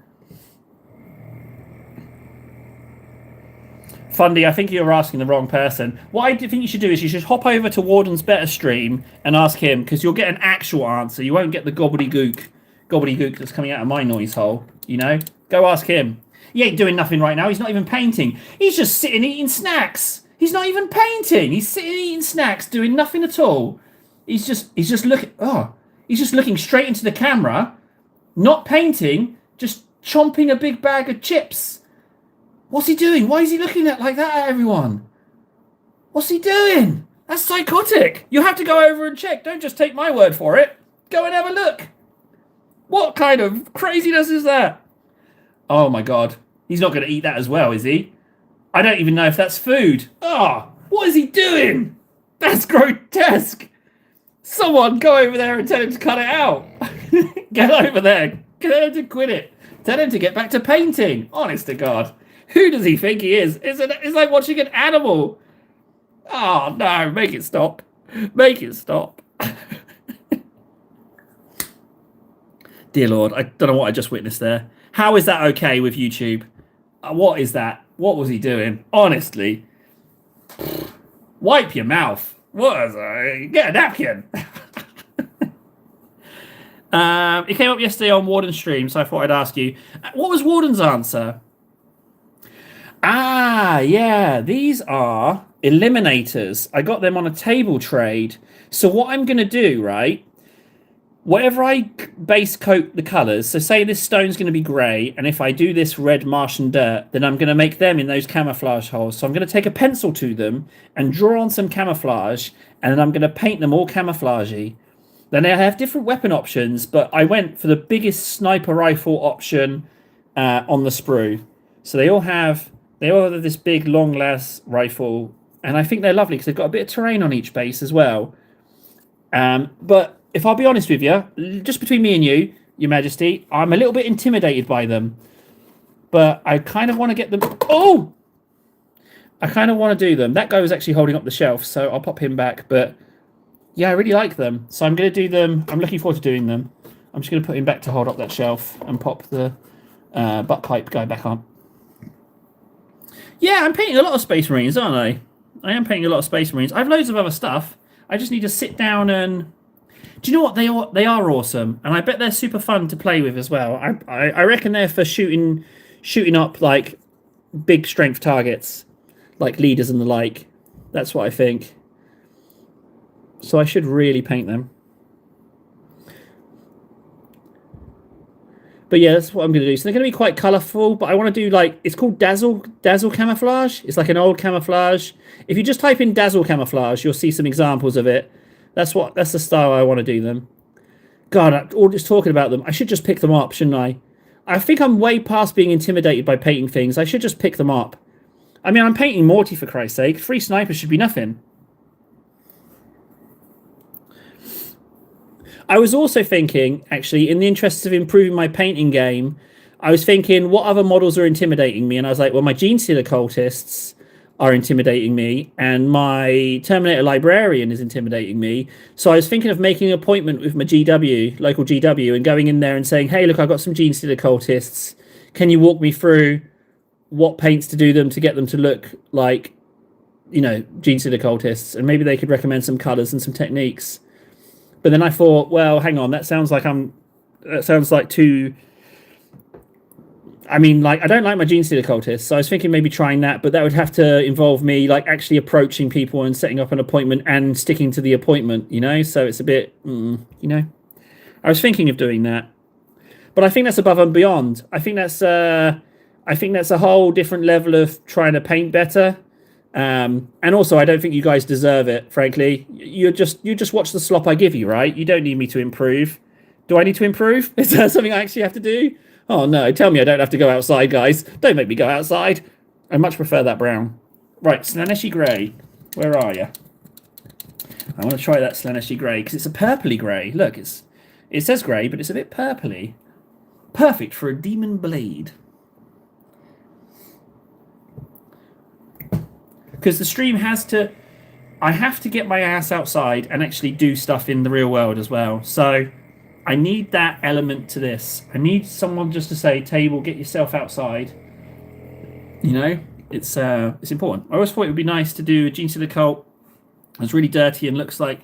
Fundy, I think you're asking the wrong person. What I think you should do is you should hop over to Warden's Better stream and ask him, because you'll get an actual answer. You won't get the gobbledygook that's coming out of my noise hole, you know? Go ask him. He ain't doing nothing right now. He's not even painting. He's just sitting eating snacks. He's not even painting. He's sitting eating snacks, doing nothing at all. He's just looking straight into the camera, not painting, just chomping a big bag of chips. What's he doing? Why is he looking like that at everyone? What's he doing? That's psychotic. You have to go over and check. Don't just take my word for it. Go and have a look. What kind of craziness is that? Oh my god. He's not going to eat that as well, is he? I don't even know if that's food. Ah, what is he doing? That's grotesque. Someone go over there and tell him to cut it out. Get over there. Tell him to quit it. Tell him to get back to painting. Honest to God. Who does he think he is? It's like watching an animal. Oh, no. Make it stop. Make it stop. Dear Lord, I don't know what I just witnessed there. How is that okay with YouTube? What is that? What was he doing? Honestly. Wipe your mouth. What is that? Get a napkin. It came up yesterday on Warden's stream, so I thought I'd ask you. What was Warden's answer? Ah, yeah. These are eliminators. I got them on a table trade. So what I'm going to do, right? Whatever I base coat the colours, so say this stone's going to be grey, and if I do this red Martian dirt, then I'm going to make them in those camouflage holes. So I'm going to take a pencil to them and draw on some camouflage, and then I'm going to paint them all camouflagey. Then they have different weapon options, but I went for the biggest sniper rifle option on the sprue. So they all have this big long las rifle, and I think they're lovely because they've got a bit of terrain on each base as well. But if I'll be honest with you, just between me and you, Your Majesty, I'm a little bit intimidated by them. But I kind of want to get them. Oh! I kind of want to do them. That guy was actually holding up the shelf, so I'll pop him back. But yeah, I really like them. So I'm going to do them. I'm looking forward to doing them. I'm just going to put him back to hold up that shelf and pop the butt pipe guy back on. Yeah, I'm painting a lot of Space Marines, aren't I? I am painting a lot of Space Marines. I have loads of other stuff. I just need to sit down and... Do you know what? They are awesome. And I bet they're super fun to play with as well. I reckon they're for shooting up, like, big strength targets. Like leaders and the like. That's what I think. So I should really paint them. But yeah, that's what I'm going to do. So they're going to be quite colourful, but I want to do like... It's called Dazzle Camouflage. It's like an old camouflage. If you just type in Dazzle Camouflage, you'll see some examples of it. That's the style I want to do them. God, I'm all just talking about them. I should just pick them up, shouldn't I? I think I'm way past being intimidated by painting things. I should just pick them up. I mean, I'm painting Morty, for Christ's sake. 3 snipers should be nothing. I was also thinking, actually, in the interests of improving my painting game, I was thinking, what other models are intimidating me? And I was like, well, my Genestealer cultists are intimidating me, and my Terminator Librarian is intimidating me. So I was thinking of making an appointment with my GW, local GW, and going in there and saying, hey, look, I've got some Genestealer cultists. Can you walk me through what paints to do them to get them to look like, you know, Genestealer cultists? And maybe they could recommend some colours and some techniques. But then I thought, well, hang on, that sounds like too... I mean, like, I don't like my Genestealer cultists, so I was thinking maybe trying that, but that would have to involve me, like, actually approaching people and setting up an appointment and sticking to the appointment, you know? So it's a bit, you know? I was thinking of doing that. But I think that's above and beyond. I think that's a whole different level of trying to paint better. And also, I don't think you guys deserve it, frankly. You just watch the slop I give you, right? You don't need me to improve. Do I need to improve? Is that something I actually have to do? Oh, no, tell me I don't have to go outside, guys. Don't make me go outside. I much prefer that brown. Right, Slaaneshi Grey. Where are you? I want to try that Slaaneshi Grey, because it's a purpley grey. Look, it says grey, but it's a bit purpley. Perfect for a demon blade. Because the stream has to... I have to get my ass outside and actually do stuff in the real world as well. So... I need that element to this. I need someone just to say, Table, get yourself outside. You know, it's important. I always thought it would be nice to do a Genestealer cult that's really dirty and looks like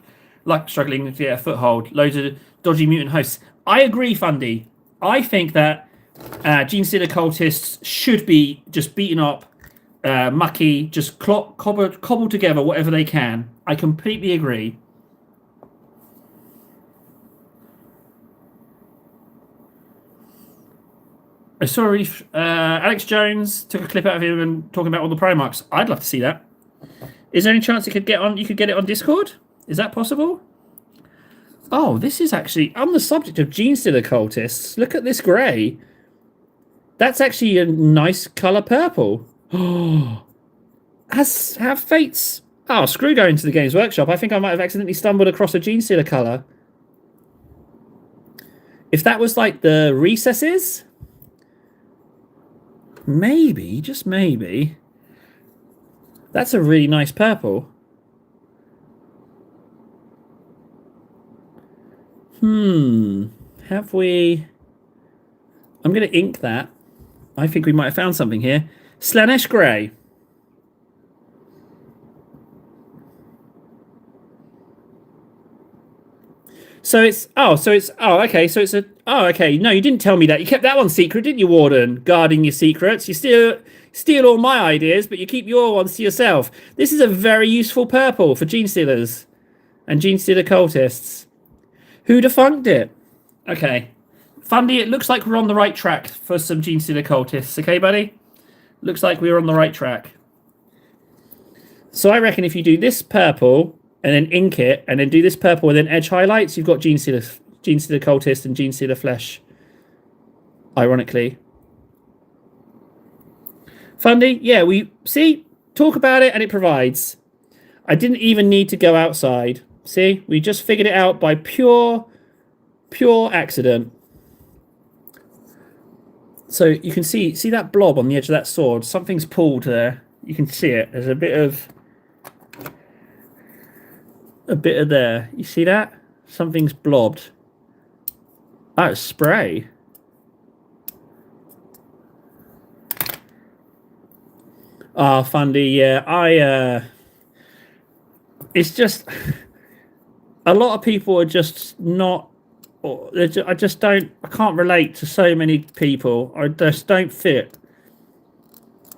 struggling to get a foothold. Loads of dodgy mutant hosts. I agree, Fundy. I think that Genestealer cultists should be just beaten up, mucky, just cobble together whatever they can. I completely agree. I saw Alex Jones took a clip out of him and talking about all the Primarchs. I'd love to see that. Is there any chance you could get it on Discord? Is that possible? Oh, this is actually on the subject of Genestealer cultists. Look at this grey. That's actually a nice colour purple. Oh, have fates. Oh, screw going to the Games Workshop. I think I might have accidentally stumbled across a Genestealer colour. If that was like the recesses. Maybe, just maybe. That's a really nice purple. Have we... I'm going to ink that. I think we might have found something here. Slaanesh Grey. Okay. No, you didn't tell me that. You kept that one secret, didn't you, Warden? Guarding your secrets. You steal all my ideas, but you keep your ones to yourself. This is a very useful purple for Genestealers and Genestealer cultists. Who defunct it? Okay. Fundy, it looks like we're on the right track for some Genestealer cultists. Okay, buddy? Looks like we're on the right track. So I reckon if you do this purple and then ink it, and then do this purple, and then edge highlights. You've got Genestealer Cultist and Genestealer Flesh. Ironically. Fundy, yeah, we see, talk about it and it provides. I didn't even need to go outside. See, we just figured it out by pure accident. So you can see that blob on the edge of that sword. Something's pulled there. You can see it. There's a bit of there. You see that? Something's blobbed. Oh, it's spray. Oh, Fundy, yeah. It's just a lot of people are just not. I can't relate to so many people. I just don't fit.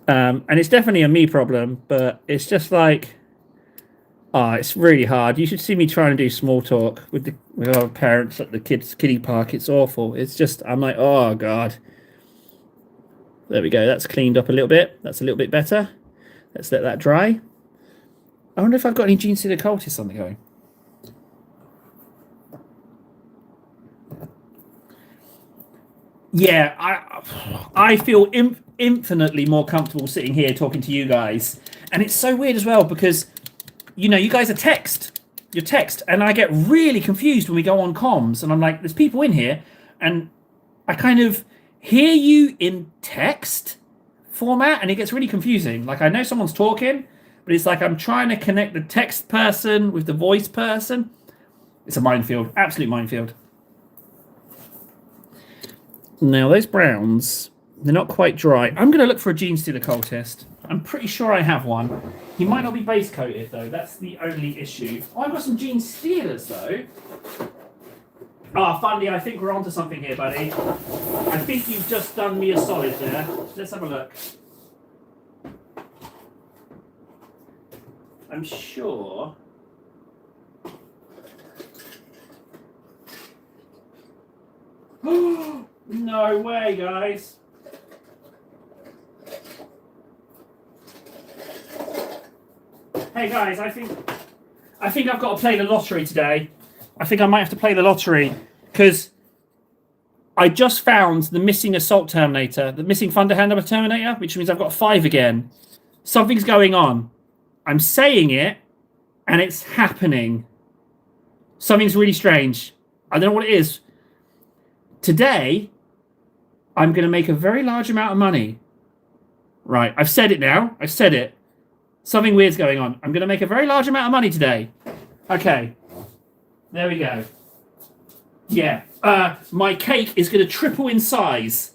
And it's definitely a me problem, but it's just like, it's really hard. You should see me trying to do small talk with our parents at the kiddie park. It's awful. It's just, I'm like, oh God. There we go. That's cleaned up a little bit. That's a little bit better. Let's let that dry. I wonder if I've got any Genestealer Cultists on the go. Yeah, I feel infinitely more comfortable sitting here talking to you guys. And it's so weird as well because, you know, you guys are you're text, and I get really confused when we go on comms. And I'm like, there's people in here, and I kind of hear you in text format, and it gets really confusing. Like, I know someone's talking, but it's like I'm trying to connect the text person with the voice person. It's a minefield, absolute minefield. Now, those browns, they're not quite dry. I'm going to look for a Genestealer Cultist. I'm pretty sure I have one. He might not be base coated, though. That's the only issue. Oh, I've got some Genestealers, though. Fundy, I think we're onto something here, buddy. I think you've just done me a solid there. Let's have a look. I'm sure. No way, guys. Hey guys, I think I've got to play the lottery today. I think I might have to play the lottery because I just found the missing Assault Terminator, the missing Thunderhammer Terminator, which means I've got 5 again. Something's going on. I'm saying it, and it's happening. Something's really strange. I don't know what it is. Today, I'm going to make a very large amount of money. Right, I've said it now. I've said it. Something weird's going on. I'm going to make a very large amount of money today. Okay. There we go. Yeah. My cake is going to triple in size.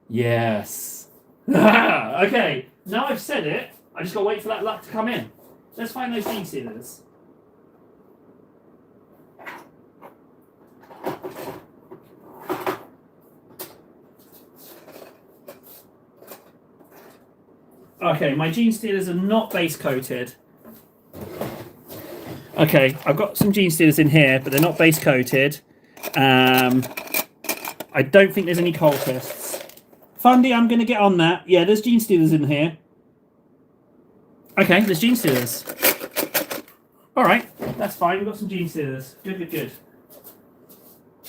Yes. Okay. Now I've said it. I just got to wait for that luck to come in. Let's find those Genestealers. Okay, my Genestealers are not base coated. Okay, I've got some Genestealers in here, but they're not base coated. I don't think there's any cultists. Fundy, I'm going to get on that. Yeah, there's Genestealers in here. Okay, there's Genestealers. All right, that's fine. We've got some Genestealers. Good.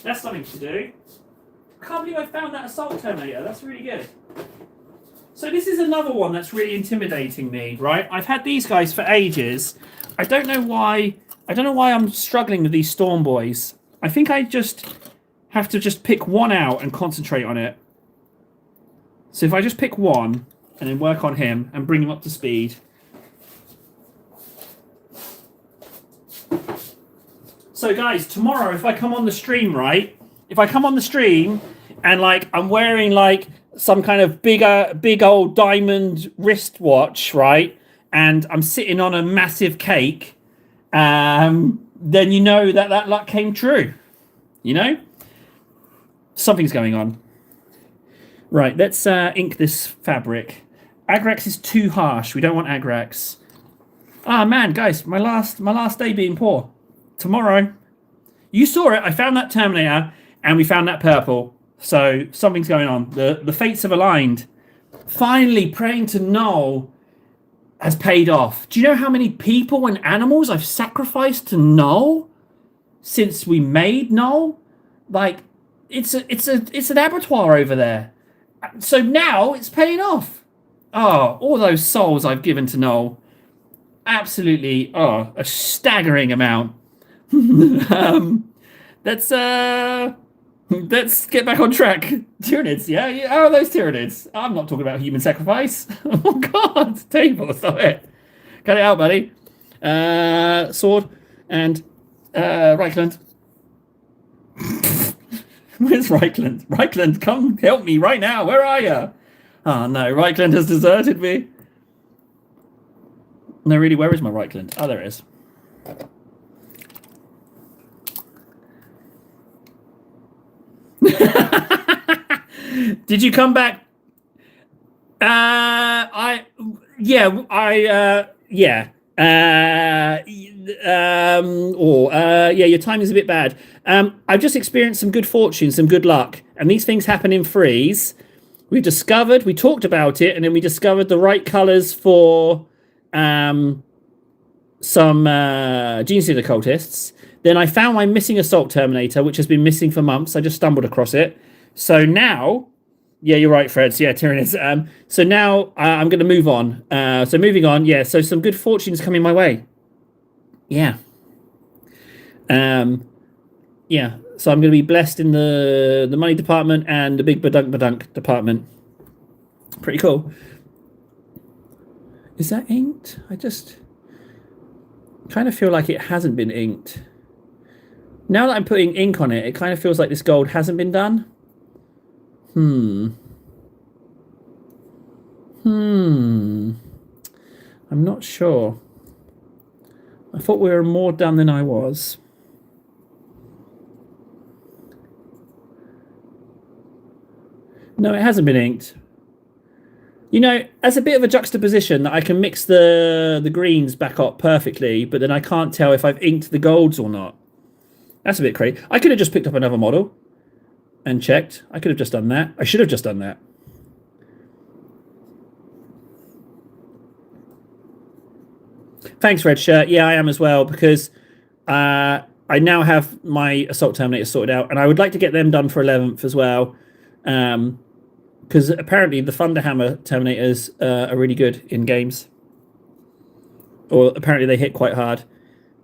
That's something to do. I can't believe I found that Assault Terminator. That's really good. So this is another one that's really intimidating me, right? I've had these guys for ages. I don't know why I'm struggling with these Storm Boys. I think I just have to just pick one out and concentrate on it. So if I just pick one and then work on him and bring him up to speed. So guys, tomorrow if I come on the stream, right? If I come on the stream and like I'm wearing like some kind of big old diamond wristwatch, right? And I'm sitting on a massive cake, then you know that luck came true. You know? Something's going on. Right, let's ink this fabric. Agrax is too harsh. We don't want Agrax. Ah, man, guys, my last day being poor. Tomorrow. You saw it. I found that Terminator, and we found that purple. So something's going on. The fates have aligned. Finally, praying to Null. has paid off. Do you know how many people and animals I've sacrificed to Null since we made Null? Like, it's an abattoir over there. So now it's paying off. Oh, all those souls I've given to Null. Absolutely, a staggering amount. Let's get back on track. Tyranids, yeah. How are those Tyranids? I'm not talking about human sacrifice. Oh God, table, stop it. Cut it out, buddy. Sword and Reichland. Where's Reichland? Reichland, come help me right now. Where are you? Oh no, Reichland has deserted me. No, really, where is my Reichland? Oh, there it is. Did you come back? Your time is a bit bad. I've just experienced some good fortune, some good luck, and these things happen in threes. We talked about it, and then we discovered the right colors for some Genestealer cultists. Then I found my missing Assault Terminator, which has been missing for months. I just stumbled across it. So now, yeah, you're right, Fred. Yeah, Tyranids. So now I'm going to move on. So moving on, yeah. So some good fortunes coming my way. Yeah. Yeah. So I'm going to be blessed in the money department and the big badunk department. Pretty cool. Is that inked? I just kind of feel like it hasn't been inked. Now that I'm putting ink on it, it kind of feels like this gold hasn't been done. I'm not sure. I thought we were more done than I was. No, it hasn't been inked. You know, as a bit of a juxtaposition, I can mix the greens back up perfectly, but then I can't tell if I've inked the golds or not. That's a bit crazy. I could have just picked up another model and checked. I could have just done that. I should have just done that. Thanks, Red Shirt. Yeah, I am as well, because I now have my Assault Terminator sorted out, and I would like to get them done for 11th as well. Because apparently the Thunderhammer Terminators are really good in games. Or apparently they hit quite hard.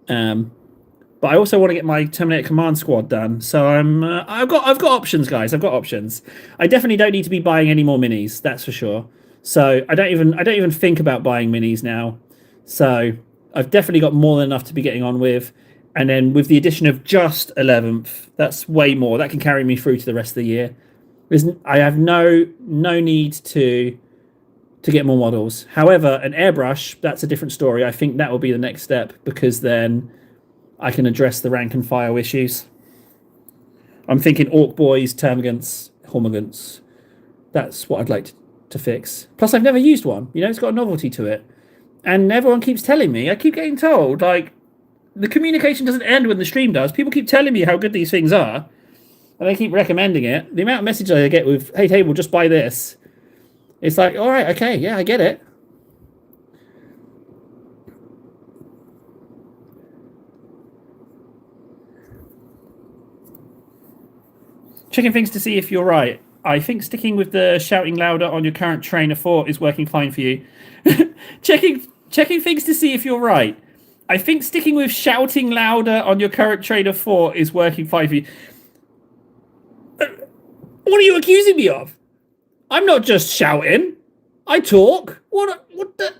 But I also want to get my Terminator Command Squad done. So I've got options, guys. I've got options. I definitely don't need to be buying any more minis, that's for sure. So I don't even think about buying minis now. So I've definitely got more than enough to be getting on with. And then with the addition of just 11th, that's way more. That can carry me through to the rest of the year. I have no need to get more models. However, an airbrush, that's a different story. I think that will be the next step, because then I can address the rank and file issues. I'm thinking Orc Boys, Termagants, Hormagants. That's what I'd like to fix. Plus, I've never used one. You know, it's got a novelty to it. And everyone keeps telling me, I keep getting told, like, the communication doesn't end when the stream does. People keep telling me how good these things are, and I keep recommending it. The amount of messages I get with, hey, Table, just buy this. It's like, all right, okay, yeah, I get it. Checking things to see if you're right. I think sticking with the shouting louder on your current train of thought is working fine for you. Checking things to see if you're right. I think sticking with shouting louder on your current train of thought is working fine for you. What are you accusing me of? I'm not just shouting. I talk. What the...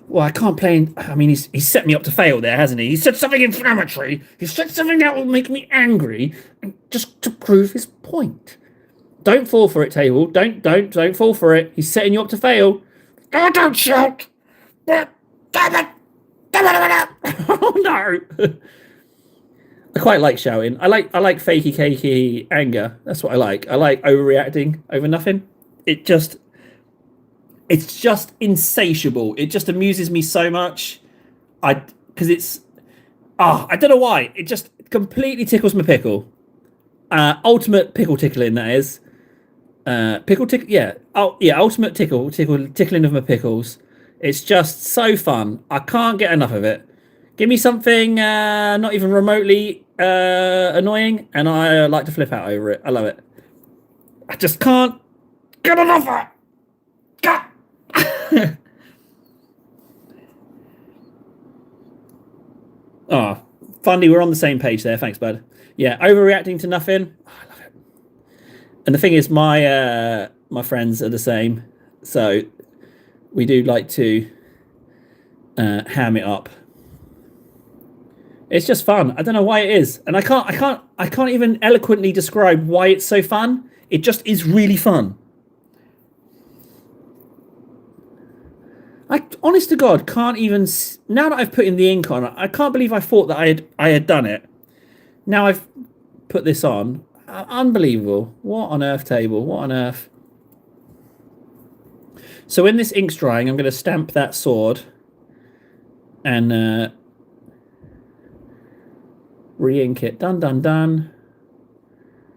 Well, I can't play... I mean, he's set me up to fail there, hasn't he? He said something inflammatory. He said something that will make me angry, just to prove his point. Don't fall for it, Table. Don't fall for it. He's setting you up to fail. Oh, don't shout. Damn it. Oh, no. I quite like shouting. I like fakey cakey anger. That's what I like. I like overreacting over nothing. It's just insatiable. It just amuses me so much. Because it's I don't know why. It just completely tickles my pickle. Ultimate pickle tickling, that is. Pickle tickle, yeah. Oh yeah, ultimate tickling of my pickles. It's just so fun. I can't get enough of it. Give me something not even remotely annoying, and I like to flip out over it. I love it. I just can't get enough of it. God. Oh, Fundy, we're on the same page there. Thanks, bud. Yeah, overreacting to nothing. Oh, I love it. And the thing is, my friends are the same, so we do like to ham it up. It's just fun. I don't know why it is, and I can't even eloquently describe why it's so fun. It just is really fun. I, honest to God, can't even. Now that I've put in the ink on, I can't believe I thought that I had done it. Now I've put this on. Unbelievable. What on earth, table? What on earth? So when this ink's drying, I'm going to stamp that sword and re-ink it. Done, done, done.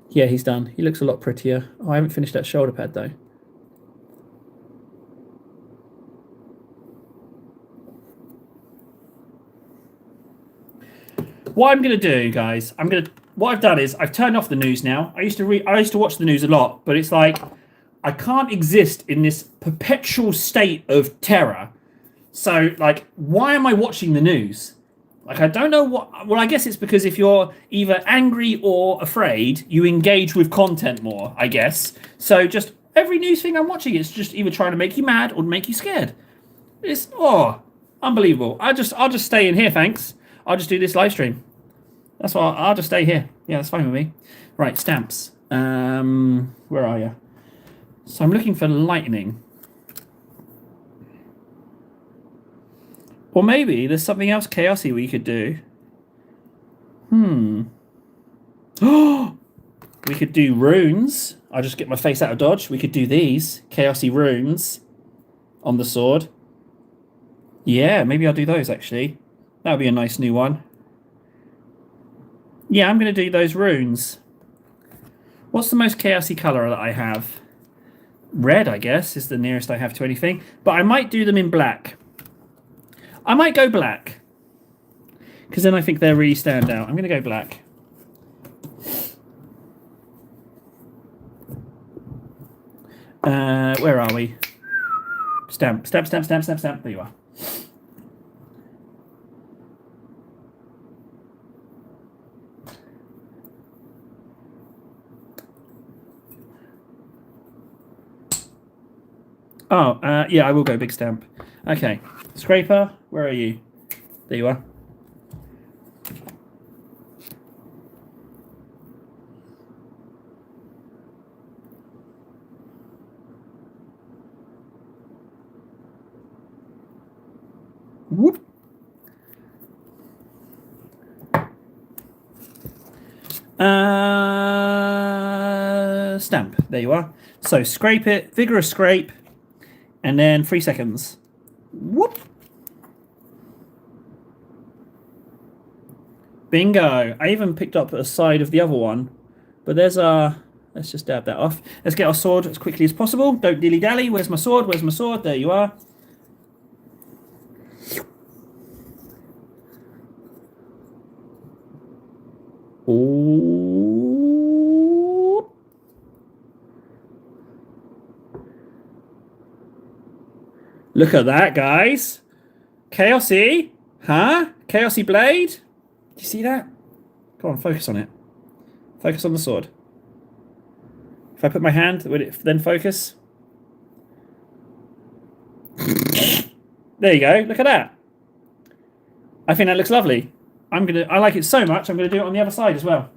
Yeah, he's done. He looks a lot prettier. Oh, I haven't finished that shoulder pad, though. What I'm going to do, guys, what I've done is I've turned off the news now. I used to watch the news a lot, but it's like I can't exist in this perpetual state of terror. So, like, why am I watching the news? Like, I don't know what. Well, I guess it's because if you're either angry or afraid, you engage with content more, I guess. So, just every news thing I'm watching, it's just either trying to make you mad or make you scared. It's unbelievable. I'll just stay in here, thanks. I'll just do this live stream. That's why I'll just stay here. Yeah, that's fine with me. Right, stamps. Where are you? So I'm looking for lightning. Or maybe there's something else chaosy we could do. We could do runes. I'll just get my face out of dodge. We could do these chaosy runes on the sword. Yeah, maybe I'll do those actually. That would be a nice new one. Yeah, I'm going to do those runes. What's the most chaosy colour that I have? Red, I guess, is the nearest I have to anything. But I might do them in black. I might go black. Because then I think they really stand out. I'm going to go black. Where are we? Stamp, stamp, stamp, stamp, stamp, stamp. There you are. Oh, yeah, I will go big stamp. Okay. Scraper, where are you? There you are. Whoop. Stamp. There you are. So scrape it, vigorous scrape, and then 3 seconds. Whoop. Bingo. I even picked up a side of the other one, but there's a. Let's just dab that off. Let's get our sword as quickly as possible. Don't dilly-dally. Where's my sword? Where's my sword? There you are. Ooh. Look at that, guys. Chaosy. Huh? Chaosy blade. Do you see that? Go on, focus on it. Focus on the sword. If I put my hand, would it then focus? There you go. Look at that. I think that looks lovely. I like it so much, I'm gonna do it on the other side as well.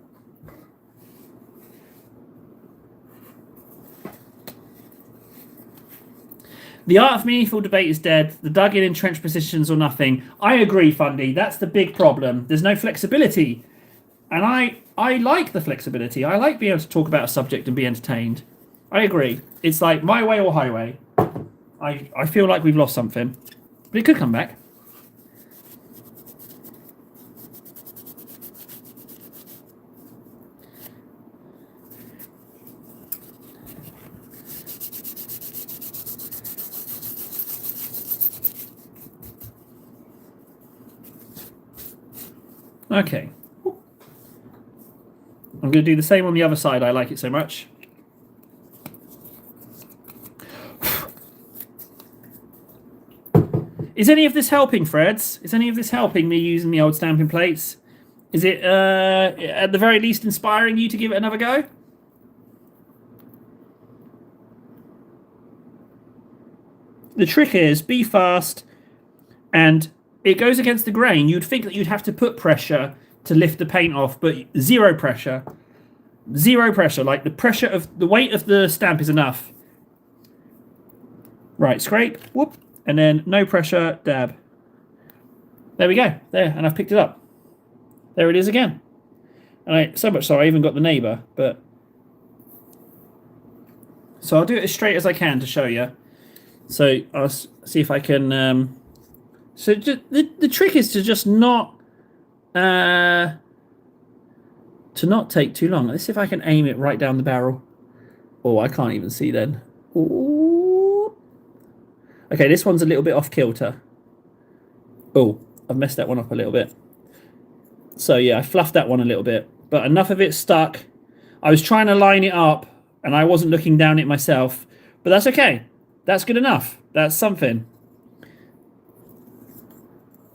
The art of meaningful debate is dead. The dug in entrenched positions or nothing. I agree, Fundy. That's the big problem. There's no flexibility. And I like the flexibility. I like being able to talk about a subject and be entertained. I agree. It's like my way or highway. I feel like we've lost something. But it could come back. Okay. I'm going to do the same on the other side. I like it so much. Is any of this helping, Freds? Is any of this helping me using the old stamping plates? Is it, at the very least, inspiring you to give it another go? The trick is, be fast, and it goes against the grain. You'd think that you'd have to put pressure to lift the paint off, but zero pressure. Zero pressure. Like, the pressure of the weight of the stamp is enough. Right, scrape, whoop, and then no pressure, dab. There we go. There, and I've picked it up. There it is again. And so much so I even got the neighbour, but... So I'll do it as straight as I can to show you. So I'll see if I can... So the trick is to just not... to not take too long. Let's see if I can aim it right down the barrel. Oh, I can't even see then. Ooh. Okay, this one's a little bit off kilter. Oh, I've messed that one up a little bit. So yeah, I fluffed that one a little bit. But enough of it stuck. I was trying to line it up, and I wasn't looking down it myself. But that's okay. That's good enough. That's something.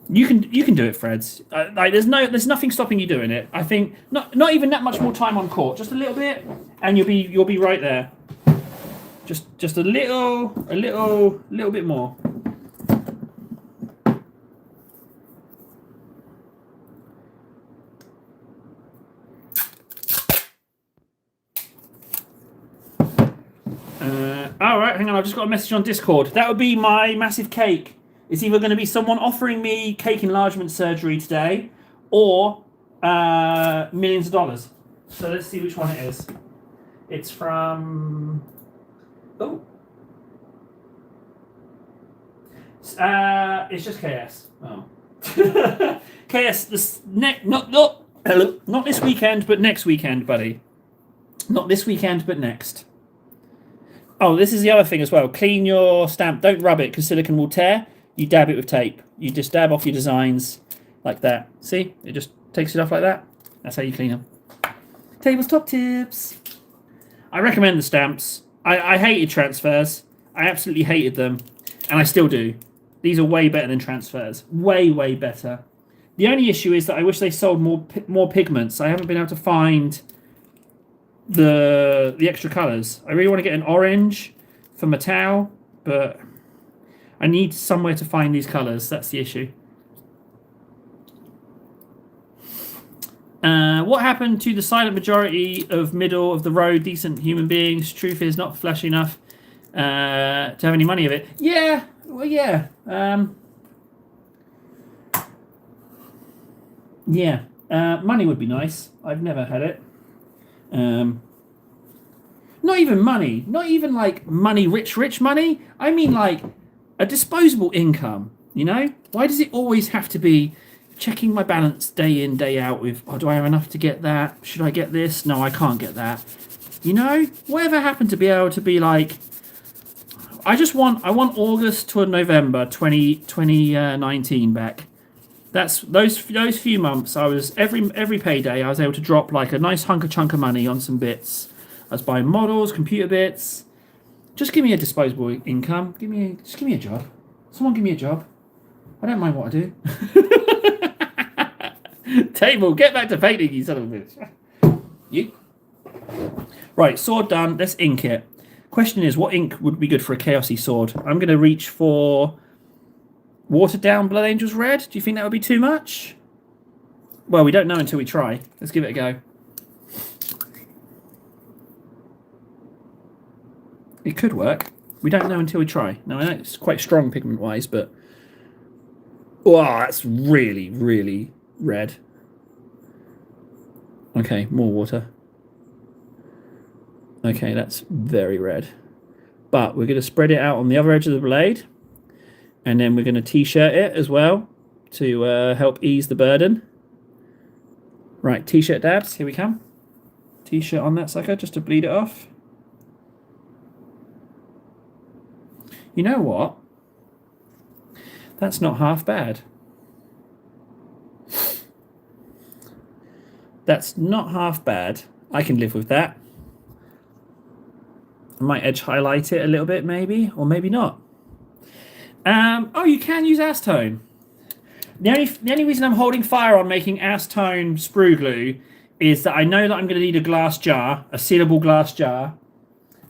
You can do it, Freds. Like there's nothing stopping you doing it. I think not even that much more time on court. Just a little bit, and you'll be right there. Just a little bit more. All right, hang on. I've just got a message on Discord. That would be my massive cake. It's either going to be someone offering me cake enlargement surgery today, or millions of dollars. So let's see which one it is. It's from... Oh. It's just KS. Oh. KS, not this weekend, but next weekend, buddy. Not this weekend, but next. Oh, this is the other thing as well. Clean your stamp. Don't rub it, because silicone will tear. You dab it with tape. You just dab off your designs like that. See? It just takes it off like that. That's how you clean them. Tabletop tips. I recommend the stamps. I hated transfers. I absolutely hated them. And I still do. These are way better than transfers. Way, way better. The only issue is that I wish they sold more pigments. I haven't been able to find the extra colours. I really want to get an orange for Mattel, but I need somewhere to find these colours. That's the issue. What happened to the silent majority of middle of the road decent human beings? Truth is not flashy enough to have any money of it. Yeah, well, yeah. Yeah, money would be nice. I've never had it. Not even money. Not even like money, rich money. I mean like a disposable income, you know? Why does it always have to be checking my balance day in, day out with, oh, do I have enough to get that? Should I get this? No, I can't get that. You know? Whatever happened to be able to be like, I want August to November 2019 back. That's those few months. I was every payday I was able to drop like a nice chunk of money on some bits. I was buying models, computer bits. Just give me a disposable income. Just give me a job. Someone give me a job. I don't mind what I do. Table, get back to painting, you son of a bitch. You. Right, sword done. Let's ink it. Question is, what ink would be good for a Chaosy sword? I'm going to reach for watered down Blood Angels Red. Do you think that would be too much? Well, we don't know until we try. Let's give it a go. It could work. We don't know until we try. Now, I know it's quite strong pigment-wise, but... wow, that's really, really red. Okay, more water. Okay, that's very red. But we're going to spread it out on the other edge of the blade. And then we're going to t-shirt it as well to help ease the burden. Right, t-shirt dabs. Here we come. T-shirt on that sucker just to bleed it off. You know what? That's not half bad. That's not half bad. I can live with that. I might edge highlight it a little bit, maybe, or maybe not. Oh, you can use acetone. The only reason I'm holding fire on making acetone sprue glue is that I know that I'm going to need a glass jar, a sealable glass jar,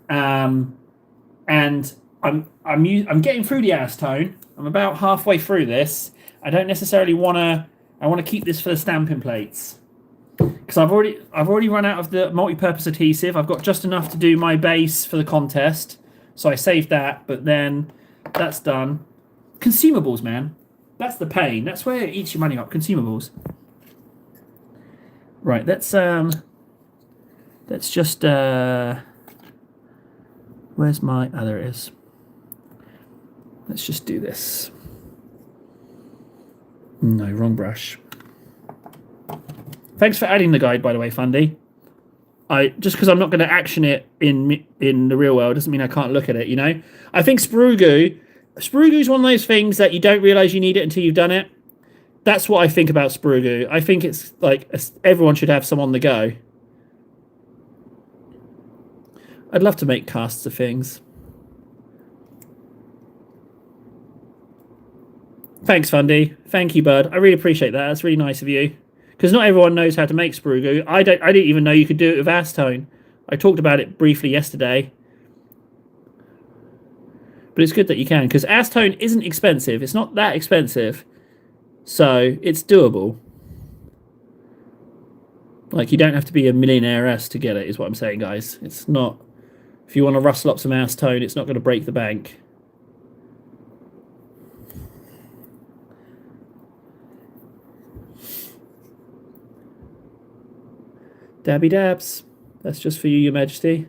and I'm getting through the acetone. I'm about halfway through this. I don't necessarily want to. I want to keep this for the stamping plates because I've already run out of the multi-purpose adhesive. I've got just enough to do my base for the contest, so I saved that. But then that's done. Consumables, man. That's the pain. That's where it eats your money up. Consumables. Right. Let's just. Where's my? Oh, there it is. Let's just do this. No, wrong brush. Thanks for adding the guide, by the way, Fundy. Just because I'm not going to action it in the real world doesn't mean I can't look at it. You know, I think sprue glue is one of those things that you don't realize you need it until you've done it. That's what I think about sprue glue. I think it's like everyone should have some on the go. I'd love to make casts of things. Thanks, Fundy. Thank you, bud. I really appreciate that. That's really nice of you. Because not everyone knows how to make sprue glue. I didn't even know you could do it with acetone. I talked about it briefly yesterday. But it's good that you can, because acetone isn't expensive. It's not that expensive. So it's doable. Like, you don't have to be a millionaire-ess to get it, is what I'm saying, guys. It's not... If you want to rustle up some acetone, it's not going to break the bank. Dabby dabs. That's just for you, Your Majesty.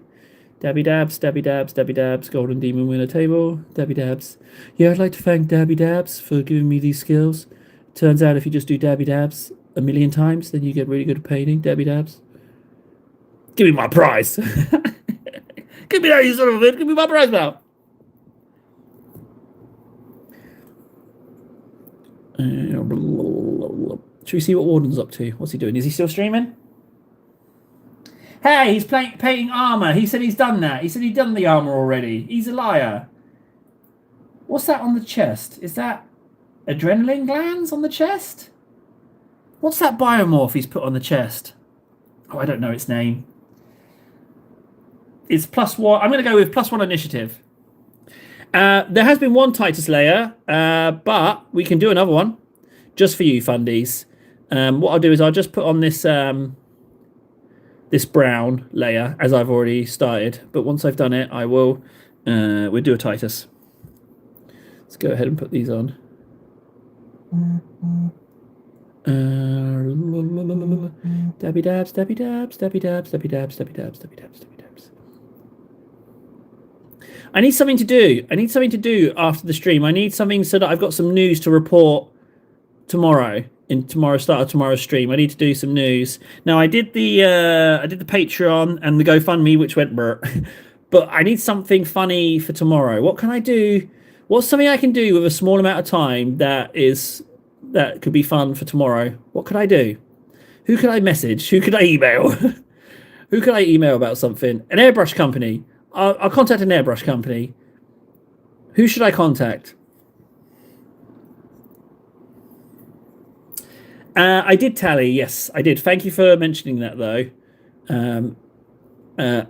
Dabby dabs, dabby dabs, dabby dabs. Golden Demon winner table. Dabby dabs. Yeah, I'd like to thank Dabby dabs for giving me these skills. Turns out if you just do dabby dabs a million times, then you get really good at painting. Dabby dabs. Give me my prize. Give me that, you son of a bitch. Give me my prize now. Should we see what Warden's up to? What's he doing? Is he still streaming? Hey, he's painting armor. He said he's done that. He said he'd done the armor already. He's a liar. What's that on the chest? Is that adrenaline glands on the chest? What's that biomorph he's put on the chest? Oh, I don't know its name. It's +1. I'm going to go with +1 initiative. There has been one Titus layer, but we can do another one just for you, Fundies. What I'll do is I'll just put on this this brown layer as I've already started. But once I've done it, I will we'll do a Titus. Let's go ahead and put these on. Dabby dabs, dabby dabs, dabby dabs, dabby dabs, dabby dabs, dabby dabs, dabby dabs. I need something to do. I need something to do after the stream. I need something so that I've got some news to report tomorrow. In tomorrow's start of tomorrow's stream, I need to do some news. Now I did the Patreon and the GoFundMe, which went brr. But I need something funny for tomorrow. What can I do? What's something I can do with a small amount of time that could be fun for tomorrow? What could I do? Who could I message? Who could I email? Who could I email about something? An airbrush company. I'll contact an airbrush company. Who should I contact? I did tally, yes, I did. Thank you for mentioning that, though.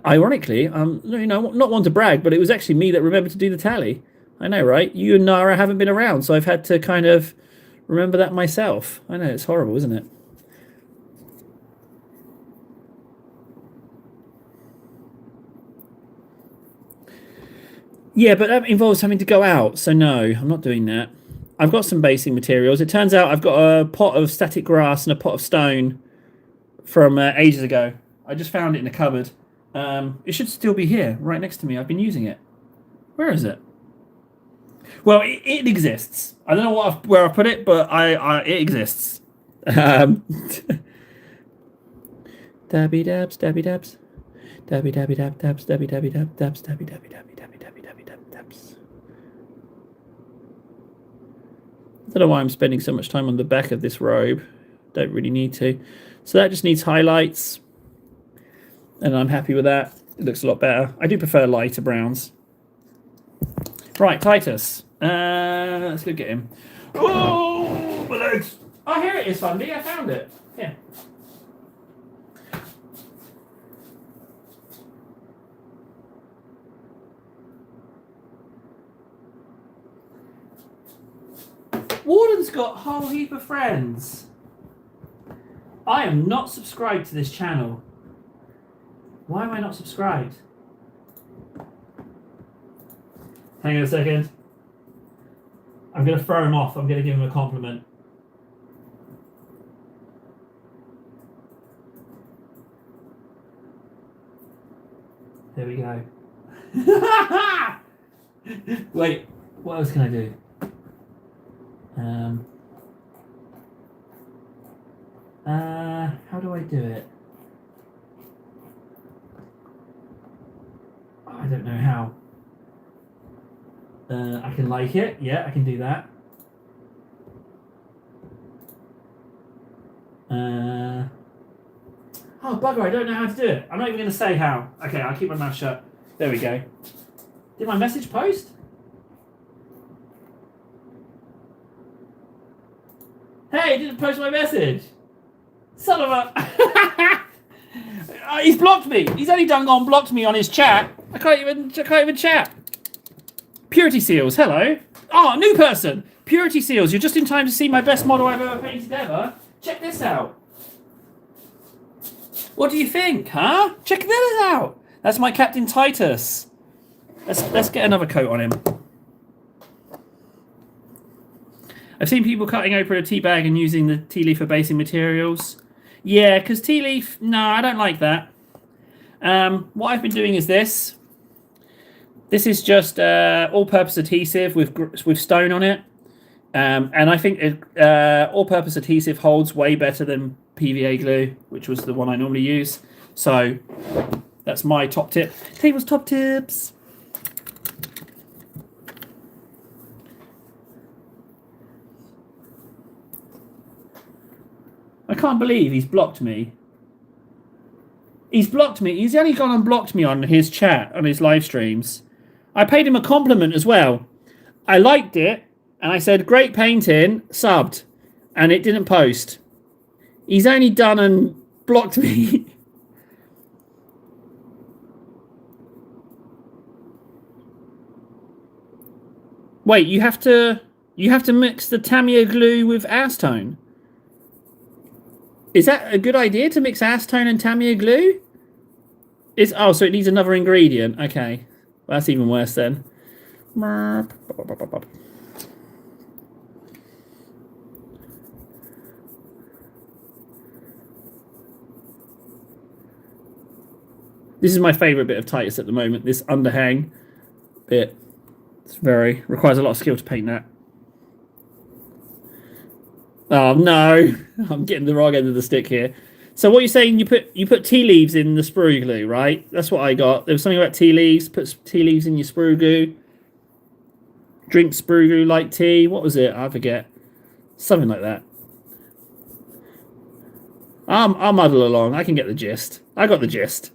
Ironically, not one to brag, but it was actually me that remembered to do the tally. I know, right? You and Nara haven't been around, so I've had to kind of remember that myself. I know, it's horrible, isn't it? Yeah, but that involves having to go out, so no, I'm not doing that. I've got some basing materials. It turns out I've got a pot of static grass and a pot of stone from ages ago. I just found it in a cupboard. It should still be here, right next to me. I've been using it. Where is it? Well, it exists. I don't know where I put it, but it exists. Dabby dabs, dabby dabs. Dabby dabby dab dabs, dabby dabby dab dabs, dabby dabby dabby dabby dabby dabby dab dabs. I don't know why I'm spending so much time on the back of this robe. Don't really need to. So that just needs highlights. And I'm happy with that. It looks a lot better. I do prefer lighter browns. Right, Titus. Let's go get him. Oh, my legs. Oh, here it is, Fundy. I found it. Here. Warden's got a whole heap of friends. I am not subscribed to this channel. Why am I not subscribed? Hang on a second. I'm going to throw him off. I'm going to give him a compliment. There we go. Wait, what else can I do? How do I do it? I don't know how. I can like it. Yeah, I can do that. Oh, bugger, I don't know how to do it. I'm not even going to say how. Okay, I'll keep my mouth shut. There we go. Did my message post? Hey, didn't post my message. Son of a... He's blocked me. He's only done gone blocked me on his chat. I can't even chat. Purity Seals, hello. Oh, new person. Purity Seals, you're just in time to see my best model I've ever painted ever. Check this out. What do you think, huh? Check this out. That's my Captain Titus. Let's get another coat on him. I've seen people cutting open a tea bag and using the tea leaf for basing materials. Yeah, because tea leaf, no, I don't like that. What I've been doing is this. This is just all-purpose adhesive with stone on it. And I think all-purpose adhesive holds way better than PVA glue, which was the one I normally use. So that's my top tip. Table's top tips. I can't believe he's blocked me. He's blocked me. He's only gone and blocked me on his chat, on his live streams. I paid him a compliment as well. I liked it, and I said, great painting, subbed, and it didn't post. He's only done and blocked me. Wait, you have to mix the Tamiya glue with acetone. Is that a good idea to mix acetone and Tamiya glue? So it needs another ingredient. Okay, well, that's even worse then. This is my favourite bit of Titus at the moment. This underhang bit. Requires a lot of skill to paint that. Oh no, I'm getting the wrong end of the stick here. So what you're saying, you put tea leaves in the sprue glue, right? That's what I got. There was something about tea leaves. Put tea leaves in your sprue glue. Drink sprue glue like tea. What was it? I forget. Something like that. I'll muddle along. I can get the gist. I got the gist.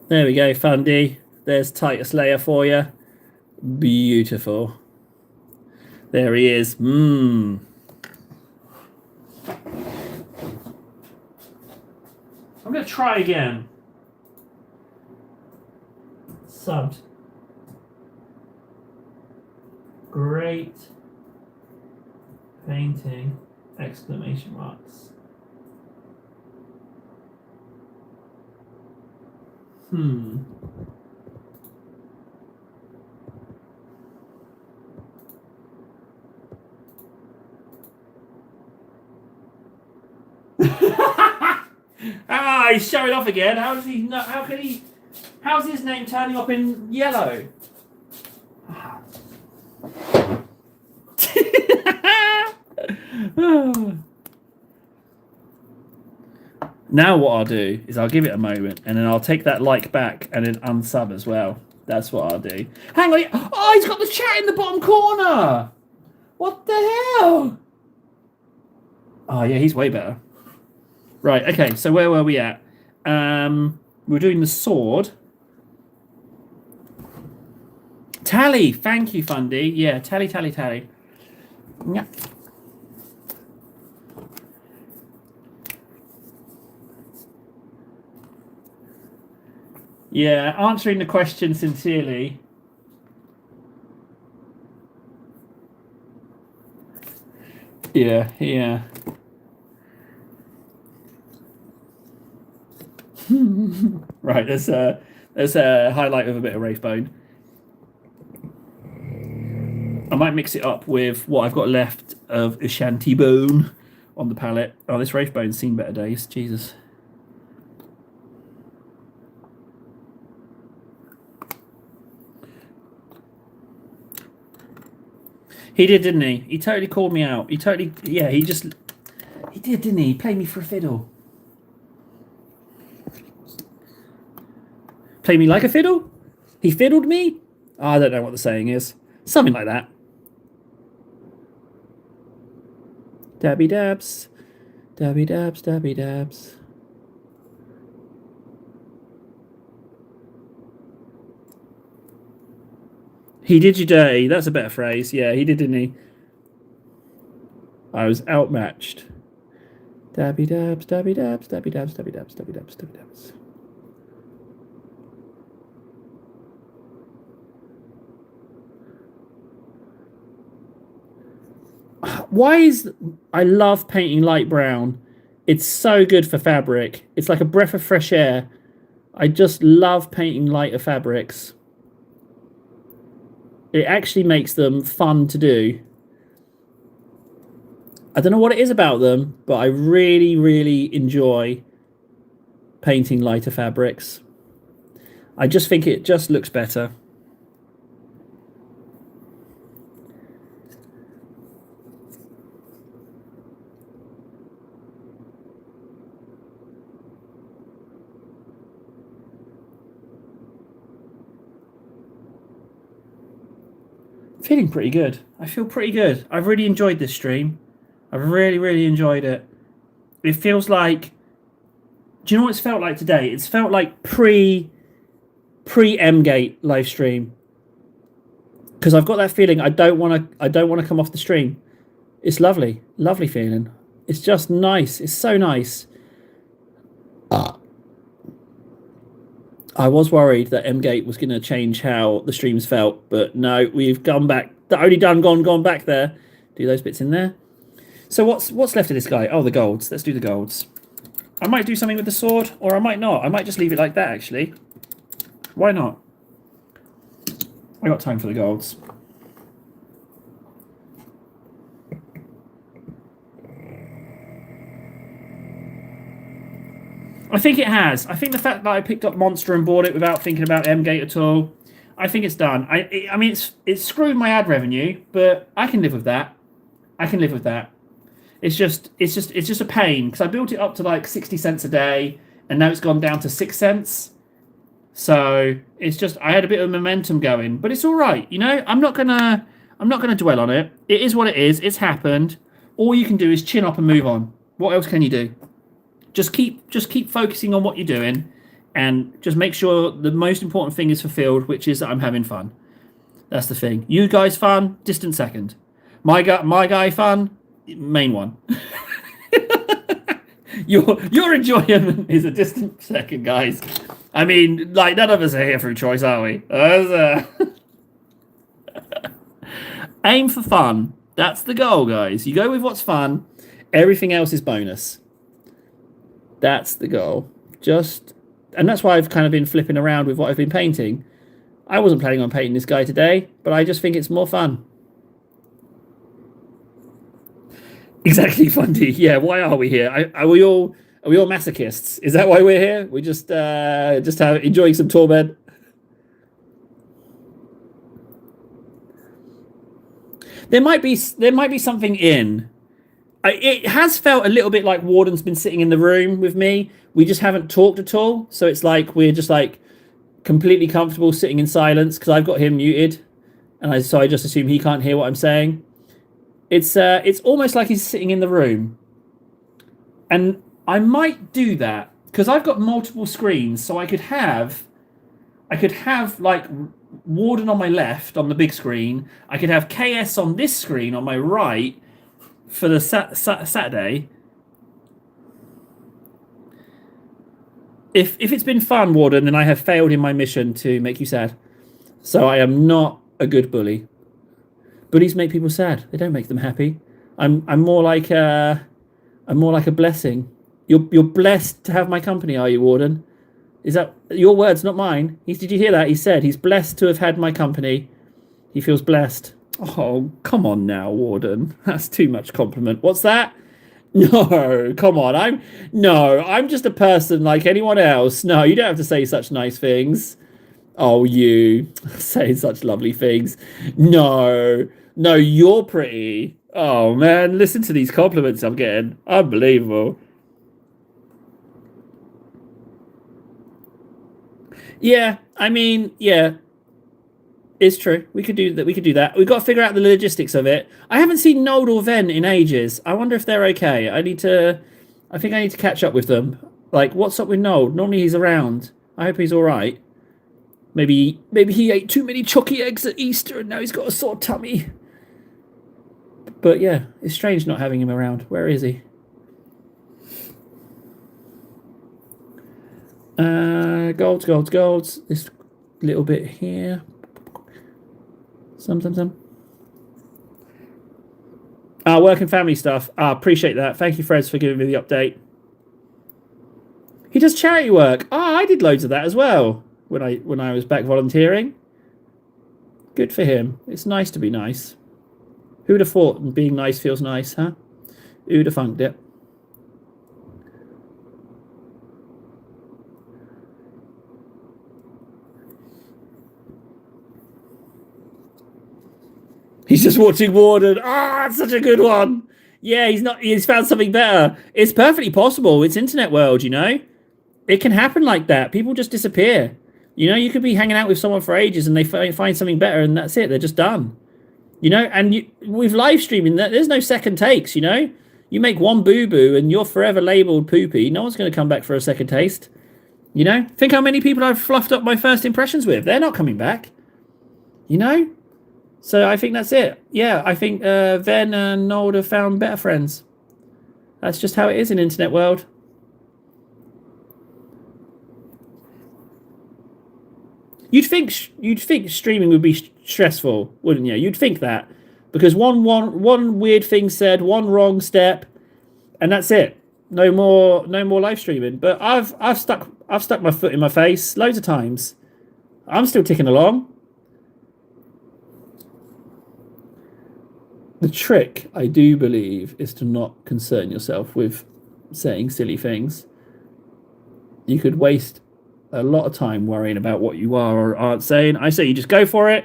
There we go, Fundy. There's Titus layer for you. Beautiful. There he is. I'm going to try again. Subbed. Great painting! Exclamation marks. He's showing off again. How does he not? How can he? How's his name turning up in yellow? Now what I'll do is I'll give it a moment and then I'll take that like back and then unsub as well. That's what I'll do. Hang on. Oh, he's got the chat in the bottom corner. What the hell? Oh, yeah, he's way better. Right, okay, so where were we at? We're doing the sword. Tally, thank you, Fundy. Yeah, tally. Yeah. Yeah, answering the question sincerely. Yeah. Right, there's a highlight of a bit of Wraithbone. I might mix it up with what I've got left of Ashanti Bone on the palette. Oh, this Wraithbone's seen better days. Jesus. He did, didn't he? He totally called me out. He did, didn't he? He played me for a fiddle. Play me like a fiddle? He fiddled me? Oh, I don't know what the saying is. Something like that. Dabby dabs. Dabby dabs, dabby dabs. He did you dirty. That's a better phrase. Yeah, he did, didn't he? I was outmatched. Dabby dabs, dabby dabs, dabby dabs, dabby dabs, dabby dabs, dabby dabs. I love painting light brown. It's so good for fabric. It's like a breath of fresh air. I just love painting lighter fabrics. It actually makes them fun to do. I don't know what it is about them, but I really enjoy painting lighter fabrics. I just think it just looks better. Feeling pretty good. I feel pretty good. I've really enjoyed this stream. I've really enjoyed it. It feels like... Do you know what it's felt like today? It's felt like pre-M-Gate live stream. Because I've got that feeling I don't want to come off the stream. It's lovely. Lovely feeling. It's just nice. It's so nice. I was worried that M-Gate was going to change how the streams felt, but no, we've gone back. Gone back there. Do those bits in there. So what's left of this guy? Oh, the golds. Let's do the golds. I might do something with the sword, or I might not. I might just leave it like that, actually. Why not? I got time for the golds. I think it has. I think the fact that I picked up Monster and bought it without thinking about M-Gate at all, I think it's done. I mean, it's screwed my ad revenue, but I can live with that. I can live with that. It's just a pain because I built it up to like 60 cents a day, and now it's gone down to 6 cents. So it's just I had a bit of momentum going, but it's all right. You know, I'm not gonna dwell on it. It is what it is. It's happened. All you can do is chin up and move on. What else can you do? Just keep focusing on what you're doing, and just make sure the most important thing is fulfilled, which is that I'm having fun. That's the thing. You guys fun, distant second. My guy fun, main one. Your enjoyment is a distant second, guys. I mean, like, none of us are here through choice, are we? Aim for fun. That's the goal, guys. You go with what's fun. Everything else is bonus. That's the goal. And that's why I've kind of been flipping around with what I've been painting. I wasn't planning on painting this guy today, but I just think it's more fun. Exactly, Fundy. Yeah, why are we here? Are we all masochists? Is that why we're here? We just enjoying some torment. There might be something in. It has felt a little bit like Warden's been sitting in the room with me. We just haven't talked at all. So it's like we're just like completely comfortable sitting in silence because I've got him muted, and so I just assume he can't hear what I'm saying. It's almost like he's sitting in the room, and I might do that because I've got multiple screens, so I could have like Warden on my left on the big screen. I could have KS on this screen on my right for the Saturday. If it's been fun, Warden, then I have failed in my mission to make you sad. So I am not a good bully. Bullies make people sad. They don't make them happy. I'm more like a blessing. You're blessed to have my company, are you, Warden? Is that your words, not mine? Did you hear that? He said he's blessed to have had my company. He feels blessed. Oh, come on now, Warden. That's too much compliment. What's that? No, come on. I'm just a person like anyone else. No, you don't have to say such nice things. Oh, you say such lovely things. No, you're pretty. Oh, man, listen to these compliments I'm getting. Unbelievable. Yeah, I mean, yeah, it's true. We could do that. We've got to figure out the logistics of it. I haven't seen Nold or Ven in ages. I wonder if they're okay. I think I need to catch up with them. Like, what's up with Nold? Normally he's around. I hope he's all right. Maybe he ate too many chalky eggs at Easter and now he's got a sore tummy. But yeah, it's strange not having him around. Where is he? Golds. This little bit here. Some. Work and family stuff. Appreciate that. Thank you, Freds, for giving me the update. He does charity work. I did loads of that as well when I was back volunteering. Good for him. It's nice to be nice. Who'd have thought being nice feels nice, huh? Who'd have funked it? He's just watching Warden. That's such a good one. Yeah, he's found something better. It's perfectly possible. It's internet world, you know? It can happen like that. People just disappear. You know, you could be hanging out with someone for ages and they find something better and that's it. They're just done. You know, and with live streaming, there's no second takes, you know? You make one boo-boo and you're forever labelled poopy. No one's going to come back for a second taste. You know? Think how many people I've fluffed up my first impressions with. They're not coming back. You know? So I think that's it. Yeah, I think Ven and Nold have found better friends. That's just how it is in internet world. You'd think streaming would be stressful, wouldn't you? You'd think that because one weird thing said, one wrong step, and that's it. No more live streaming. But I've stuck my foot in my face loads of times. I'm still ticking along. The trick, I do believe, is to not concern yourself with saying silly things. You could waste a lot of time worrying about what you are or aren't saying. I say you just go for it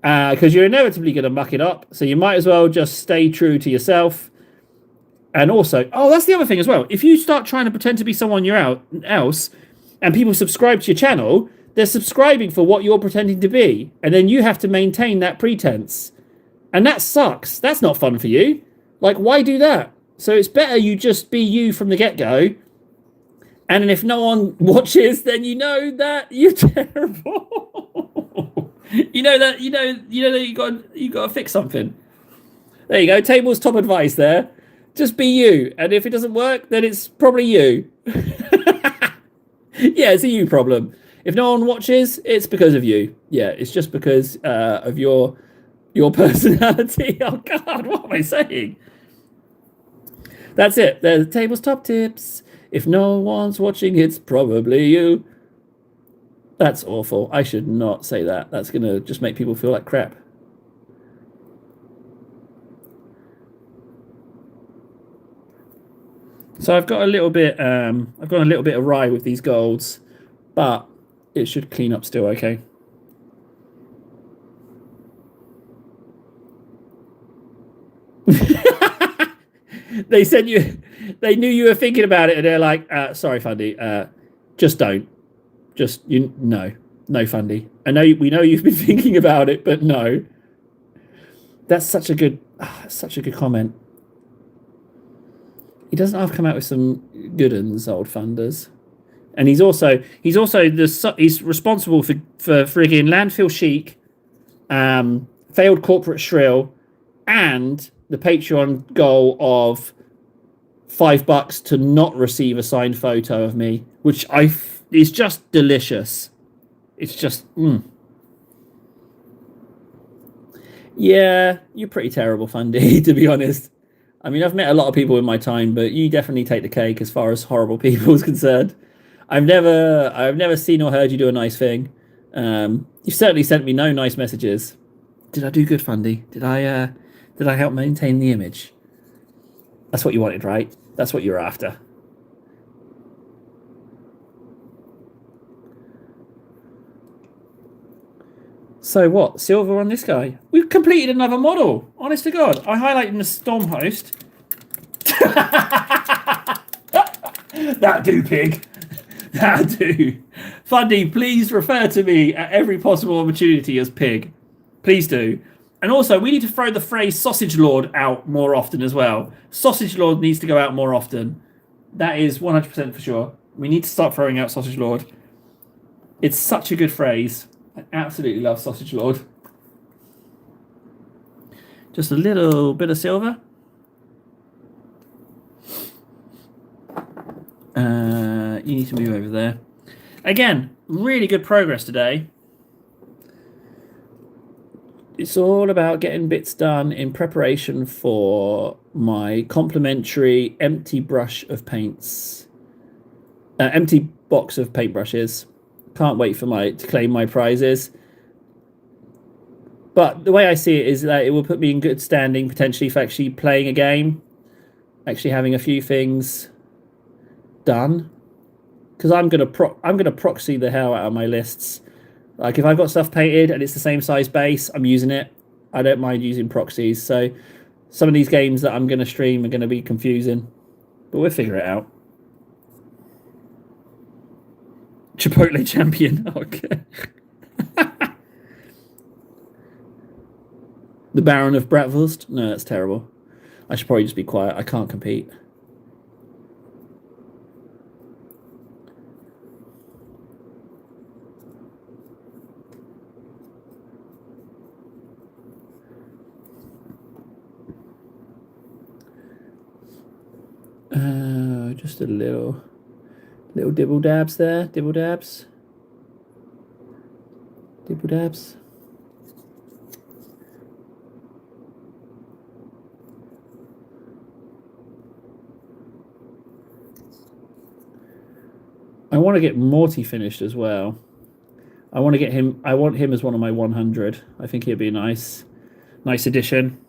because you're inevitably going to muck it up. So you might as well just stay true to yourself. And also, that's the other thing as well. If you start trying to pretend to be someone else and people subscribe to your channel, they're subscribing for what you're pretending to be. And then you have to maintain that pretense. And that sucks. That's not fun for you. Like, why do that? So it's better you just be you from the get-go. And then if no one watches, then you know that you're terrible. you know that you got to fix something. There you go. Table's top advice there. Just be you. And if it doesn't work, then it's probably you. Yeah, it's a you problem. If no one watches, it's because of you. Yeah, it's just because of your personality. Oh, God, what am I saying? That's it. There's Table's top tips. If no one's watching, it's probably you. That's awful. I should not say that. That's going to just make people feel like crap. So I've got a little bit awry with these golds, but it should clean up still okay. They knew you were thinking about it, and they're like, sorry, Fundy, just don't. No. No, Fundy. We know you've been thinking about it, but no. That's such a good comment. He doesn't have to come out with some good uns, old funders. And he's responsible for frigging Landfill Chic, Failed Corporate Shrill, and the Patreon goal of $5 to not receive a signed photo of me, which is just delicious. It's just, Yeah, you're pretty terrible, Fundy, to be honest. I mean, I've met a lot of people in my time, but you definitely take the cake as far as horrible people is concerned. I've never seen or heard you do a nice thing. You've certainly sent me no nice messages. Did I do good, Fundy? Did I help maintain the image? That's what you wanted, right? That's what you're after. So what? Silver on this guy? We've completed another model. Honest to God. I highlighted the Storm Host. That do, pig. That do. Fundy, please refer to me at every possible opportunity as pig. Please do. And also, we need to throw the phrase Sausage Lord out more often as well. Sausage Lord needs to go out more often. That is 100% for sure. We need to start throwing out Sausage Lord. It's such a good phrase. I absolutely love Sausage Lord. Just a little bit of silver. You need to move over there. Again, really good progress today. It's all about getting bits done in preparation for my complimentary empty brush of paints. Empty box of paintbrushes. Can't wait for to claim my prizes. But the way I see it is that it will put me in good standing potentially for actually playing a game. Actually having a few things done. Because I'm gonna proxy the hell out of my lists. Like if I've got stuff painted and it's the same size base, I'm using it. I don't mind using proxies. So some of these games that I'm gonna stream are gonna be confusing. But we'll figure it out. Chipotle champion. Okay. The Baron of Bratwurst? No, that's terrible. I should probably just be quiet. I can't compete. Just a little dibble dabs there. Dibble dabs. Dibble dabs. I want to get Morty finished as well. I want him as one of my 100. I think he'd be a nice addition.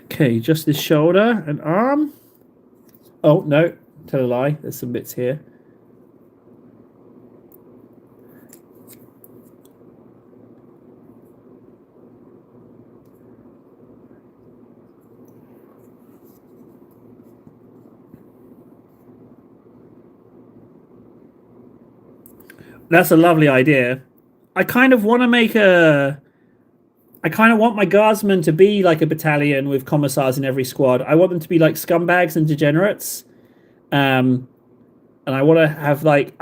Okay, just this shoulder and arm. Oh, no, tell a lie. There's some bits here. That's a lovely idea. I kind of want to make I kind of want my guardsmen to be like a battalion with commissars in every squad. I want them to be like scumbags and degenerates. And I want to have like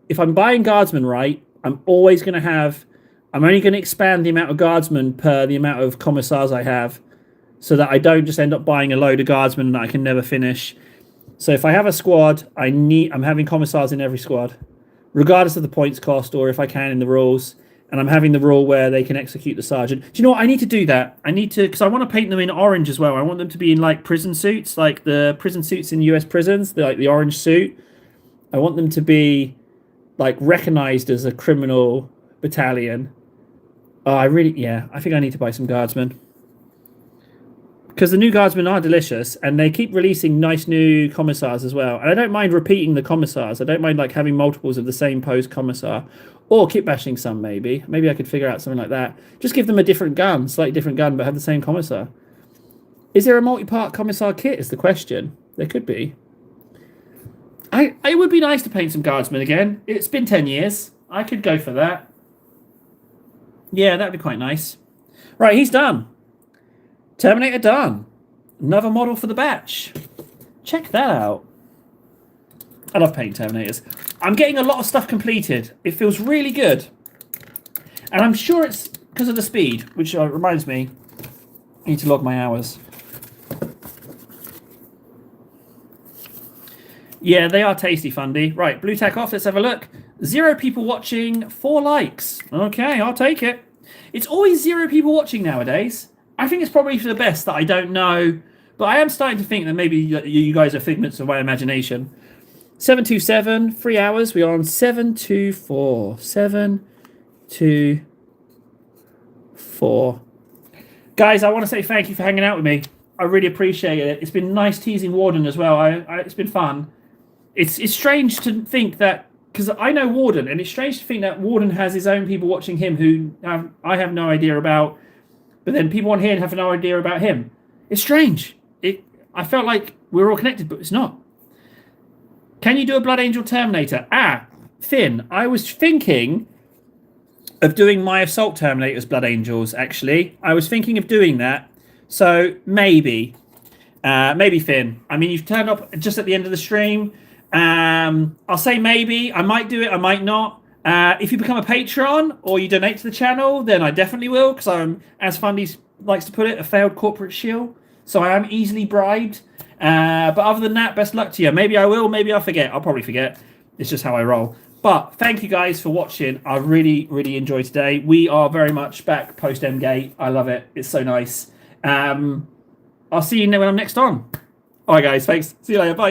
if I'm buying guardsmen, right, I'm only going to expand the amount of guardsmen per the amount of commissars I have, so that I don't just end up buying a load of guardsmen that I can never finish. So if I have a squad, I'm having commissars in every squad, regardless of the points cost, or if I can in the rules. And I'm having the rule where they can execute the sergeant. Do you know what? I need to do that. Because I want to paint them in orange as well. I want them to be in like prison suits, like the prison suits in US prisons, like the orange suit. I want them to be like recognized as a criminal battalion. I think I need to buy some guardsmen. because the new guardsmen are delicious, and they keep releasing nice new commissars as well. And I don't mind repeating the commissars. I don't mind like having multiples of the same pose commissar, or kit bashing some. Maybe I could figure out something like that. Just give them a different gun, slightly different gun, but have the same commissar. Is there a multi-part commissar kit? Is the question. There could be. It would be nice to paint some guardsmen again. It's been 10 years. I could go for that. Yeah, that'd be quite nice. Right, he's done. Terminator done. Another model for the batch. Check that out. I love painting Terminators. I'm getting a lot of stuff completed. It feels really good. And I'm sure it's because of the speed, which reminds me, I need to log my hours. Yeah, they are tasty, Fundy. Right, blue tack off. Let's have a look. 0 people watching, 4 likes. Okay, I'll take it. It's always 0 people watching nowadays. I think it's probably for the best that I don't know. But I am starting to think that maybe you guys are figments of my imagination. 727, 3 hours. We are on 724. 724. Guys, I want to say thank you for hanging out with me. I really appreciate it. It's been nice teasing Warden as well. It's been fun. It's strange to think that, because I know Warden, and it's strange to think that Warden has his own people watching him who I have no idea about, but then people on here have no idea about him. It's strange. I felt like we were all connected, but it's not. Can you do a Blood Angel Terminator? Finn, I was thinking of doing my Assault Terminators Blood Angels, actually. I was thinking of doing that. So, maybe. Maybe Finn. I mean, you've turned up just at the end of the stream. I'll say maybe. I might do it. I might not. If you become a Patreon or you donate to the channel, then I definitely will, because I'm, as Fundy likes to put it, a failed corporate shill. So I am easily bribed. But other than that, best luck to you. Maybe I will. Maybe I'll forget. I'll probably forget. It's just how I roll. But thank you guys for watching. I really, really enjoyed today. We are very much back post-Endgate. I love it. It's so nice. I'll see you when I'm next on. All right, guys. Thanks. See you later. Bye.